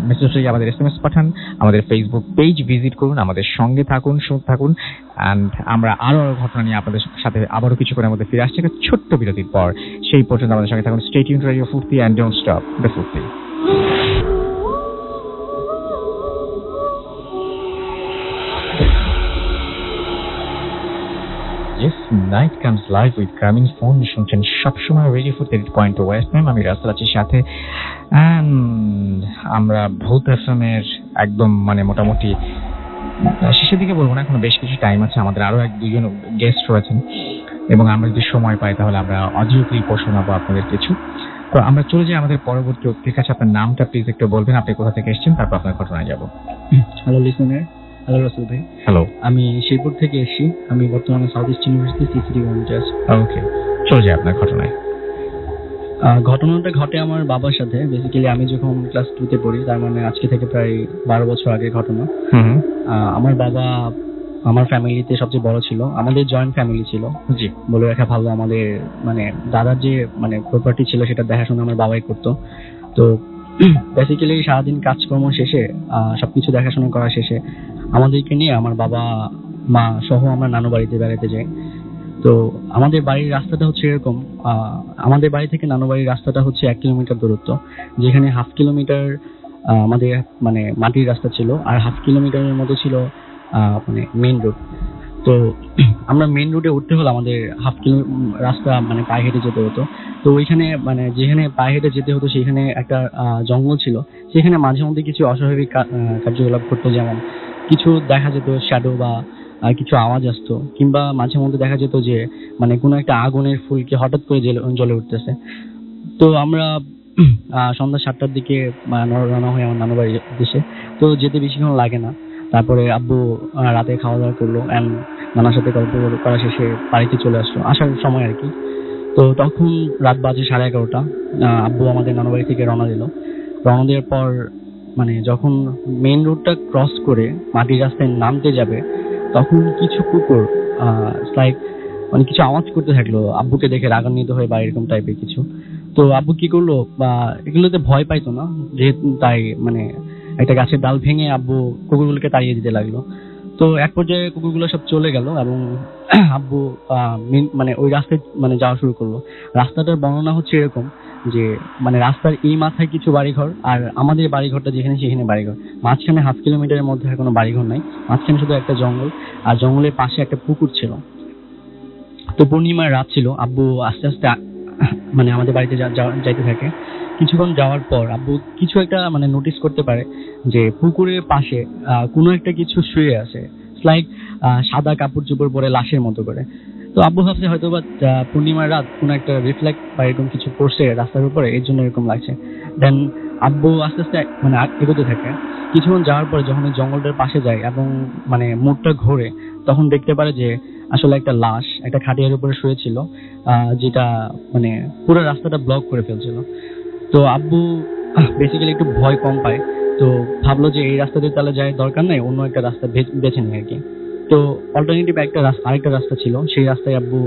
মেসেজ থেকে আমাদের SMS পাঠান, আমাদের ফেসবুক পেজ ভিজিট করুন, আমাদের সঙ্গে থাকুন, শুনতে থাকুন। অ্যান্ড আমরা আরো ঘটনা নিয়ে আপনাদের সাথে আবারও কিছুক্ষণের মধ্যে ফিরে আসছি একটা ছোট্ট বিরতির পর। সেই পর্যন্ত আমাদের সঙ্গে থাকুন। স্টে টিউনড টু রেডিও ফুর্তি অ্যান্ড ডোন্ট স্টপ দ্য ফুর্তি। Yes, night comes live with Gramin Phone শুনছেন সবসময় রেডিও ফুর্তি 88.2 FM। আমি রাসেল আছি সাথে, অ্যান্ড আমরা ভূত FM এর একদম মানে মোটামুটি শেষের দিকে বলবো না, এখনো বেশ কিছু টাইম আছে, আমাদের আরো দুজন গেস্ট রয়েছেন এবং আমরা যদি সময় পাই তাহলে আমরা অডিও ক্লিপও শোনাবো আপনাদের কিছু। তো আমরা চলে যাই আমাদের পরবর্তী অতিথির কাছে। আপনার নামটা প্লিজ একটু বলবেন, আপনি কোথা থেকে এসেছেন, তারপর আপনার ঘটনায় যাবো। হ্যালো লিসেনার, হ্যালো রাসেল ভাই। হ্যালো, আমি শেরপুর থেকে এসেছি, আমি বর্তমানে সাউথ ইস্ট ইউনিভার্সিটি সিসিটি ভলেন্টিয়ার আছি। ওকে, চলে যাই আপনার ঘটনায়। ঘটনাটা ঘটে আমার বাবার সাথে। বেসিক্যালি আমি যখন ক্লাস 2-তে পড়ি, তার মানে আজকে থেকে প্রায় 12 বছর আগের ঘটনা। আমার বাবা আমার ফ্যামিলিতে সবচেয়ে বড় ছিল, আমাদের জয়েন্ট ফ্যামিলি ছিল। জি, বলে রাখা ভালো, আমাদের মানে দাদার যে মানে প্রপার্টি ছিল সেটা দেখাশোনা আমার বাবাই করতো। তো বেসিক্যালি সারাদিন কাজকর্ম শেষে সবকিছু দেখাশোনা করা শেষে আমাদেরকে নিয়ে আমার বাবা মা সহ আমরা নানু বাড়িতে বেড়াতে যাই। তো আমাদের বাড়ির রাস্তাটা হচ্ছে এরকম, আমাদের বাড়ি থেকে নানু বাড়ির রাস্তাটা হচ্ছে 1 কিলোমিটার দূরত্ব, যেখানে 1/2 কিলোমিটার আমাদের মানে মাটির রাস্তা ছিল, আর 1/2 কিলোমিটারের মতো ছিল মানে মেইন রোড। তো আমরা মেইন রোডে উঠতে হলে আমাদের 1/2 কিলো রাস্তা মানে পায়ে হেঁটে যেতে হতো। তো ওইখানে মানে যেখানে পায়ে হেঁটে যেতে হতো সেখানে একটা জঙ্গল ছিল, সেখানে মাঝে মধ্যে কিছু অস্বাভাবিক কার্যকলাপ করতো, যেমন কিছু দেখা যেত শ্যাডো বা কিছু আওয়াজ আসতো, কিংবা মাঝে মধ্যে দেখা যেত যে মানে কোনো একটা আগুনের ফুলকি হঠাৎ করে জ্বলে উঠতেছে। তো আমরা সন্ধ্যা 7টার দিকে রওনা হই আমার নানু বাড়ির উদ্দেশ্যে। তো যেতে বেশিক্ষণ লাগে না, তারপরে আব্বু রাতে খাওয়া দাওয়া করলো অ্যান্ড নানার সাথে গল্প করা শেষে বাড়িতে চলে আসলো, আসার সময় আর কি। তো তখন রাত বাজে 11:30। আব্বু আমাদের নানু বাড়ি থেকে রওনা দেওয়ার পর মানে যখন মেইন রোডটা ক্রস করে মাটির রাস্তায় নামতে যাবে, তখন কিছু কুকুর লাইক মানে কিছু আওয়াজ করতে থাকলো, আব্বুকে দেখে রাগান্বিত হয়ে বা এরকম টাইপের কিছু। তো আব্বু কি করলো, বা এগুলোতে ভয় পাইতো না যেহেতু, তাই মানে একটা গাছের ডাল ভেঙে আব্বু কুকুরগুলোকে তাড়িয়ে দিতে লাগলো। তো এক পর্যায়ে কুকুরগুলো সব চলে গেল এবং আব্বু মানে ওই রাস্তায় মানে যাওয়া শুরু করলো। রাস্তাটার বর্ণনা হচ্ছে এরকম যে মানে রাস্তার এই মাথায় কিছু বাড়িঘর, আর আমাদের বাড়িঘরটা যেখানে সেখানে বাড়িঘর, মাঝখানে 1/2 কিলোমিটারের মধ্যে আর কোনো বাড়িঘর নাই, মাঝখানে শুধু একটা জঙ্গল, আর জঙ্গলের পাশে একটা পুকুর ছিল। তো পূর্ণিমার রাত ছিল, আব্বু আস্তে আস্তে মানে আমাদের বাড়িতে যাইতে থাকে। কিছুক্ষণ যাওয়ার পর আব্বু কিছু একটা মানে নোটিস করতে পারে যে পুকুরের পাশে কোনো একটা কিছু শুয়ে আছে, লাইক সাদা কাপড় চোপড় পরে লাশের মতো করে। তো আব্বু ভাবছে হয়তো বা পূর্ণিমার রাত কোনো একটা রিফ্লেক্ট বা এরকম কিছু পড়ছে রাস্তার উপরে, এর জন্য এরকম লাগছে। দেন আব্বু আস্তে আস্তে মানে এগোতে থাকে। কিছুক্ষণ যাওয়ার পরে যখন ওই জঙ্গলটার পাশে যায় এবং মানে মুখটা ঘোরে, তখন দেখতে পারে যে আসলে একটা লাশ একটা খাটিয়ার উপরে শুয়েছিল, যেটা মানে পুরো রাস্তাটা ব্লক করে ফেলছিল। তো আব্বু বেসিক্যালি একটু ভয় কম পায়, তো ভাবলো যে এই রাস্তা দিয়ে তাহলে যাই দরকার নাই, অন্য একটা রাস্তা বেছে নিই আর কি। তো অল্টারনেটিভ আরেকটা রাস্তা ছিল, সেই রাস্তায় আব্বু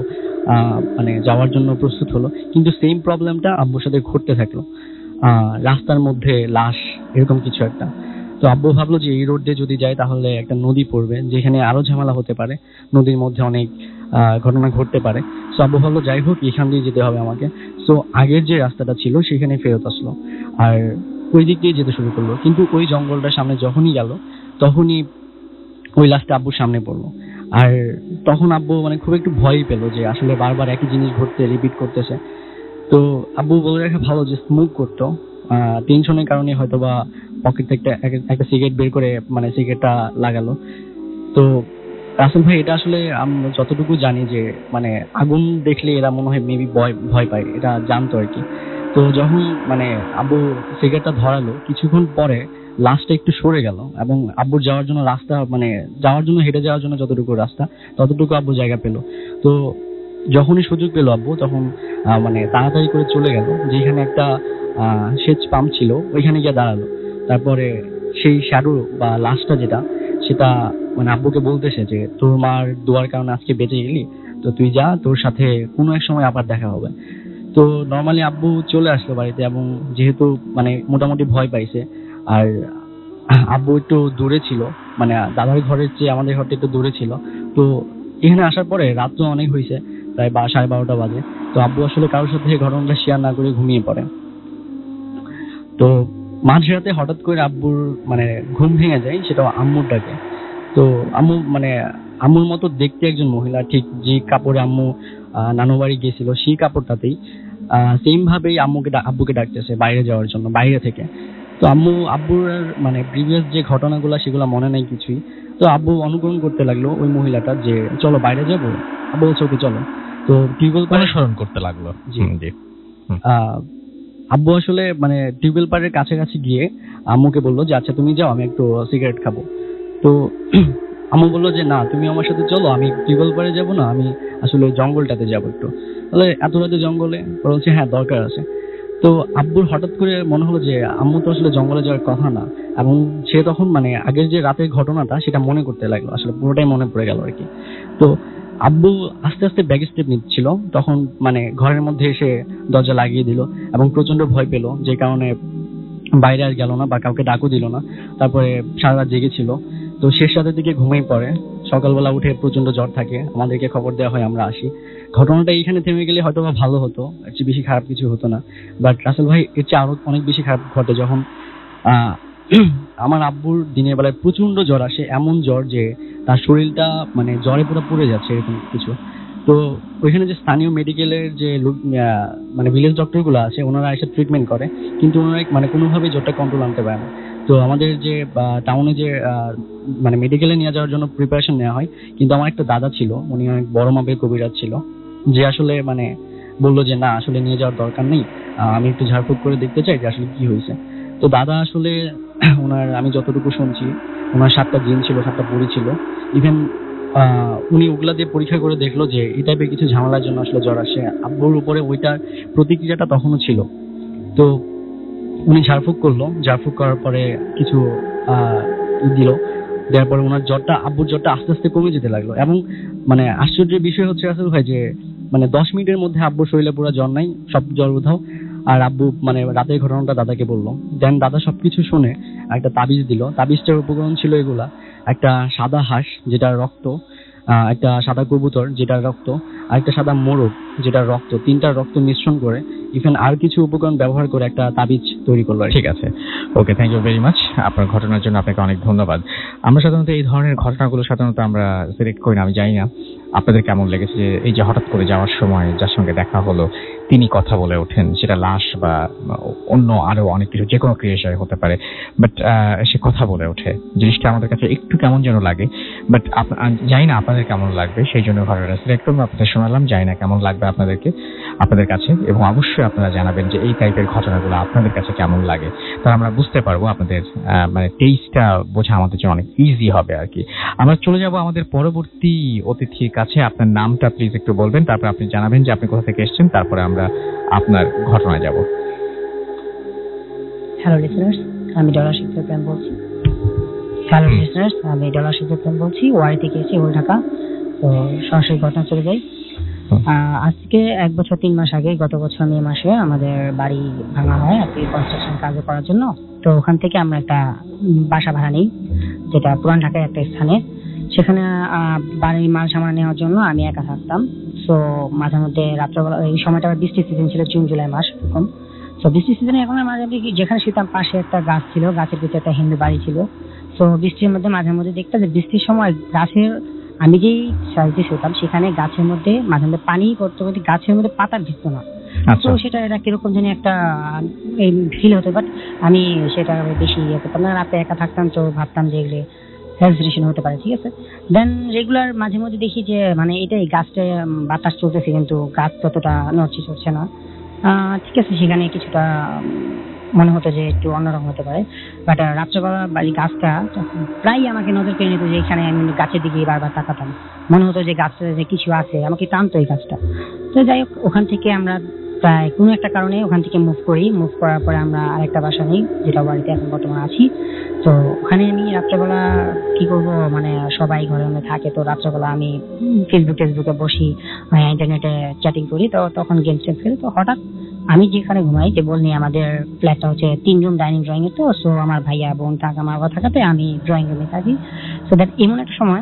মানে যাওয়ার জন্য প্রস্তুত হলো, কিন্তু সেম প্রবলেমটা আব্বুর সাথে ঘটতে থাকলো, রাস্তার মধ্যে লাশ এরকম কিছু একটা। তো আব্বু ভাবলো যে এই রোড দিয়ে যদি যায় তাহলে একটা নদী পড়বে, যেখানে আরো ঝামেলা হতে পারে, নদীর মধ্যে অনেক ঘটনা ঘটতে পারে। সো আব্বু ভাবলো যাই হোক এখান দিয়ে যেতে হবে আমাকে। সো আগের যে রাস্তাটা ছিল সেখানে ফেরত আসলো আর ওই দিক দিয়ে যেতে শুরু করলো, কিন্তু ওই জঙ্গলটার সামনে যখনই গেল তখনই ওই লাশটা আব্বুর সামনে পড়লো। আর তখন আব্বু মানে খুব একটু ভয়ই পেলো যে আসলে বারবার একই জিনিস ঘটতে রিপিট করতেছে। তো আব্বু বলে রাখা ভালো যে স্মোক করতো, টেনশনের কারণে হয়তো বা পকেট থেকে একটা সিগারেট বের করে মানে সিগারেটটা লাগালো। তো রাসেল ভাই এটা আসলে আমরা যতটুকু জানি যে মানে আগুন দেখলে এরা মনে হয় মেবি ভয় পায়, এটা জানতো আর কি। তো যখন মানে আব্বু সিগারেটটা ধরালো কিছুক্ষণ পরে লাশটা একটু সরে গেল এবং আব্বুর যাওয়ার জন্য রাস্তা মানে যাওয়ার জন্য হেঁটে যাওয়ার জন্য যতটুকু রাস্তা ততটুকু আব্বু জায়গা পেল। তো যখনই সুযোগ পেল আব্বু তখন মানে তাড়াতাড়ি করে চলে গেল, যেখানে একটা সেচ পাম্প ছিল ওইখানে গিয়ে দাঁড়ালো। তারপরে সেই শ্যাডো বা লাশটা যেটা সেটা মানে আব্বুকে বলতেছে যে তোর মার দোয়ার কারণে আজকে বেঁচে গেলি, তো তুই যা, তোর সাথে কোনো এক সময় আবার দেখা হবে। তো নর্মালি আব্বু চলে আসলো বাড়িতে, এবং যেহেতু মানে মোটামুটি ভয় পাইছে আর আব্বু একটু দূরে ছিল, মানে দাদার ঘরের চেয়ে আমাদের ঘরটা একটু দূরে ছিল। তো এখানে আসার পরে রাত তো অনেক হয়েছে, প্রায় 12:30 বাজে। তো আব্বু আসলে কারোর সাথে ঘটনাটা শেয়ার না করে ঘুমিয়ে পড়ে। তো মাঝরাতে হঠাৎ করে আব্বুর মানে ঘুম ভেঙে যায়, সেটাও আম্মুর ডাকে। তো আম্মু মানে আম্মুর মতো দেখতে একজন মহিলা, ঠিক যে কাপড়ে আম্মু নানু বাড়ি গেছিল সেই কাপড়টাতেই সেম ভাবেই আব্বুকে ডাকতেছে বাইরে যাওয়ার জন্য বাইরে থেকে। তো আব্বুর মানে প্রিভিয়াস যে ঘটনাগুলো সেগুলো মনে নাই কিছুই। তো আব্বু অনুকরণ করতে লাগলো ওই মহিলাটা যে চলো বাইরে যাবো, আব্বু বলছে ওকে চলো। তো টিউবওয়েল অনুসরণ করতে লাগলো। জি জি। আব্বু আসলে মানে টিউবওয়েল পাড়ের কাছাকাছি গিয়ে আম্মুকে বললো যে আচ্ছা তুমি যাও, আমি একটু সিগারেট খাবো। তো আম্মু বললো যে না তুমি আমার সাথে চলো, আমি টিউবওয়েল পাড়ে যাবো না, আমি আসলে জঙ্গলটাতে যাবো একটু। তাহলে এত রাতে জঙ্গলে? বলছে হ্যাঁ দরকার আছে। তো আব্বুর হঠাৎ করে মনে হলো যে আম্মু তো আসলে জঙ্গলে যাওয়ার কথা না, এবং সে তখন মানে আগের যে রাতের ঘটনাটা সেটা মনে করতে লাগলো, আসলে পুরোটাই মনে পড়ে গেল আর কি। তো আব্বু আস্তে আস্তে ব্যাক স্টেপ নিচ্ছিল, তখন মানে ঘরের মধ্যে এসে দরজা লাগিয়ে দিল এবং প্রচন্ড ভয় পেল, যে কারণে বাইরে আর গেল না বা কাউকে ডাকও দিল না। তারপরে সারা রাত জেগেছিল। তো শেষ রাতের দিকে ঘুমিয়ে পড়ে, সকালবেলা উঠে প্রচন্ড জ্বর থাকে, আমাদেরকে খবর দেওয়া হয়, আমরা আসি। ঘটনাটা এইখানে থেমে গেলে হয়তো বা ভালো হতো, এর চেয়ে বেশি খারাপ কিছু হতো না। বাট রাসেল ভাই এর চেয়ে আরো অনেক বেশি খারাপ ঘটে যখন আমার আব্বুর দিনের বেলায় প্রচন্ড জ্বর আসে, এমন জ্বর যে তার শরীরটা মানে জ্বরে পুরো পুড়ে যাচ্ছে এরকম কিছু। তো ওইখানে যে স্থানীয় মেডিকেলের যে মানে ভিলেজ ডক্টর গুলো আছে ওনারা এসে ট্রিটমেন্ট করে, কিন্তু ওনারা মানে কোনোভাবেই জ্বরটা কন্ট্রোল আনতে পারে না। তো আমাদের যে টাউনে যে মানে মেডিকেলে নিয়ে যাওয়ার জন্য প্রিপারেশন নেওয়া হয়, কিন্তু আমার একটা দাদা ছিল, উনি অনেক বড় মাপের কবিরাজ ছিল, যে আসলে মানে বললো যে না আসলে নিয়ে যাওয়ার দরকার নেই, আমি একটু ঝাড়ফুঁক করে দেখতে চাই যে আসলে কি হয়েছে। তো দাদা আসলে ওনার আমি যতটুকু শুনছি ওনার 7টা জিন ছিল, 7টা পরী ছিল। ইভেন উনি ওগুলা দিয়ে পরীক্ষা করে দেখলো যে এই টাইপের কিছু ঝামেলার জন্য আসলে জ্বর আসে। আব্বুর উপরে ওইটার প্রতিক্রিয়াটা তখনও ছিল। তো উনি ঝাড়ফুঁক করলো, ঝাড়ফুঁক করার পরে কিছু দিল, দেওয়ার পরে ওনার জ্বরটা আব্বুর জ্বরটা আস্তে আস্তে কমে যেতে লাগলো। এবং মানে আশ্চর্যের বিষয় হচ্ছে আসলে ভাই যে মানে 10 মিনিটের মধ্যে আব্বুর শরীরে পুরো জ্বর নাই, সব জ্বর উধাও। আর আব্বু মানে রাতের ঘটনাটা দাদাকে বললো, দেন দাদা সবকিছু শুনে একটা তাবিজ দিল। তাবিজটার উপকরণ ছিল এগুলা: একটা সাদা হাঁস যেটা রক্ত, একটা সাদা কবুতর যেটা রক্ত, আর একটা সাদা মোরগ যেটা রক্ত, 3টা রক্ত মিশ্রণ করে ইভেন আর কিছু উপকরণ ব্যবহার করে একটা তাবিজ তৈরি করলো। ঠিক আছে, ওকে, থ্যাংক ইউ ভেরি মাচ আপনার ঘটনার জন্য, আপনাকে অনেক ধন্যবাদ। আমরা সাধারণত এই ধরনের ঘটনাগুলো সাধারণত আমরা সিলেক্ট করি না, আমি জানি না আপনাদের কেমন লেগেছে যে এই যে হঠাৎ করে যাওয়ার সময় যার সঙ্গে দেখা হলো তিনি কথা বলে ওঠেন, সেটা লাশ বা অন্য আরো অনেক কিছু যে কোনো ক্রিয়েশন হতে পারে, বাট সে কথা বলে ওঠে, জিনিসটা আমাদের কাছে একটু কেমন যেন লাগে। বাট জানি না আপনাদের কেমন লাগবে, সেই জন্য ঘটনাটা সিলেক্ট করবো, আপনাদের শোনালাম, জানি না কেমন লাগবে আপনাদেরকে। আপনাদের কাছে, এবং অবশ্যই আপনারা জানাবেন যে এই টাইপের ঘটনাগুলো আপনাদের কাছে কেমন লাগে, তাহলে আমরা বুঝতে পারবো আপনাদের মানে টেস্টটা বোঝা আমাদের জন্য অনেক ইজি হবে আর কি। আমরা চলে যাব আমাদের পরবর্তী অতিথির কাছে। আপনার নামটা প্লিজ একটু বলবেন, তারপর আপনি জানাবেন যে আপনি কোথা থেকে এসেছেন, তারপরে আমরা আপনার ঘটনায় যাব। হ্যালো লিসেনার্স, আমি ডলার শিখতে প্রেম বলছি। ওয়ারি থেকে এসে ওল ঢাকা। তো সরাসরি ঘটনা চলে যাই। আজকে 1 বছর 3 মাস আগে, গত বছর মে মাসে আমাদের বাড়ি ভাঙা হয় আর কি, কনস্ট্রাকশন কাজ করার জন্য। তো ওখান থেকে আমরা একটা বাসা ভাড়া নিই, যেটা পুরান ঢাকায় একটা স্থানে। সেখানে বাড়ির মাল সামান নেওয়ার জন্য আমি একা থাকতাম। সো মাঝে মধ্যে রাত্রেবেলা, এই সময়টা বৃষ্টির সিজন ছিল, জুন জুলাই মাস এরকম। তো বৃষ্টির সিজনে এখন মাঝে মধ্যে যেখানে শুতাম পাশে একটা গাছ ছিল, গাছের পিছনে একটা হিন্দু বাড়ি ছিল। তো বৃষ্টির মধ্যে মাঝে মধ্যে দেখতাম যে বৃষ্টির সময় গাছের, আমি যেই সাইডে শুতাম সেখানে গাছের মধ্যে মাঝে মধ্যে পানি করতে করতে গাছের মধ্যে পাতা ভিজতো না। তো সেটা এটা কিরকম জানি একটা ফিল হতো, বাট আমি সেটা বেশি ইয়ে করতাম না। রাতে একা থাকতাম, তো ভাবতাম যে এগুলো হেলথ হতে পারে, ঠিক আছে। দেন রেগুলার মাঝে মধ্যে দেখি যে মানে এটাই গাছটা বাতাস চলতেছে কিন্তু গাছ ততটা নড়ছে চড়ছে না। ঠিক আছে, সেখানে কিছুটা মনে হতো যে একটু অন্যরকম হতে পারে। বাট রাত্রেবেলা বাড়ি গাছটা প্রায় আমাকে নজর কেড়ে নিত, যে এখানে আমি গাছের দিকে বারবার তাকাতাম, মনে হতো যে গাছটা যে কিছু আছে, আমাকে টানতো এই গাছটা। তো যাই হোক, ওখান থেকে আমরা প্রায় কোনো একটা কারণে ওখান থেকে মুভ করার পরে আমরা আরেকটা বাসা নিই, যেটা বাড়িতে এখন বর্তমানে আছি। তো ওখানে আমি রাত্রেবেলা কি করবো, মানে সবাই ঘরের মধ্যে থাকে, তো রাত্রেবেলা আমি ফেসবুকে বসি, ইন্টারনেটে চ্যাটিং করি। তো তখন গেম খেলি। তো হঠাৎ আমি যেখানে ঘুমাই, যে বলনি আমাদের ফ্ল্যাটটা হচ্ছে 3 রুম ডাইনিং ড্রয়িং এর। তো সো আমার ভাইয়া বোন থাকে, আমার বাবা থাকাতে আমি ড্রয়িং রুমে থাকি। সো দ্যাট এমন একটা সময়,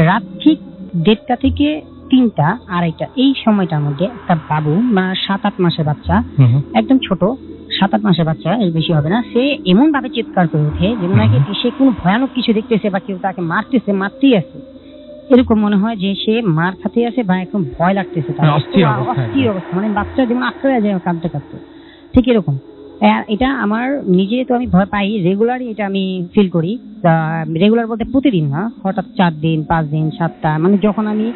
রাত ঠিক 1:30 থেকে 3টা 2:30 এই সময়টার মধ্যে একটা বাবু, 7-8 মাসের বাচ্চা, একদম ছোট 7-8 মাসের বাচ্চা, এর বেশি হবে না, সে এমন ভাবে চিৎকার করে ওঠে যে মনে হয় সে কোনো ভয়ানক কিছু দেখতেছে বা কেউ তাকে মারতেই আছে, এরকম মনে হয় যে সে মার খাতে আছে বা একদম ভয় লাগতেছে তার, অস্থির অবস্থা, মানে বাচ্চা যেমন আটকে যায় কাঁদতে কাঁদতে, ঠিক এরকম। এটা আমার নিজে, তো আমি ভয় পাই রেগুলারই, এটা আমি ফিল করি। রেগুলার বলতে প্রতিদিন না, হঠাৎ 4 দিন 5 দিন 7টা, মানে যখন আমি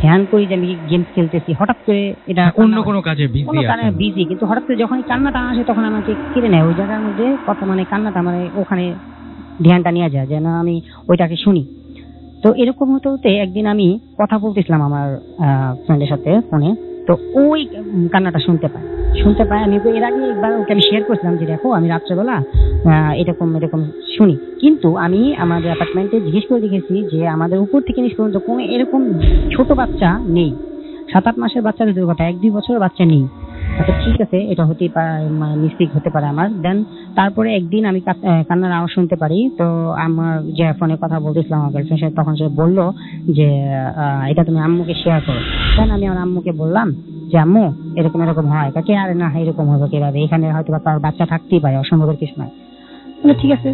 ধ্যান করি যে আমি গেমস খেলতেছি, হঠাৎ করে এটা অন্য কোনো কাজে বিজি, কিন্তু হঠাৎ করে যখন কান্নাটা আসে তখন আমাকে কেড়ে নেয় ওই জায়গার মধ্যে কথা, মানে কান্নাটা, মানে ওখানে ধ্যানটা নিয়ে যায় যেন আমি ওইটাকে শুনি। তো এরকম হতে হতে একদিন আমি কথা বলতেছিলাম আমার ফ্রেন্ডের সাথে ফোনে। তো ওই কান্নাটা শুনতে পাই। আমি এর আগে একবার ওকে আমি শেয়ার করছিলাম যে দেখো আমি রাত্রেবেলা এরকম শুনি, কিন্তু আমি আমাদের অ্যাপার্টমেন্টে জিজ্ঞেস করে দেখেছি যে আমাদের উপর থেকে নিচ পর্যন্ত কোনো এরকম ছোট বাচ্চা নেই। 7-8 মাসের বাচ্চা যদি কথা, 1-2 বছরের বাচ্চা নেই। আচ্ছা ঠিক আছে, এটা হতেই পারে, মিস্টেক হতে পারে আমার। দেন তারপরে একদিন আমি কান্নার আওয়াজ শুনতে পারি। তো আমার যে ফোনে কথা বলতেছিলাম আমার গার্লফ্রেন্ড সাথে, তখন সে বললো যে এটা তুমি আম্মুকে শেয়ার করো। দেন আমি আমার আম্মুকে বললাম যে আম্মু এরকম হয়, কাকে আরে না এরকম হবে কিভাবে, এখানে হয়তো তার বাচ্চা থাকতেই পারে, অসম্ভবের কিছু নয়। ঠিক আছে।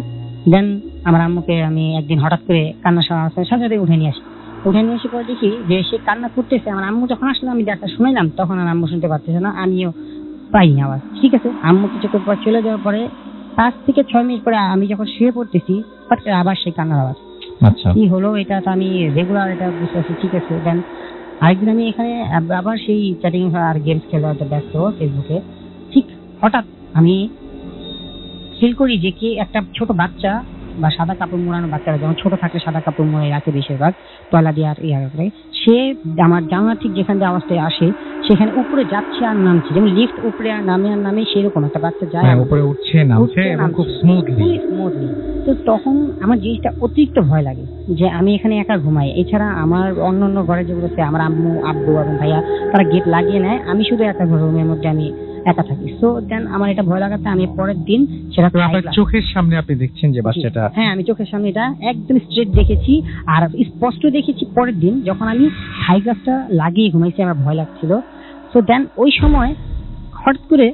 দেন আমার আম্মুকে আমি একদিন হঠাৎ করে কান্নার সাথে উঠে নিয়ে এসে পরে দেখি যে সে কান্না করতেছে। আমার আম্মু যখন আসলে আমি ডাক্তার শুনাইলাম, তখন আর আম্মু শুনতে পারতেছে না, আমিও পাইনি আওয়াজ। ঠিক আছে, আম্মু কিছুক্ষণ পর চলে যাওয়ার পরে 5 থেকে 6 মিনিট পরে আমি যখন শুয়ে পড়তেছি, আবার সেই কান্নার আওয়াজ। আচ্ছা, কি হলো এটা তো আমি রেগুলার এটা বুঝতে পারছি। ঠিক আছে, দেন আরেকদিন আমি এখানে আবার সেই চ্যাটিং আর গেমস খেলাতে ব্যস্ত ফেসবুকে। ঠিক হঠাৎ আমি ফিল করি যে কি একটা ছোট বাচ্চা বা সাদা কাপড় মোড়ানো বাচ্চারা যেমন ছোট থাকলে সাদা কাপড় মোড়ে রাখে বেশিরভাগ, তলা দিয়ে আর ইয়া করে, সে আমার জানলা ঠিক যেখানে আওয়াজটা আসে সেখানে উপরে যাচ্ছে আর নামছে, যেমন লিফট উপরে আর নামে সেরকম একটা বাচ্চা যায়, উপরে উঠছে নামছে এবং খুব স্মুথলি। তো তখন আমার জিনিসটা অতিরিক্ত ভয় লাগে যে আমি এখানে একা ঘুমাই, এছাড়া আমার অন্য ঘরে যেগুলো আছে আমার আম্মু আব্বু এবং ভাইয়া তারা গেট লাগিয়ে নেয়, আমি শুধু একটা রুমের মধ্যে আমি একা থাকি। সো দেন আমার এটা ভয় লাগাতে আমি পরের দিন সেটা চোখের সামনে আপনি দেখছেন যে বাচ্চাটা, হ্যাঁ আমি চোখের সামনে এটা একদম স্ট্রেট দেখেছি আর স্পষ্ট দেখেছি পরের দিন যখন আমি হাই গ্লাসটা লাগিয়ে ঘুমাইছি, আমার ভয় লাগছিল। সো দেন ওই সময় হঠাৎ করে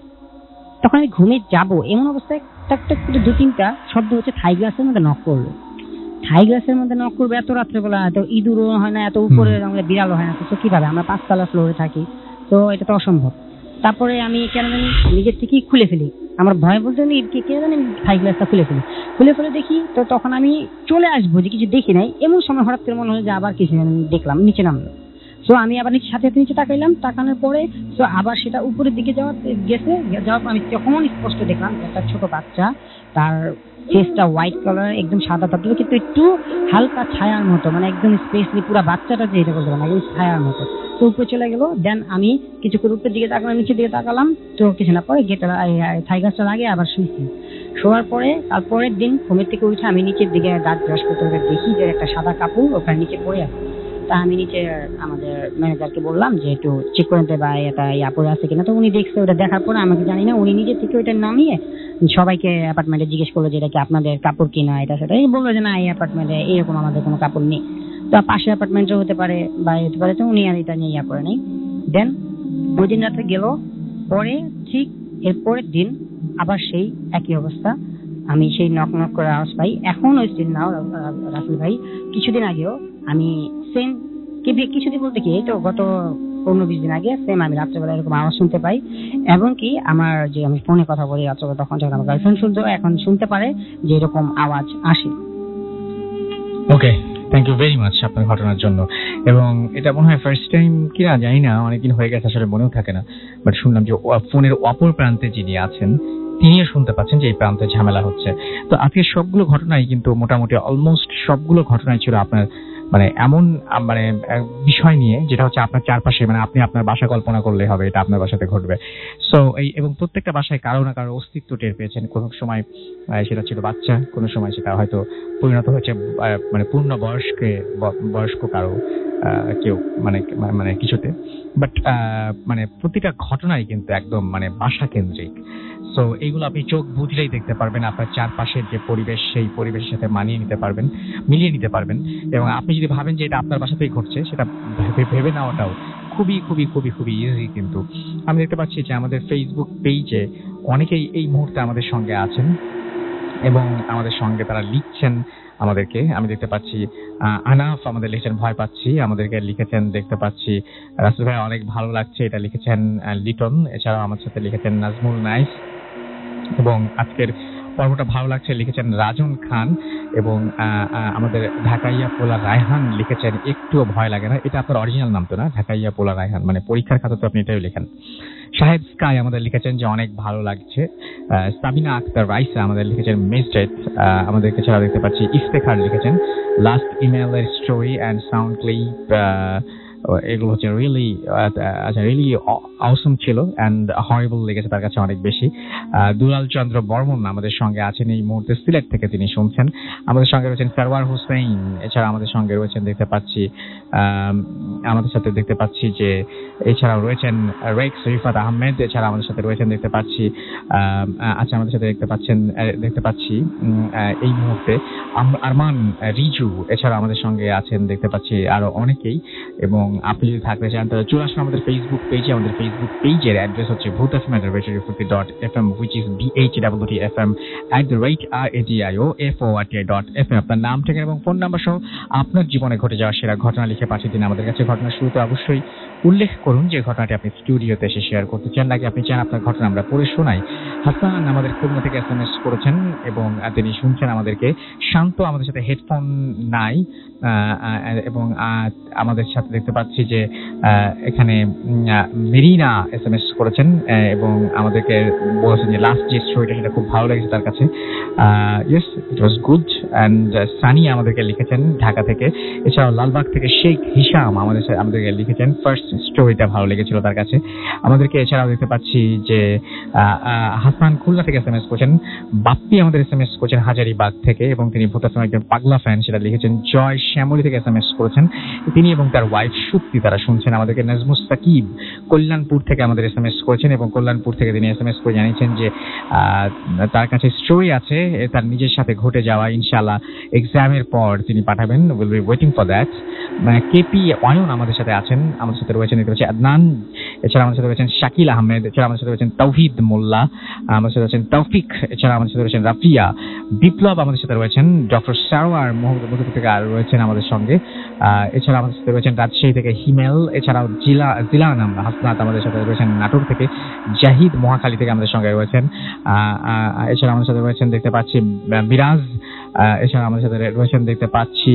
তখন আমি ঘুমে যাব এমন অবস্থায় টাক করে 2-3টা শব্দ হচ্ছে থাই গ্লাসের মধ্যে নক করলো। থাই গ্লাসের মধ্যে নক করবে এত রাত্রেবেলা, এত ইঁদুরও হয় না, এত উপরে বিড়ালও হয় না, তো কিভাবে, আমরা 5তলা ফ্লোরে থাকি, তো এটা তো অসম্ভব। তারপরে আমি কেন জানি নিজের থেকেই খুলে ফেলি, আমার ভয় বলতে কে জানি থাই গ্লাসটা খুলে ফেলে দেখি। তো তখন আমি চলে আসবো যে কিছু দেখি নাই, এমন সময় হঠাৎ করে মনে হলো যে আবার কিছু দেখলাম, নিচে নামলো। সো আমি আবার সাথে সাথে নিচে তাকাইলাম, তাকানোর পরে সো আবার সেটা উপরের দিকে যাওয়ার পর আমি তখন স্পষ্ট দেখলাম একটা ছোট বাচ্চা, তার ফেসটা হোয়াইট কালার, একদম সাদা তার কিন্তু একটু হালকা ছায়ার মতো, মানে একদম স্পেসলি পুরো বাচ্চাটা যে এটা বলতে পারেন একদম ছায়ার মতো। তো উপরে চলে গেল, দেন আমি কিছুক্ষণ উপরের দিকে তাকালাম, নিচের দিকে তাকালাম, তো কিছু না পরে গেটের থাই গাছটার আগে আবার শুয়েছি। শোয়ার পরে তারপরের দিন ঘুমের থেকে উঠে আমি নিচের দিকে দাঁত ব্রাশ করতে দেখি যে একটা সাদা কাপড় ওখানে নিচে পড়ে আছে। তা আমি নিচে আমাদের ম্যানেজারকে বললাম যে একটু চেক করে দিতে, বা এটা পড়ে আছে কিনা। তো উনি দেখছে, ওটা দেখার পরে আমাকে জানি না, উনি নিজে থেকে ওইটা নামিয়ে সবাইকে অ্যাপার্টমেন্টে জিজ্ঞেস করলো যে এটা কি আপনাদের কাপড় কিনা, এটা সেটা। এই বললো যে না, এই অ্যাপার্টমেন্টে এরকম আমাদের কোনো কাপড় নেই। তো পাশের অ্যাপার্টমেন্টও হতে পারে বা হতে পারে, তো উনি আর এটা নিয়ে করে নেই। দেন ওই দিন রাতে গেল, পরে ঠিক এর পরের দিন আবার সেই একই অবস্থা, আমি সেই নক নক করে আওয়াজ পাই। এখন ওই স্টিল নাও রাসেল ভাই, কিছুদিন আগেও আমি সেম, কিছুদিন বলতে কি এই তো গত 15-20 দিন আগে সেম আমি রাত্রেবেলা এরকম আওয়াজ শুনতে পাই। এবং কি আমার যে আমি ফোনে কথা বলি রাত্রেবেলা, তখন যখন আমার গার্লফ্রেন্ড শুনতো, এখন শুনতে পারে যে এরকম আওয়াজ আসে। ওকে, থ্যাংক ইউ ভেরি মাচ আপনার ঘটনার জন্য। এবং এটা মনে হয় ফার্স্ট টাইম কিনা জানি না, অনেকদিন হয়ে গেছে আসলে মনেও থাকে না, বাট শুনলাম যে ফোনের অপর প্রান্তে যিনি আছেন তিনিও শুনতে পাচ্ছেন যে এই প্রান্তে ঝামেলা হচ্ছে। তো আজকে সবগুলো ঘটনাই কিন্তু মোটামুটি অলমোস্ট সবগুলো ঘটনাই ছিল আপনার মানে এমন মানে বিষয় নিয়ে যেটা হচ্ছে আপনার চারপাশে, মানে আপনি আপনার বাসা কল্পনা করলে হবে এটা আপনার বাসাতে ঘটবে। সো এই এবং প্রত্যেকটা বাসায় কারো না কারো অস্তিত্ব টের পেয়েছেন। কোনো সময় সেটা ছিল বাচ্চা, কোনো সময় সেটা হয়তো পরিণত হয়েছে মানে পূর্ণ বয়স্ক কারো কেউ মানে মানে কিছুতে। বাট মানে প্রতিটা ঘটনাই কিন্তু একদম মানে বাসা কেন্দ্রিক। সো এইগুলো আপনি চোখ বুঝলেই দেখতে পারবেন, আপনার চারপাশের যে পরিবেশ সেই পরিবেশের সাথে মানিয়ে নিতে পারবেন, মিলিয়ে নিতে পারবেন। এবং আপনি যদি ভাবেন যে এটা আপনার বাসাতেই ঘটছে, সেটা ভেবে নেওয়াটাও খুবই খুবই খুবই খুবই ইজি। কিন্তু আমি দেখতে পাচ্ছি যে আমাদের ফেসবুক পেজে অনেকেই এই মুহূর্তে আমাদের সঙ্গে আছেন এবং আমাদের সঙ্গে তারা লিখছেন আমাদেরকে। আমি দেখতে পাচ্ছি আনাফ আমাদের লিখেছেন ভয় পাচ্ছি, আমাদেরকে লিখেছেন দেখতে পাচ্ছি রাসেল ভাই অনেক ভালো লাগছে, এটা লিখেছেন লিটন। এছাড়াও আমার সাথে লিখেছেন নাজমুল নাইস, এবং আজকের পর্বটা ভালো লাগছে লিখেছেন রাজন খান, এবং আমাদের ঢাকাইয়া পোলা রায়হান লিখেছেন একটুও ভয় লাগে না। এটা আপনার অরিজিনাল নাম তো না, ঢাকাইয়া পোলা রায়হান, মানে পরীক্ষার খাতা তো আপনি এটাই লেখেন। সাহেব স্কাই আমাদের লিখেছেন যে অনেক ভালো লাগছে। সাবিনা আক্তার রাইসা আমাদের লিখেছেন মেসডেট। আমাদেরকে ছাড়া দেখতে পাচ্ছি ইফতেখার লিখেছেন লাস্ট ইমেলের স্টোরি অ্যান্ড সাউন্ড ক্লিপ, এগুলো হচ্ছে রিয়েলি অসম ছিল অ্যান্ড হরিবল লেগেছে তার কাছে অনেক বেশি। দুলাল চন্দ্র বর্মন আমাদের সঙ্গে আছেন এই মুহূর্তে, সিলেট থেকে তিনি শুনছেন। আমাদের সঙ্গে রয়েছেন সারওয়ার হোসেন, এছাড়া আমাদের সঙ্গে রয়েছেন দেখতে পাচ্ছি আমাদের সাথে দেখতে পাচ্ছি যে এছাড়াও রয়েছেন রেক্স রিফাত আহমেদ, এছাড়া আমাদের সাথে রয়েছেন দেখতে পাচ্ছি আচ্ছা আমাদের সাথে দেখতে পাচ্ছি এই মুহূর্তে আরমান রিজু, এছাড়া আমাদের সঙ্গে আছেন দেখতে পাচ্ছি আরো অনেকেই। এবং আপনি যদি থাকতে চান তাহলে চলে আসুন আমাদের ফেসবুক পেজে। আমাদের ফেসবুক পেজের অ্যাড্রেস হচ্ছে bhutfm@radio50.fm, which is BHWTFM@radioforti.fm। আপনার নাম, ঠিকানা এবং ফোন নাম্বার সহ আপনার জীবনে ঘটে যাওয়া সেরা ঘটনা লিখে পাঠিয়ে দিন আমাদের কাছে। ঘটনার শুরুতে অবশ্যই উল্লেখ করুন যে ঘটনাটি আপনি স্টুডিওতে এসে শেয়ার করতে চান, নাকি আপনি চান আপনার ঘটনা আমরা পড়ে শোনাই। হাসান আমাদের খুলনা থেকে SMS করেছেন এবং তিনি শুনছেন আমাদেরকে। শান্ত আমাদের সাথে হেডফোন নাই, এবং আমাদের সাথে দেখতে পাচ্ছি যে এখানে মেরিনা SMS করেছেন এবং আমাদেরকে বলেছেন যে লাস্ট যে স্টোরিটা সেটা খুব ভালো লেগেছে তার কাছে। Yes, it was good. And sunny আমাদেরকে লিখেছেন ঢাকা থেকে। এছাড়াও লালবাগ থেকে শেখ হিসাম আমাদেরকে লিখেছেন ফার্স্ট স্টোরিটা ভালো লেগেছিল তার কাছে আমাদেরকে। এছাড়াও দেখতে পাচ্ছি যে হাসান খুলনা থেকে SMS করেছেন। বাপ্পি আমাদের SMS করেছেন হাজারীবাগ থেকে এবং তিনি ভূতাসম একজন পাগলা ফ্যান, সেটা লিখেছেন। জয় শ্যামলী থেকে SMS করেছেন, তিনি এবং তার ওয়াইফ সত্যি তারা শুনছেন আমাদেরকে। নাজমুস সাকিব কল্যাণপুর থেকে আমাদের SMS করেছেন এবং কল্যাণপুর থেকে তিনি SMS করে জানিয়েছেন যে তার কাছে স্টোরি আছে তার নিজের সাথে ঘটে যাওয়া, ইনশাআল্লাহ এক্সামের পর তিনি পাঠাবেন। Will be waiting for that. KP Ayan আমাদের সাথে আছেন, আমাদের সাথে রয়েছেন দেখতে পাচ্ছি আদনান, এছাড়া আমাদের সাথে রয়েছেন শাকিল আহমেদ, এছাড়া আমাদের সাথে রয়েছেন তৌহিদ মোল্লা, আমাদের সাথে রয়েছেন তৌফিক, এছাড়া আমাদের সাথে রয়েছেন রাফিয়া, বিপ্লব আমাদের সাথে রয়েছেন, ডক্টর সারোয়ার মধুপুর থেকে আর রয়েছেন আমাদের সঙ্গে। এছাড়া আমাদের সাথে রয়েছেন রাজশাহী থেকে হিমেল, এছাড়াও জিলান হাসনাত আমাদের সাথে রয়েছেন নাটোর থেকে, জাহিদ মহাখালী থেকে আমাদের সঙ্গে রয়েছেন। এছাড়া আমাদের সাথে রয়েছেন দেখতে পাচ্ছি মিরাজ, এছাড়া আমাদের সাথে রয়েছেন দেখতে পাচ্ছি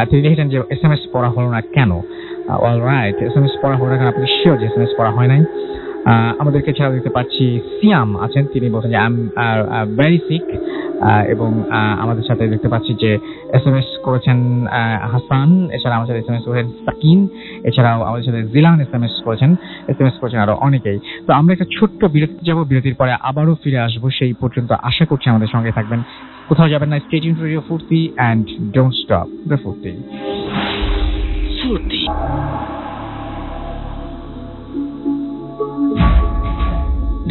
তিনি লিখেছেন যে SMS পড়া হলো না কেন। অলরাইট, SMS পড়া হলো না, কারণ আপনি শিওর যে SMS পড়া হয় নাই। আমাদেরকে ছাড়া দেখতে পাচ্ছি সিয়াম আছেন, তিনি বলছেন যে আই এম ভেরি সিক, এবং আমাদের সাথে দেখতে পাচ্ছি যে SMS করেছেন হাসান, এছাড়া আমাদের সাথে SMS করেছেন সাকিন, এছাড়াও আমাদের সাথে জিলান SMS করেছেন আরো অনেকেই। তো আমরা একটা ছোট্ট বিরতি যাব, বিরতির পরে আবারও ফিরে আসবো। সেই পর্যন্ত আশা করছি আমাদের সঙ্গে থাকবেন, কোথাও যাবেন না। স্টে টিউনড টু রেডিও ফুর্তি এন্ড ডোন্ট স্টপ দ্য ফুর্তি।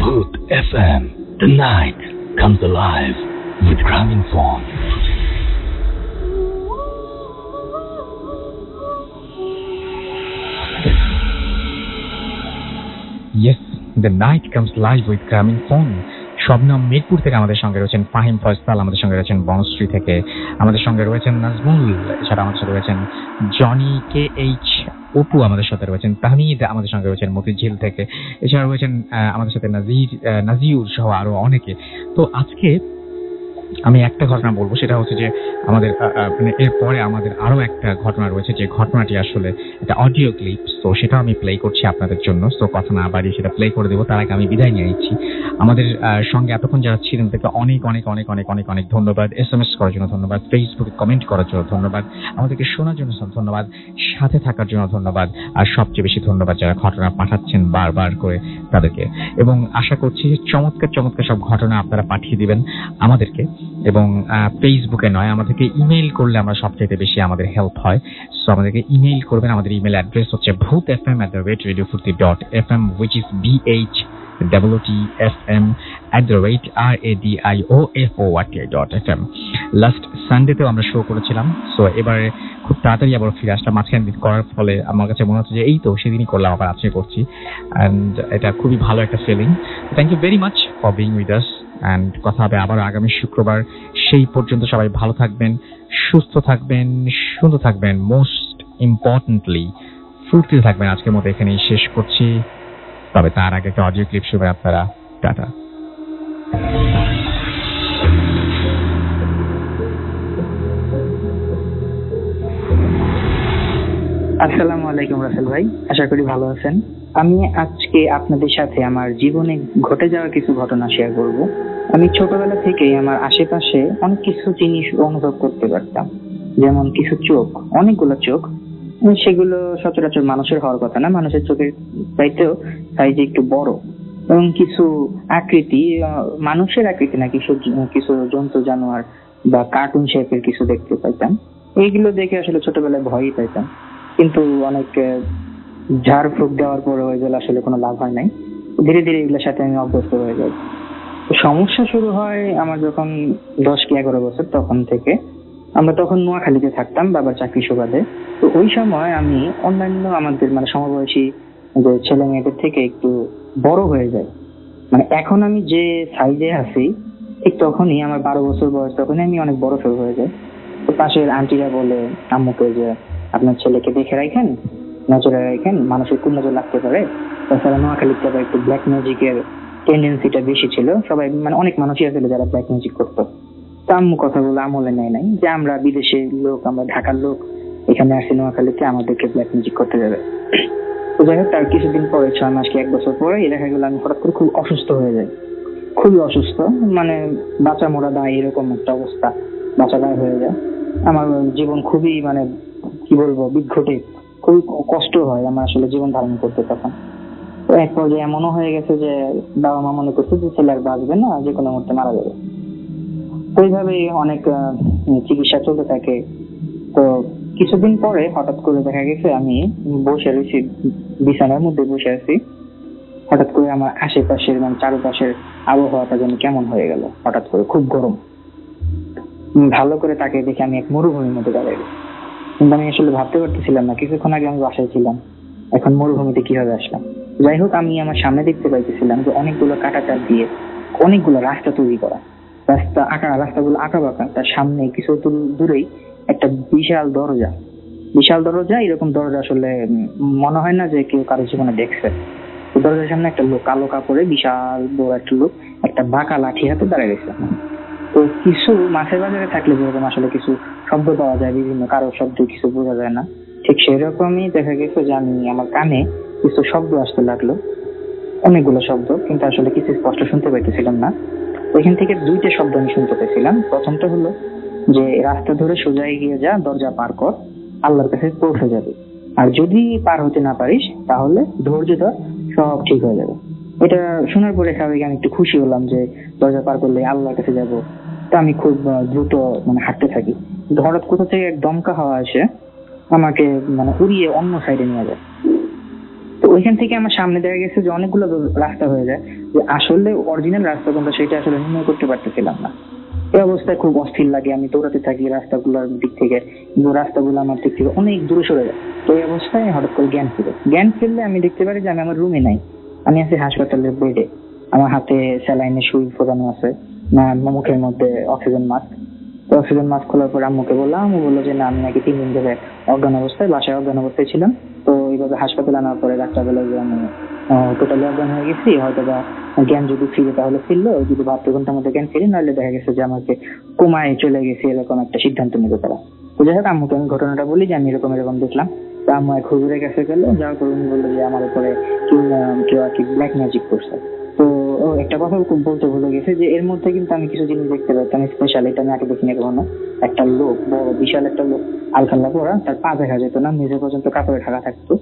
Bhoot FM. The night comes alive with Graminphone. Yes, the night comes live with Graminphone. Shabnam Mirpur থেকে আমাদের সঙ্গে রয়েছেন, ফাহিম ফয়সাল আমাদের সঙ্গে রয়েছেন বনশ্রী থেকে, আমাদের সঙ্গে রয়েছেন নাজমুল, এছাড়া আমাদের সাথে রয়েছেন জনি KH, অপু আমাদের সাথে রয়েছেন, তাহমিদ আমাদের সঙ্গে রয়েছেন মতিঝিল থেকে, এছাড়া রয়েছেন আমাদের সাথে নাজিউর সহ আরো অনেকে। তো আজকে আমি একটা ঘটনা বলবো, সেটা হচ্ছে যে আমাদের মানে এরপরে আমাদের আরো একটা ঘটনা রয়েছে, যে ঘটনাটি আসলে একটা অডিও ক্লিপ, তো সেটা আমি প্লে করছি আপনাদের জন্য। তো কথা না বাড়িয়ে সেটা প্লে করে দেবো, তার আগে আমি বিদায় নিয়ে নিচ্ছি। আমাদের সঙ্গে এতক্ষণ যারা ছিলেন তাদেরকে অনেক অনেক অনেক অনেক অনেক অনেক ধন্যবাদ। SMS করার জন্য ধন্যবাদ, ফেসবুকে কমেন্ট করার জন্য ধন্যবাদ, আমাদেরকে শোনার জন্য ধন্যবাদ, সাথে থাকার জন্য ধন্যবাদ, আর সবচেয়ে বেশি ধন্যবাদ যারা ঘটনা পাঠাচ্ছেন বারবার করে তাদেরকে। এবং আশা করছি যে চমৎকার চমৎকার সব ঘটনা আপনারা পাঠিয়ে দিবেন আমাদেরকে, এবং ফেসবুকে নয়, আমাদেরকে ইমেইল করলে আমরা সবচেয়ে বেশি আমাদের হেল্প হয়। সো আমাদেরকে ইমেইল করবেন, আমাদের ইমেইল অ্যাড্রেস হচ্ছে bhootfm@radiofurti.fm, which is BHWOOTFM@radiofurti.fm। Last সানডেতেও আমরা শো করেছিলাম, সো এবারে খুব তাড়াতাড়ি আবার ফিরে আসলাম। মাঝখানে দিন করার ফলে আমার কাছে মনে হচ্ছে যে এই তো সেদিনই করলাম, আবার আজকে করছি, অ্যান্ড এটা খুবই ভালো একটা feeling. Thank you very much for being with us, and কথা হবে আবার আগামী শুক্রবার। সেই পর্যন্ত সবাই ভালো থাকবেন, সুস্থ থাকবেন, সুন্দর থাকবেন, মোস্ট ইম্পর্টেন্টলি ফুর্তি থাকবেন। আজকের মতো এখানেই শেষ করছি, তবে তার আগে একটা অডিও ক্লিপ শুনবেন আপনারা। টাটা। আসসালামু আলাইকুম রাসেল ভাই, আশা করি ভালো আছেন। আমি আজকে আপনাদের সাথে আমার জীবনে ঘটে যাওয়া কিছু ঘটনা শেয়ার করব। আমি ছোটবেলা থেকেই আমার আশেপাশে অনেক কিছু জিনিস অনুভব করতে পারতাম, যেমন কিছু চোখ, অনেকগুলো চোখ, সেগুলো সচরাচর মানুষের হওয়ার কথা না, মানুষের চোখের চাইতেও সাইজে একটু বড়, এবং কিছু আকৃতি, মানুষের আকৃতি না, কিছু জন্তু জানোয়ার বা কার্টুন শেপের কিছু দেখতে পাইতাম। এইগুলো দেখে আসলে ছোটবেলায় ভয়ই পাইতাম, কিন্তু অনেক ঝাড় ফুঁক দেওয়ার পরে ওইগুলো আসলে কোনো লাভ হয় নাই। ধীরে ধীরে এগুলোর সাথে আমি অভ্যস্ত হয়ে যাই। সমস্যা শুরু হয় আমার যখন 10 কি 11 বছর, তখন থেকে। আমরা তখন নোয়াখালীতে থাকতাম বাবার চাকরি সুবাদে। তো ওই সময় আমি অন্যান্য আমাদের মানে সমবয়সী যে ছেলে মেয়েদের থেকে একটু বড় হয়ে যাই। মানে এখন আমি যে সাইজে আছি ঠিক তখনই আমার 12 বছর বয়স, তখনই আমি অনেক বড় সড় হয়ে যাই। তো পাশের আন্টিরা বলে আম্মুকে যে আপনার ছেলেকে দেখে রাখেন, নজরে রাখেন, মানুষের কোন নজর লাগতে পারে। তাছাড়া নোয়াখালীতে আবার একটু ব্ল্যাক ম্যাজিকের টেন্ডেন্সিটা বেশি ছিল, সবাই মানে অনেক মানুষই আছে যারা ব্ল্যাক ম্যাজিক করতো। তো আম্মু কথাগুলো আমলে নেয় নাই যে আমরা বিদেশের লোক, আমরা ঢাকার লোক, এখানে আসছি নোয়াখালীতে, আমাদেরকে ব্ল্যাক ম্যাজিক করতে যাবে। তো যাই হোক, তার কিছুদিন পরে 6 মাস কি 1 বছর পরে দেখা গেল আমি হঠাৎ করে খুব অসুস্থ হয়ে যাই, খুবই অসুস্থ, মানে বাঁচা মোড়া দায় এরকম একটা অবস্থা, বাঁচা দায় হয়ে যায়। আমার জীবন খুবই মানে কি বলবো বিঘ্নটে, খুবই কষ্ট হয় আমার আসলে জীবন ধারণ করতে তখন। তো এক পর্যায়ে এমনও হয়ে গেছে যে বাবা মা মনে করছে যে ছেলে আর বাঁচবে না, যে কোনো মুহূর্তে মারা যাবে। ওইভাবেই অনেক চিকিৎসা চলতে থাকে। তো কিছুদিন পরে হঠাৎ করে দেখা গেছে আমি বসে রয়েছি, বিছানার মধ্যে বসে আছি, হঠাৎ করে আমার আশেপাশের মানে চারপাশের আবহাওয়াটা যেন কেমন হয়ে গেল, হঠাৎ করে খুব গরম। ভালো করে তাকে দেখে আমি এক মরুভূমির মধ্যে দাঁড়াই গেছি, কিন্তু আমি আসলে ভাবতে পারতেছিলাম না কিছুক্ষণ আগে আমি বাসায় ছিলাম, এখন মরুভূমিতে কিভাবে আসলাম। যাই হোক, আমি আমার সামনে দেখতে পাইতেছিলাম যে অনেকগুলো কাঁটাতার দিয়ে অনেকগুলো রাস্তা তৈরি করা, রাস্তাগুলো আঁকা বাঁকা। তার সামনে কিছু দূরেই একটা বিশাল দরজা। এরকম দরজা আসলে মনে হয় না যে কেউ কারো জীবনে দেখছে। দরজার সামনে একটা লোক, কালো কাপড়ে, বিশাল বড় একটা লোক, একটা বাঁকা লাঠি হাতে দাঁড়িয়ে গেছে। তো কিছু মাছের বাজারে থাকলে যেরকম আসলে কিছু শব্দ পাওয়া যায়, বিভিন্ন কারো শব্দ কিছু বোঝা যায় না, ঠিক সেরকমই দেখা গেছে যে আমি আমার কানে কিছু শব্দ আসতে লাগলো, অনেকগুলো শব্দ, কিন্তু আসলে কিছু স্পষ্ট শুনতে পাইতেছিলাম না। ওইখান থেকে দুইটা শব্দ আমি শুনতে পেয়েছিলাম। প্রথমটা হলো যে রাস্তা ধরে সোজা এগিয়ে যা, দরজা পার কর, আল্লাহর কাছে পৌঁছে যাবে, আর যদি পার হতে না পারিস তাহলে ধৈর্য ধর, সব ঠিক হয়ে যাবে। এটা শোনার পরে স্বাভাবিক আমি একটু খুশি হলাম যে দরজা পার করলে আল্লাহর কাছে যাব। তো আমি খুব দ্রুত হাঁটতে থাকি, কিন্তু হঠাৎ কোথা থেকে এক দমকা হাওয়া আসে আমাকে উড়িয়ে অন্য সাইডে নিয়ে যায়। তো ওইখান থেকে আমার সামনে দেখা গেছে যে অনেকগুলো রাস্তা হয়ে যায়, যে আসলে অরিজিনাল রাস্তা কোনটা সেটা আসলে নির্ণয় করতে পারতেছিলাম না। এই অবস্থায় খুব অস্থির লাগে, আমি দৌড়াতে থাকি রাস্তাগুলোর দিক থেকে, কিন্তু রাস্তাগুলো আমার দিক থেকে অনেক দূরে সরে যায়। তো এই অবস্থায় হঠাৎ করে জ্ঞান ফিরলে আমি দেখতে পারি যে আমি আমার রুমে নাই, আমি আছি হাসপাতালের বেডে। আমার হাতে স্যালাইনে সুই ফোটানো আছে, মুখের মধ্যে অক্সিজেন মাস্ক। তো অক্সিজেন মাস্ক খোলার পর আম্মুকে বললাম, আম্মু বললো যে না, আমি নাকি 3 দিন ধরে বাসায় অজ্ঞান অবস্থায় ছিলাম। তো এইভাবে হাসপাতালে আনার পরে ডাক্তার বলে যে আমি টোটালি অজ্ঞান হয়ে গেছি, হয়তো বা জ্ঞান যদি ফিরে তাহলে ফিরলো, যদি 72 ঘন্টার মধ্যে জ্ঞান ফিরে, নাহলে দেখা গেছে যে আমাকে কোমায় চলে গেছি, এরকম একটা সিদ্ধান্ত নিতে তারা। তো যাই হোক আম্মুকে আমি ঘটনাটা বলি যে আমি এরকম দেখলাম। তো আম্মু এক হুজুরের কাছে গেল, যাওয়ার পর উনি বললো যে আমার উপরে কেউ আর কি ব্ল্যাক ম্যাজিক করছে। তো একটা কথা বলতে ভুলে গেছে যে এর মধ্যে কিন্তু আমি কিছু জিনিস দেখতে পাইতাম স্পেশাল, এটা আমি আগে দেখিনি কখনো। একটা লোক, বড় বিশাল একটা লোক, আলখাল্লা পরা, তার পা দেখা যেত না, মেঝে পর্যন্ত কাপড়ে ঢাকা থাকতো,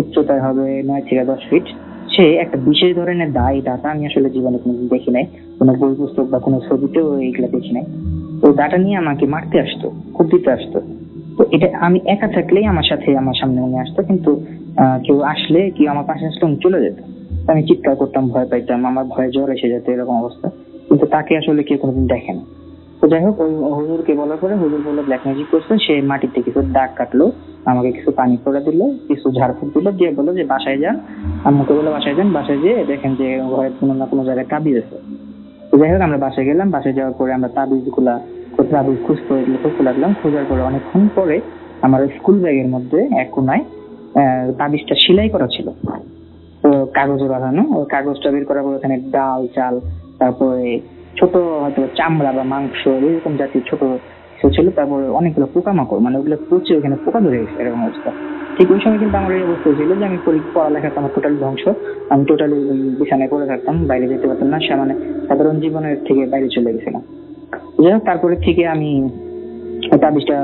উচ্চতায় হবে 9 থেকে 10 ফিট। সে একটা বিশেষ ধরনের দাটা আমি আসলে জীবনে কোনোদিন দেখি নাই, কোনো বই পুস্তক বা কোনো ছবিতেও এইগুলা দেখি নাই। তো দাটা নিয়ে আমাকে মারতে আসতো, খুব দিতে আসতো। তো এটা আমি একা থাকলেই আমার সামনে উনি আসতো, কিন্তু কেউ আসলে, কেউ আমার পাশে আসলে উনি চলে যেত। আমি চিৎকার করতাম, ভয় পাইতাম, আমার ভয়ে জ্বর এসে যেত, এরকম অবস্থা। কিন্তু তাকে আসলে কেউ কোনোদিন দেখে না। তো যাই হোক, ওই হুজুরকে বলার পরে হুজুর বললো ব্ল্যাক ম্যাজিক করছে। সে মাটিতে কিছু দাগ কাটলো, আমাকে কিছু পানি পড়া দিল, কিছু ঝাড়ফুঁক দিল, দিয়ে বললো যে বাসায় যান। আম্মুকে বললো বাসায় যান, বাসায় যেয়ে দেখেন যে ঘরের কোনো না কোনো জায়গায় তাবিজ আছে। তো যাই হোক আমরা বাসায় গেলাম, বাসায় যাওয়ার পরে আমরা তাবিজ খুঁজতে লাগলাম। খোঁজার পরে অনেকক্ষণ পরে আমার স্কুল ব্যাগের মধ্যে এক কোনায় তাবিজটা সেলাই করা ছিল, তো কাগজে বাঁধানো। ওই কাগজটা বের করার পর ওখানে ডাল, চাল, তারপরে ছোট হয়তো চামড়া বা মাংস এরকম জাতীয় ছোট কিছু ছিল। তারপরে অনেকগুলো পোকামাকড়, ওগুলো পচে ওখানে পোকা ধরে গেছে, এরকম অবস্থা। ঠিক ওই সময় কিন্তু আমার এই অবস্থা ছিল যে আমি পড়ালেখাটা আমার টোটালি ধ্বংস। আমি টোটালি বিছানায় পড়ে থাকতাম, বাইরে যেতে পারতাম না, সাধারণ জীবনের থেকে বাইরে চলে গেছিলাম। যাই হোক তারপরে থেকে আমি তাবিজটা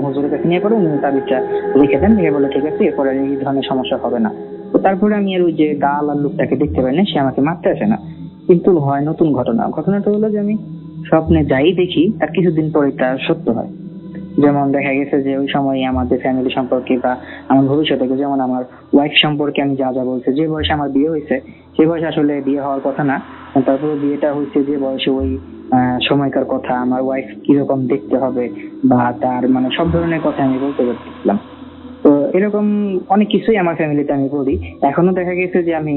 হুজুরের কাছে নিয়ে পড়ে উনি তাবিজটা লিখে দেন, লিখে বলে ঠিক আছে, এরপরে এই ধরনের সমস্যা হবে না। তো তারপরে আমি আর ওই যে গাল আর লোকটাকে দেখতে পাই না, সে আমাকে মারতে আসে না। কিন্তু হয় নতুন ঘটনাটা হলো যে আমি স্বপ্নে যাই দেখি তার কিছুদিন পরে তা সত্য হয়। যেমন দেখা গেছে যে ওই সময় আমাদের ফ্যামিলি সম্পর্কে বা আমার ভবিষ্যতে, যেমন আমার ওয়াইফ সম্পর্কে আমি যা বলছে, যে বয়সে আমার বিয়ে হয়েছে সেই বয়সে আসলে বিয়ে হওয়ার কথা না, তারপরে বিয়েটা হয়েছে যে বয়সে, ওই সময়কার কথা, আমার ওয়াইফ কিরকম দেখতে হবে বা তার সব ধরনের কথা আমি বলতে পারতেছিলাম। তো এরকম অনেক কিছুই আমার ফ্যামিলিতে আমি বলি। এখনো দেখা গেছে যে আমি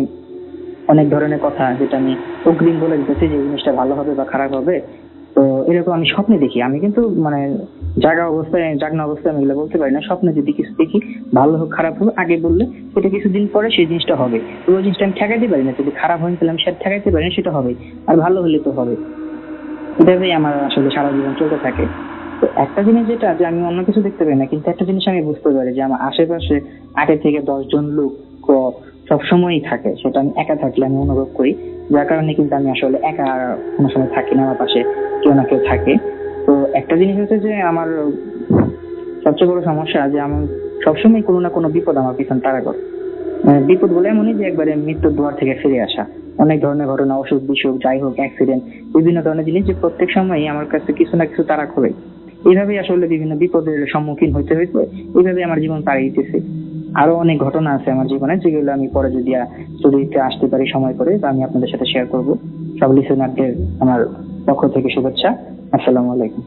অনেক ধরনের কথা যেটা আমি অগ্রিম বলে দিতেছি যে জিনিসটা ভালো হবে বা খারাপ হবে। তো এরকম আমি স্বপ্নে দেখি, আমি কিন্তু জাগনা অবস্থায় আমি এগুলো বলতে পারি না। স্বপ্নে যদি কিছু দেখি, ভালো হোক খারাপ হোক, আগে বললে সেটা কিছুদিন পরে সেই জিনিসটা হবে। তো ওই জিনিসটা আমি ঠেকাইতে পারি না, যদি খারাপ হয় তাহলে আমি সেটা ঠেকাইতে পারি না, সেটা হবে। আর ভালো হলে তো হবে। এটাই আমার আসলে সারা জীবন চলতে থাকে। তো একটা জিনিস যেটা, যে আমি অন্য কিছু দেখতে পাই না, কিন্তু একটা জিনিস আমি বুঝতে পারি যে আমার আশেপাশে 8 থেকে 10 জন লোক সবসময়ই থাকে, সেটা আমি একা থাকলে আমি অনুভব করি। যার কারণে কিন্তু আমি আসলে একা কোনো সময় থাকি না, আমার পাশে কেউ না কেউ থাকে। তো একটা জিনিস হচ্ছে যে আমার সবচেয়ে বড় সমস্যা যে আমার সবসময় কোনো না কোনো বিপদ আমার পিছন তাড়া করে। বিপদ বলে এমনই যে একবারে মৃত্যুর দুয়ার থেকে ফিরে আসা, অনেক ধরনের ঘটনা, অসুখ বিসুখ, যাই হোক, অ্যাক্সিডেন্ট, বিভিন্ন ধরনের জিনিস যে প্রত্যেক সময়ই আমার কাছে কিছু না কিছু তাড়া করে। এইভাবেই আসলে বিভিন্ন বিপদের সম্মুখীন হইতে এইভাবে আমার জীবন পাড়ি দিতেছে। আরো অনেক ঘটনা আছে আমার জীবনে, যেগুলো আমি পরে যদি আসতে পারি সময় করে, আমি আপনাদের সাথে শেয়ার করব। সব লিসেনারদের আমার পক্ষ থেকে শুভেচ্ছা। আসসালামু আলাইকুম।